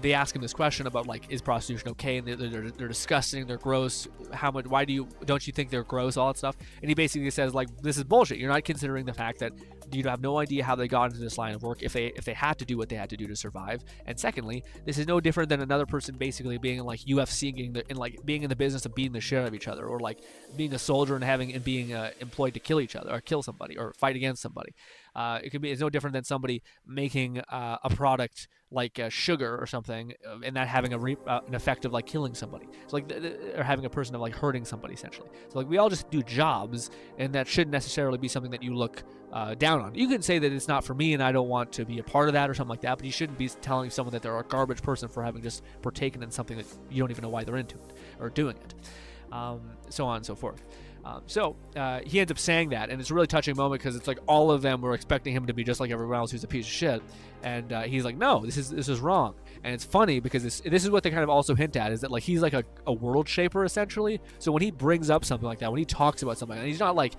they ask him this question about like, is prostitution okay? And they're disgusting, they're gross. How much? Why don't you think they're gross? All that stuff. And he basically says like, this is bullshit. You're not considering the fact that you have no idea how they got into this line of work if they had to do what they had to do to survive. And secondly, this is no different than another person basically being in like UFC, being in the business of beating the shit out of each other, or like being a soldier and being employed to kill each other or kill somebody or fight against somebody. It's no different than somebody making a product like sugar or something, and that having an effect of like killing somebody. So like, or having a person of like hurting somebody essentially. So like, we all just do jobs, and that shouldn't necessarily be something that you look down on. You can say that it's not for me and I don't want to be a part of that or something like that, but you shouldn't be telling someone that they're a garbage person for having just partaken in something that you don't even know why they're into it or doing it. So on and so forth. So he ends up saying that, and it's a really touching moment because it's like all of them were expecting him to be just like everyone else who's a piece of shit, and he's like, no, this is wrong. And it's funny because this is what they kind of also hint at, is that like he's like a world shaper essentially. So when he brings up something like that, when he talks about something, and he's not like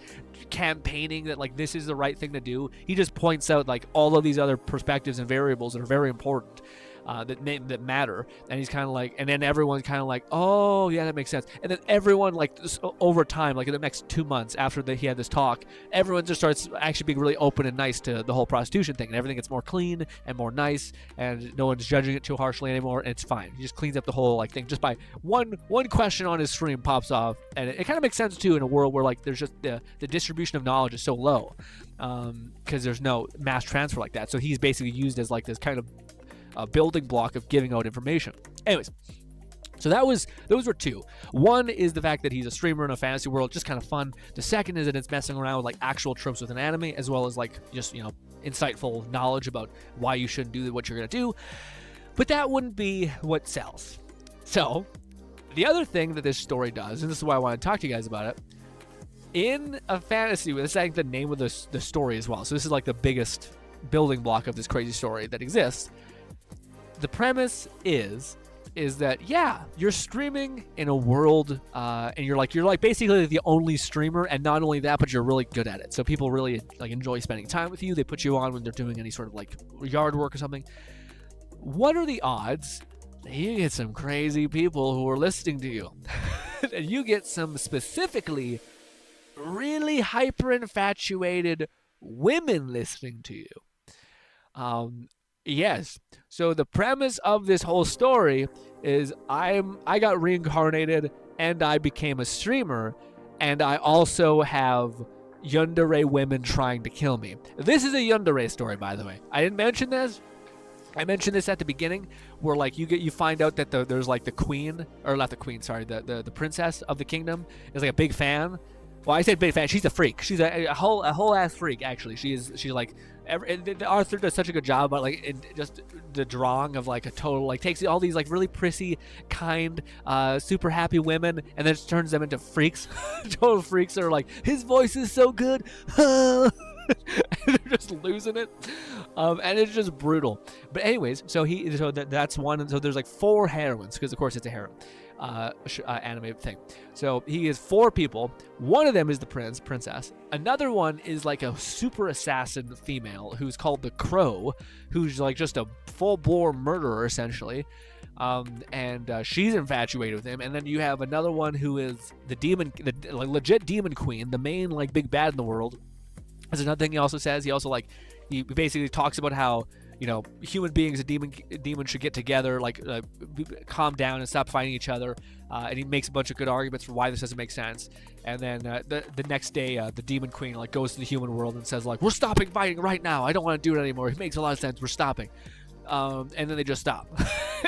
campaigning that like this is the right thing to do, he just points out like all of these other perspectives and variables that are very important. That matter, and he's kind of like, and then everyone's kind of like, oh yeah, that makes sense. And then everyone like over time, like in the next 2 months after he had this talk, everyone just starts actually being really open and nice to the whole prostitution thing, and everything gets more clean and more nice, and no one's judging it too harshly anymore, and it's fine. He just cleans up the whole like thing just by one question on his stream pops off, and it kind of makes sense too in a world where like there's just the distribution of knowledge is so low, because there's no mass transfer like that. So he's basically used as like this kind of a building block of giving out information. Anyways, so those were two. One is the fact that he's a streamer in a fantasy world, just kind of fun. The second is that it's messing around with like actual tropes with an anime, as well as like just, you know, insightful knowledge about why you shouldn't do what you're gonna do. But that wouldn't be what sells. So the other thing that this story does, and this is why I want to talk to you guys about it, in a fantasy, this is like the name of the story as well. So this is like the biggest building block of this crazy story that exists. The premise is that, yeah, you're streaming in a world, and you're like basically the only streamer, and not only that, but you're really good at it. So people really like enjoy spending time with you. They put you on when they're doing any sort of like yard work or something. What are the odds that you get some crazy people who are listening to you, and you get some specifically really hyper infatuated women listening to you? Yes. So the premise of this whole story is I got reincarnated and I became a streamer, and I also have yandere women trying to kill me. This is a yandere story, by the way. I didn't mention this. I mentioned this at the beginning, where like you find out that there's like the queen, or not the queen, sorry, the princess of the kingdom is like a big fan. Well, I said big fan. She's a freak. She's a whole ass freak. Actually, she's like. Arthur does such a good job about like just the drawing of like a total, like takes all these like really prissy, kind, super happy women, and then just turns them into freaks. Total freaks that are like, his voice is so good. And they're just losing it, and it's just brutal. But anyways, so that's one, and so there's like 4 heroines, because of course it's a harem anime thing. So he has 4 people. One of them is the princess. Another one is like a super assassin female who's called the Crow, who's like just a full-bore murderer essentially. And she's infatuated with him. And then you have another one who is the demon, the like, legit demon queen, the main like big bad in the world. There's another thing he also says. He basically talks about how, you know, human beings and demon should get together, like calm down and stop fighting each other. And he makes a bunch of good arguments for why this doesn't make sense. And then the next day, the demon queen like goes to the human world and says like, we're stopping fighting right now. I don't want to do it anymore. It makes a lot of sense. We're stopping. And then they just stop.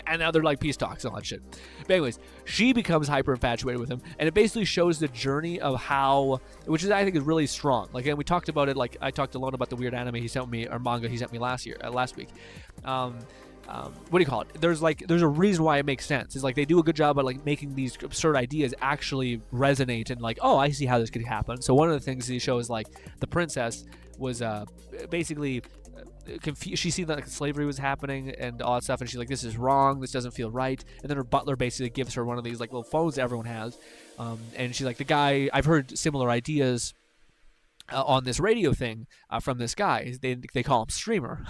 And now they're like peace talks and all that shit. But anyways, she becomes hyper infatuated with him, and it basically shows the journey of how, which is I think is really strong. Like, and we talked about it, like I talked alone about the weird anime he sent me, or manga he sent me last week. What do you call it? There's a reason why it makes sense. It's like they do a good job at like making these absurd ideas actually resonate, and like, oh, I see how this could happen. So one of the things he shows, like the princess was basically confused. She seen that like, slavery was happening and all that stuff, and she's like, this is wrong, this doesn't feel right. And then her butler basically gives her one of these like little phones that everyone has, and she's like, the guy, I've heard similar ideas on this radio thing from this guy. They call him streamer.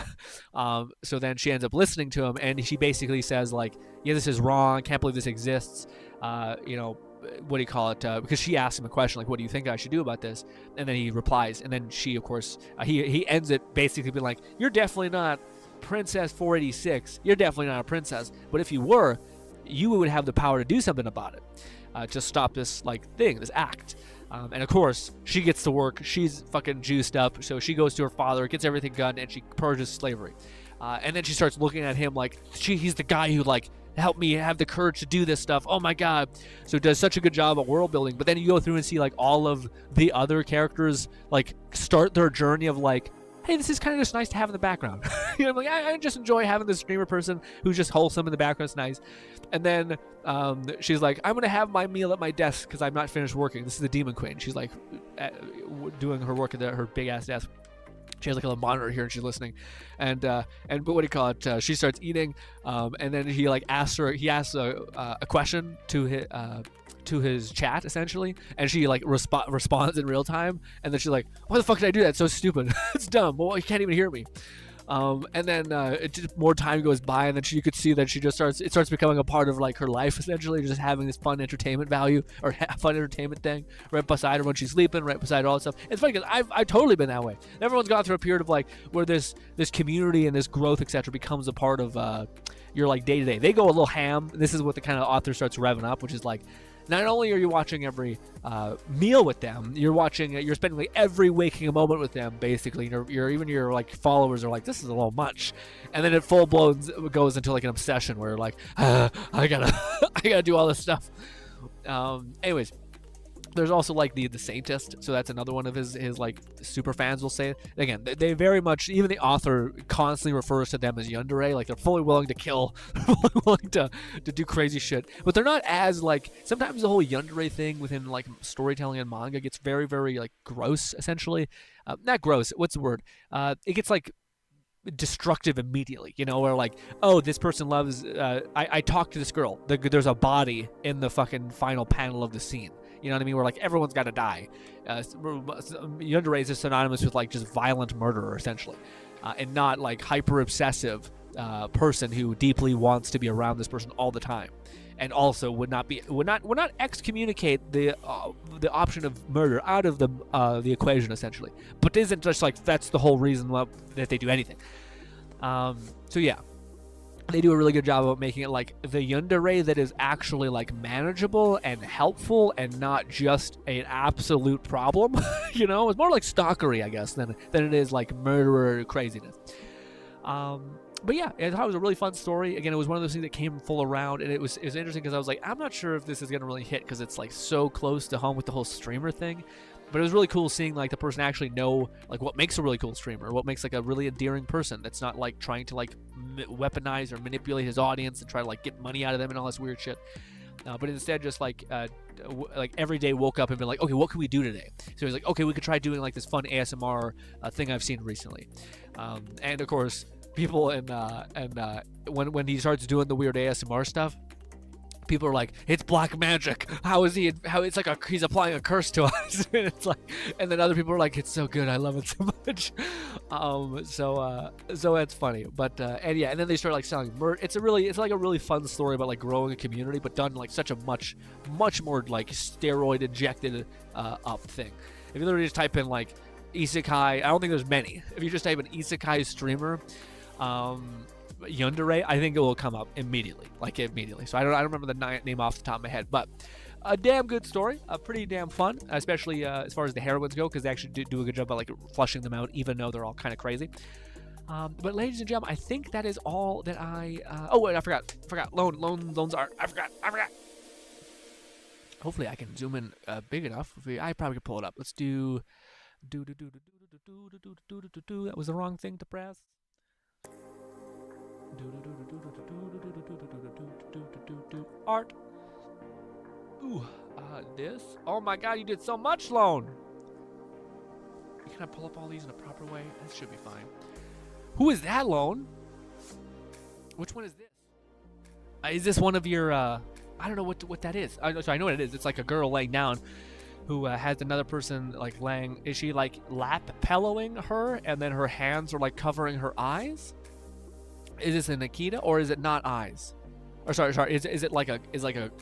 So then she ends up listening to him, and she basically says like, yeah, this is wrong. I can't believe this exists. You know, what do you call it? Because she asks him a question like, what do you think I should do about this? And then he replies, and then she, of course, he ends it basically being like, you're definitely not Princess 486. You're definitely not a princess. But if you were, you would have the power to do something about it, to stop this like thing, this act. And of course, she gets to work. She's fucking juiced up, so she goes to her father, gets everything done, and she purges slavery. And then she starts looking at him like he's the guy who like helped me have the courage to do this stuff. Oh my god! So it does such a good job at world building. But then you go through and see like all of the other characters like start their journey of like, hey, this is kind of just nice to have in the background. You know, like I just enjoy having this streamer person who's just wholesome in the background. It's nice. And then she's like, I'm gonna have my meal at my desk because I'm not finished working. This is the Demon Queen. She's like doing her work at her big ass desk. She has like a little monitor here, and she's listening, but what do you call it? She starts eating, and then he like asks a question to his chat essentially, and she like responds in real time, and then she's like, why the fuck did I do that? It's so stupid. It's dumb. Well, you can't even hear me. And then more time goes by, and then you could see that it starts becoming a part of like her life essentially, just having this fun entertainment value or fun entertainment thing right beside her when she's sleeping, right beside her, all that stuff. It's funny because I've totally been that way. Everyone's gone through a period of like where this community and this growth etc becomes a part of your like day to day. They go a little ham. This is what the kind of author starts revving up, which is like, not only are you watching every meal with them, you're spending like every waking moment with them, basically. Your like followers are like, this is a little much, and then it full blown goes into like an obsession where like, I gotta do all this stuff. Anyways, there's also like the Saintist, so that's another one of his like super fans will say. Again, they very much, even the author constantly refers to them as yandere, like they're fully willing to kill, fully willing to do crazy shit, but they're not as like, sometimes the whole yandere thing within like storytelling and manga gets very, very like gross essentially. Not gross, what's the word? It gets like destructive immediately, you know, where like, oh, this person loves I talked to this girl, there's a body in the fucking final panel of the scene. You know what I mean? Where like everyone's got to die. Yandere is synonymous with like just violent murderer essentially, and not like hyper obsessive person who deeply wants to be around this person all the time, and also would not excommunicate the option of murder out of the equation essentially, but isn't just like that's the whole reason that they do anything. So yeah. They do a really good job of making it like the yandere that is actually like manageable and helpful and not just an absolute problem. You know, it's more like stalkery, I guess, than it is like murderer craziness. But yeah, I thought it was a really fun story. Again, it was one of those things that came full around, and it was interesting because I was like, I'm not sure if this is gonna really hit because it's like so close to home with the whole streamer thing. But it was really cool seeing like the person actually know like what makes a really cool streamer, what makes like a really endearing person that's not like trying to like weaponize or manipulate his audience and try to like get money out of them and all this weird shit. But instead just like every day woke up and been like, okay, what can we do today? So he's like, okay, we could try doing like this fun ASMR thing I've seen recently. And of course, people when he starts doing the weird ASMR stuff, people are like, it's black magic. How it's like he's applying a curse to us. And it's like, and then other people are like, it's so good, I love it so much. So that's funny. But and yeah, and then they start like selling merch. It's like a really fun story about like growing a community, but done like such a much more like steroid injected up thing. If you literally just type in like isekai, I don't think there's many. If you just type in isekai streamer, yandere, I think it will come up immediately. So I don't remember the name off the top of my head, but a damn good story, pretty damn fun, especially as far as the heroines go, because they actually do a good job of like flushing them out, even though they're all kind of crazy. But ladies and gentlemen, I think that is all that I. Oh wait, I forgot. Loans art. I forgot. Hopefully, I can zoom in big enough. I probably could pull it up. Let's do. That was the wrong thing to press. Art. Ooh, this. Oh my God, you did so much, Lone. Can I pull up all these in a proper way? This should be fine. Who is that, Lone? Which one is this? Is this one of your? I don't know what that is. So I know what it is. It's like a girl laying down. who has another person like laying. Is she like lap pillowing her, and then her hands are like covering her eyes? Is this a Nikita, or is it not eyes? Or sorry, is it like a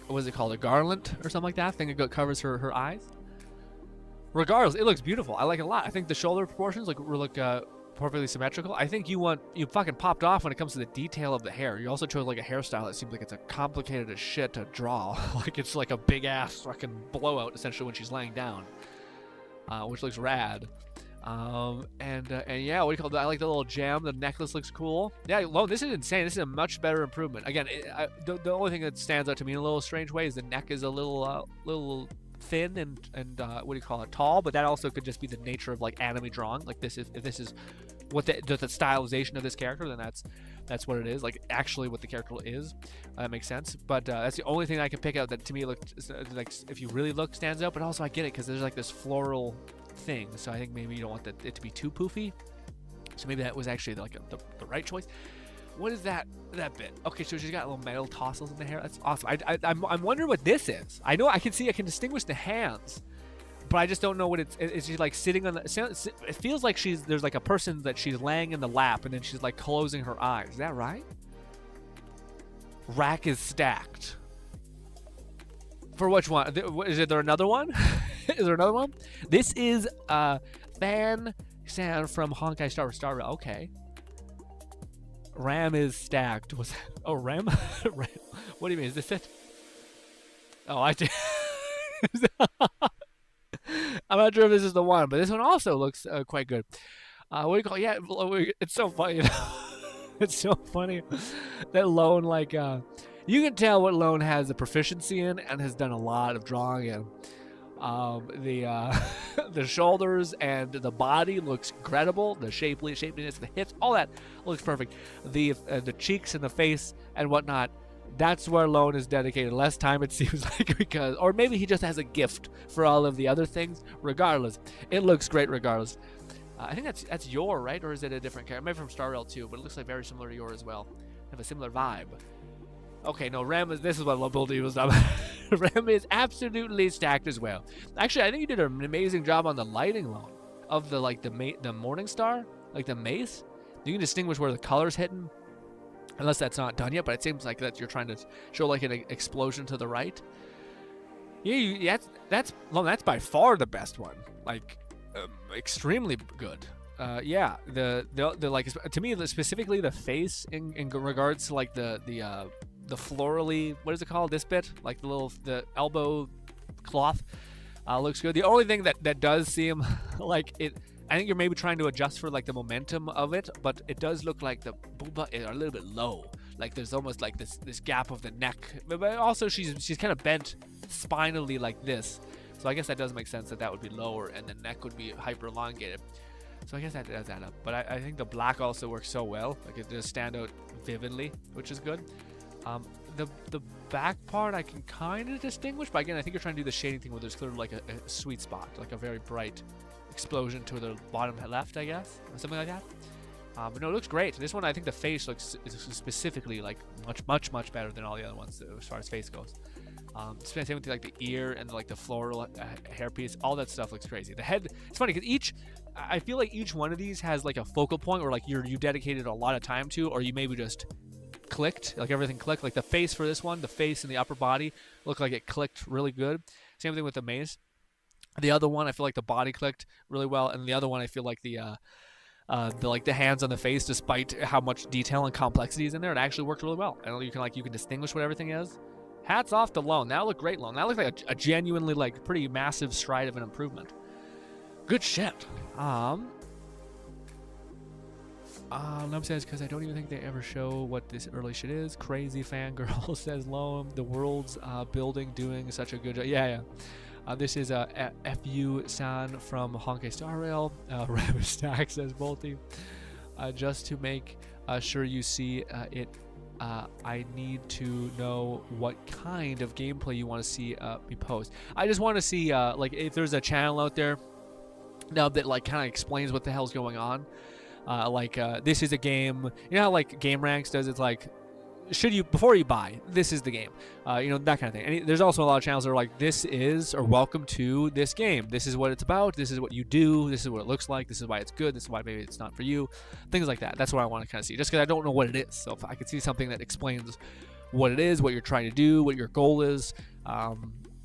what is it called, a garland or something like that thing that covers her eyes? Regardless, it looks beautiful. I like it a lot. I think the shoulder proportions look perfectly symmetrical. I think you fucking popped off when it comes to the detail of the hair. You also chose like a hairstyle that seems like it's a complicated as shit to draw. Like it's like a big ass fucking blowout essentially when she's laying down, which looks rad. And yeah, what do you call that? I like the little gem. The necklace looks cool. Yeah, Lone, this is insane. This is a much better improvement. Again, the only thing that stands out to me in a little strange way is the neck is a little thin and what do you call it, tall, but that also could just be the nature of like anime drawing. Like this is, if this is what the stylization of this character, then that's what it is, like actually what the character is. That makes sense. But that's the only thing I can pick out that to me looked like, if you really look, stands out. But also I get it because there's like this floral thing, so I think maybe you don't want it to be too poofy, so maybe that was actually like the right choice. What is that bit? Okay, so she's got little metal tassels in the hair. That's awesome. I'm wondering what this is. I know I can distinguish the hands, but I just don't know what is she like sitting on the, it feels like there's like a person that she's laying in the lap and then she's like closing her eyes. Is that right? Rack is stacked. For which one? Is there another one? Is there another one? This is Fan San from Honkai Star Rail. Okay. RAM is stacked. Was oh RAM? RAM? What do you mean? Is this it? Oh, I did. I'm not sure if this is the one, but this one also looks quite good. What do you call it? Yeah, it's so funny. It's so funny that Lone, like, you can tell what Lone has a proficiency in and has done a lot of drawing in. The shoulders and the body looks incredible. The shapeliness, the hips, all that looks perfect. The cheeks and the face and whatnot, that's where Lone is dedicated less time, it seems like, because, or maybe he just has a gift for all of the other things. Regardless, it looks great regardless. I think that's Yor, right? Or is it a different character? Maybe from Star Rail too, but it looks like very similar to Yor as well. Have a similar vibe. Okay, no, Ram is, this is what Lobility was done. Ram is absolutely stacked as well. Actually, I think you did an amazing job on the lighting, Lone, of the Morning Star, like the mace. You can distinguish where the color's hitting, unless that's not done yet, but it seems like that you're trying to show like an explosion to the right. Yeah, that's by far the best one. Like, extremely good. Yeah, the like, to me, specifically the face in regards to like the florally, what is it called, this bit, like the elbow cloth, looks good. The only thing that does seem like it, I think you're maybe trying to adjust for like the momentum of it, but it does look like the Boba is a little bit low. Like there's almost like this gap of the neck, but also she's kind of bent spinally like this, so I guess that does make sense that would be lower and the neck would be hyper elongated. So I guess that does add up. But I think the black also works so well, like it does stand out vividly, which is good. The back part I can kind of distinguish, but again, I think you're trying to do the shading thing where there's clearly like a sweet spot, like a very bright explosion to the bottom left, I guess, or something like that. But no, it looks great. This one, I think the face looks specifically like much better than all the other ones as far as face goes. Same with like the ear and like the floral hairpiece, all that stuff looks crazy. The head, it's funny because I feel like each one of these has like a focal point where like you dedicated a lot of time to, or you maybe just clicked, like everything clicked. Like the face for this one, the face and the upper body look like it clicked really good. Same thing with the mace. The other one, I feel like the body clicked really well, and the other one, I feel like the hands on the face, despite how much detail and complexity is in there, it actually worked really well. And you can distinguish what everything is. Hats off to Lone. That looked great, Lone. That looked like a genuinely like pretty massive stride of an improvement. Good shit. Nub says, because I don't even think they ever show what this early shit is. Crazy fangirl, says Loam. The world's building, doing such a good job. Yeah. This is FU-san from Honkai Star Rail. Rabbit Stack, says Bolty. Just to make sure you see it, I need to know what kind of gameplay you want to see me post. I just want to see, like, if there's a channel out there now that, like, kind of explains what the hell's going on. This is a game, you know how, like, Game Ranks does, it's like, before you buy, this is the game, that kind of thing. And there's also a lot of channels that are like, this is, or welcome to this game. This is what it's about. This is what you do. This is what it looks like. This is why it's good. This is why maybe it's not for you. Things like that. That's what I want to kind of see, just because I don't know what it is. So if I could see something that explains what it is, what you're trying to do, what your goal is,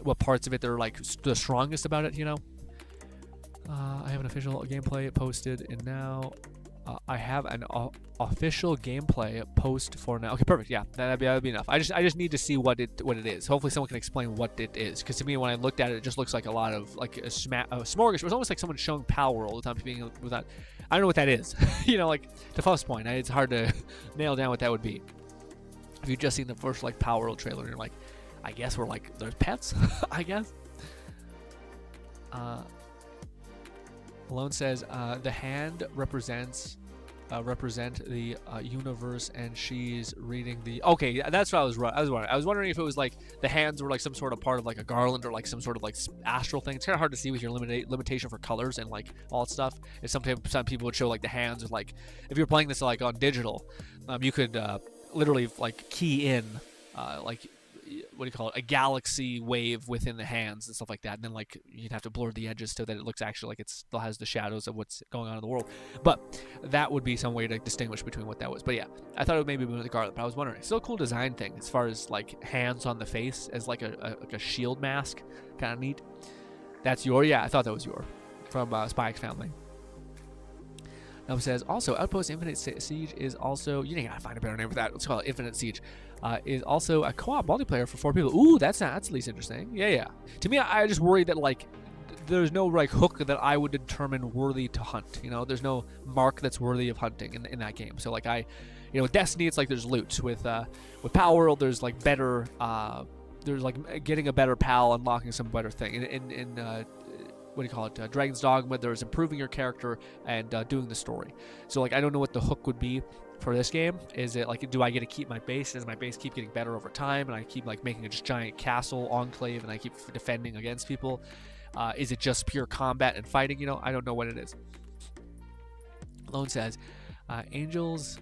what parts of it that are like the strongest about it, I have an official gameplay posted, and now I have an official gameplay post for now. Okay, perfect. Yeah, that'd be enough. I just need to see what it is. Hopefully, someone can explain what it is. Because to me, when I looked at it, it just looks like a lot of like a smorgasbord. It was almost like someone showing Power all the time, being without. I don't know what that is. Like the first point, it's hard to nail down what that would be. If you've just seen the first like Power World trailer, and you're like, I guess we're like there's pets. I guess. Malone says the hand represent the universe, and she's reading the. Okay, that's what I was wondering. I was wondering if it was like the hands were like some sort of part of like a garland or like some sort of like astral thing. It's kind of hard to see with your limitation for colors and like all that stuff. And some people would show like the hands with like if you're playing this like on digital, you could literally like key in like. What do you call it? A galaxy wave within the hands and stuff like that, and then like you'd have to blur the edges so that it looks actually like it still has the shadows of what's going on in the world. But that would be some way to distinguish between what that was. But yeah, I thought it would maybe be the garland, but I was wondering. Still a cool design thing as far as like hands on the face as like a shield mask, kind of neat. That's your. Yeah, I thought that was your from Spike's family. Now it says also Outpost Infinite Siege is also gotta find a better name for that. Let's call it Infinite Siege. Is also a co-op multiplayer for 4 people. Ooh, that's at least interesting. Yeah. To me, I just worry that like there's no like hook that I would determine worthy to hunt. There's no mark that's worthy of hunting in that game. So like with Destiny, it's like there's loot. With Power World, there's like better. There's like getting a better pal, unlocking some better thing. In what do you call it? Dragon's Dogma, there's improving your character and doing the story. So like I don't know what the hook would be for this game. Is it like, do I get to keep my base? Does my base keep getting better over time, and I keep like making a just giant castle enclave, and I keep defending against people? Is it just pure combat and fighting? I don't know what it is. Lone says, angels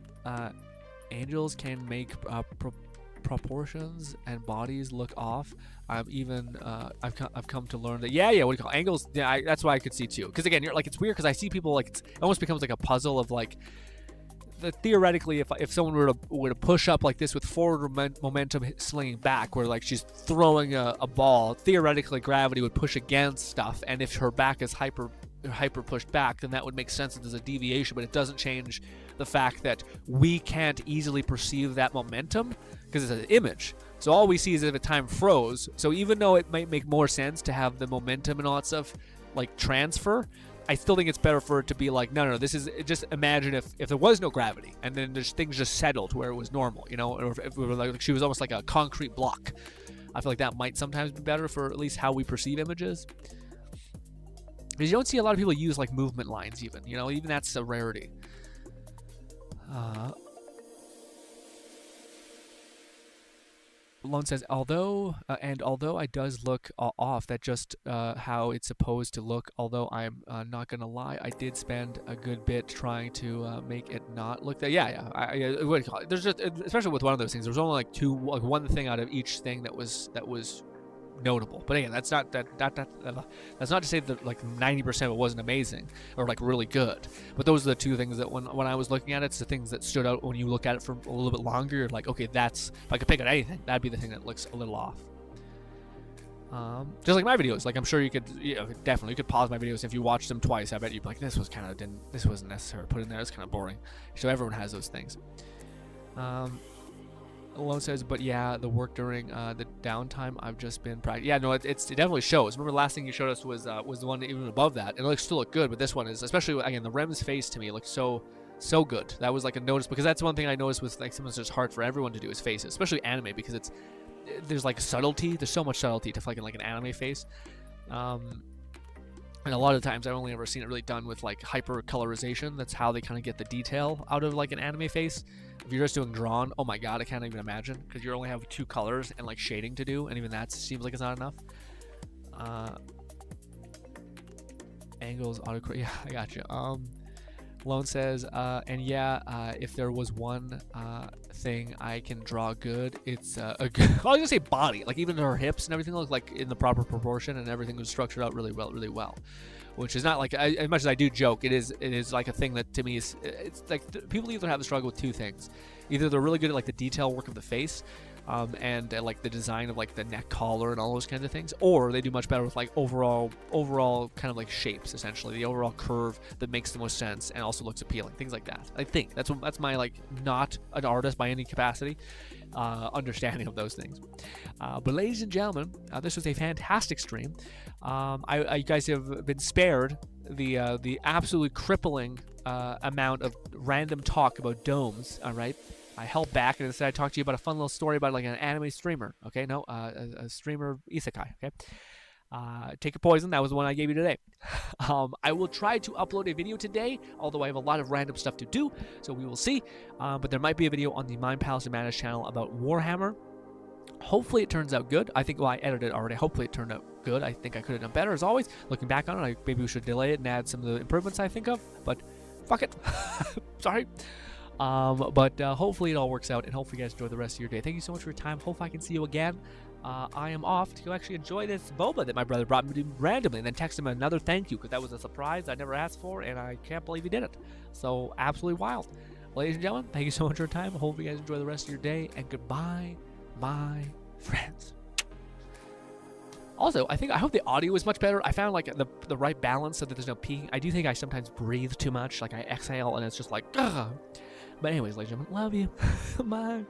can make proportions and bodies look off. I've come to learn that. Yeah. What do you call it? Angles? Yeah, that's why I could see too. Because again, you're like it's weird because I see people like it almost becomes like a puzzle of like. Theoretically, if someone were to push up like this with forward momentum slinging back, where like she's throwing a ball, theoretically gravity would push against stuff, and if her back is hyper pushed back, then that would make sense that there's a deviation, but it doesn't change the fact that we can't easily perceive that momentum because it's an image. So all we see is if a time froze. So even though it might make more sense to have the momentum and all that stuff like transfer, I still think it's better for it to be like, no, this is, just imagine if there was no gravity and then things just settled where it was normal, or if it were like she was almost like a concrete block. I feel like that might sometimes be better for at least how we perceive images. Because you don't see a lot of people use like movement lines even, even that's a rarity. Lone says, although it does look off, that just how it's supposed to look. Although I'm not gonna lie, I did spend a good bit trying to make it not look that. Yeah. What do you call it? There's just, especially with one of those things, there's only like one thing out of each thing that was notable. But again, that's not that's not to say that like 90% of it wasn't amazing or like really good. But those are the two things that when I was looking at it, it's the things that stood out when you look at it for a little bit longer. You're like, okay, that's, if I could pick out anything, that'd be the thing that looks a little off. Just like my videos, like I'm sure you could, definitely you could pause my videos if you watched them twice. I bet you'd be like, this wasn't necessary to put in there. It's kind of boring. So everyone has those things. Alone says, but yeah, the work during the downtime, I've just been practicing. Yeah, no, it definitely shows. Remember the last thing you showed us was the one even above that. It still looked good, but this one is, especially again, the Rem's face to me looks so good. That was like a notice, because that's one thing I noticed with like something that's hard for everyone to do is faces, especially anime, because there's like subtlety. There's so much subtlety to fucking like an anime face. And a lot of times I've only ever seen it really done with like hyper colorization. That's how they kind of get the detail out of like an anime face. If you're just doing drawn, oh my god, I can't even imagine, because you only have 2 colors and like shading to do, and even that seems like it's not enough. Angles, autocorrect, yeah, I got you. Lone says, and yeah, if there was one thing I can draw good, it's a good, I was gonna say body, like even her hips and everything look like in the proper proportion, and everything was structured out really well, which is not like, as much as I do joke, it is like a thing that to me is, it's like people either have the struggle with two things. Either they're really good at like the detail work of the face, and like the design of like the neck collar and all those kinds of things, or they do much better with like overall kind of like shapes, essentially the overall curve that makes the most sense and also looks appealing, things like that. I think that's my, like, not an artist by any capacity, understanding of those things. But ladies and gentlemen, this was a fantastic stream. You guys have been spared the absolutely crippling amount of random talk about domes. All right, I held back and instead I talked to you about a fun little story about like an anime streamer. Okay, no, a streamer isekai. Okay, take a poison. That was the one I gave you today. I will try to upload a video today, although I have a lot of random stuff to do, so we will see. But there might be a video on the Mind Palace of Madness channel about Warhammer. Hopefully it turns out good. I think, well, I edited it already. Hopefully it turned out good. I think I could have done better, as always. Looking back on it, maybe we should delay it and add some of the improvements I think of, but fuck it. Sorry. But hopefully it all works out, and hopefully you guys enjoy the rest of your day. Thank you so much for your time. Hopefully I can see you again. I am off to actually enjoy this boba that my brother brought me randomly, and then text him another thank you, because that was a surprise I never asked for, and I can't believe he did it. So absolutely wild. Ladies and gentlemen, thank you so much for your time. Hope you guys enjoy the rest of your day, and goodbye, my friends. Also, I hope the audio is much better. I found like the right balance so that there's no peeking. I do think I sometimes breathe too much, like I exhale and it's just like, ugh. But anyways, ladies and gentlemen, love you. Bye.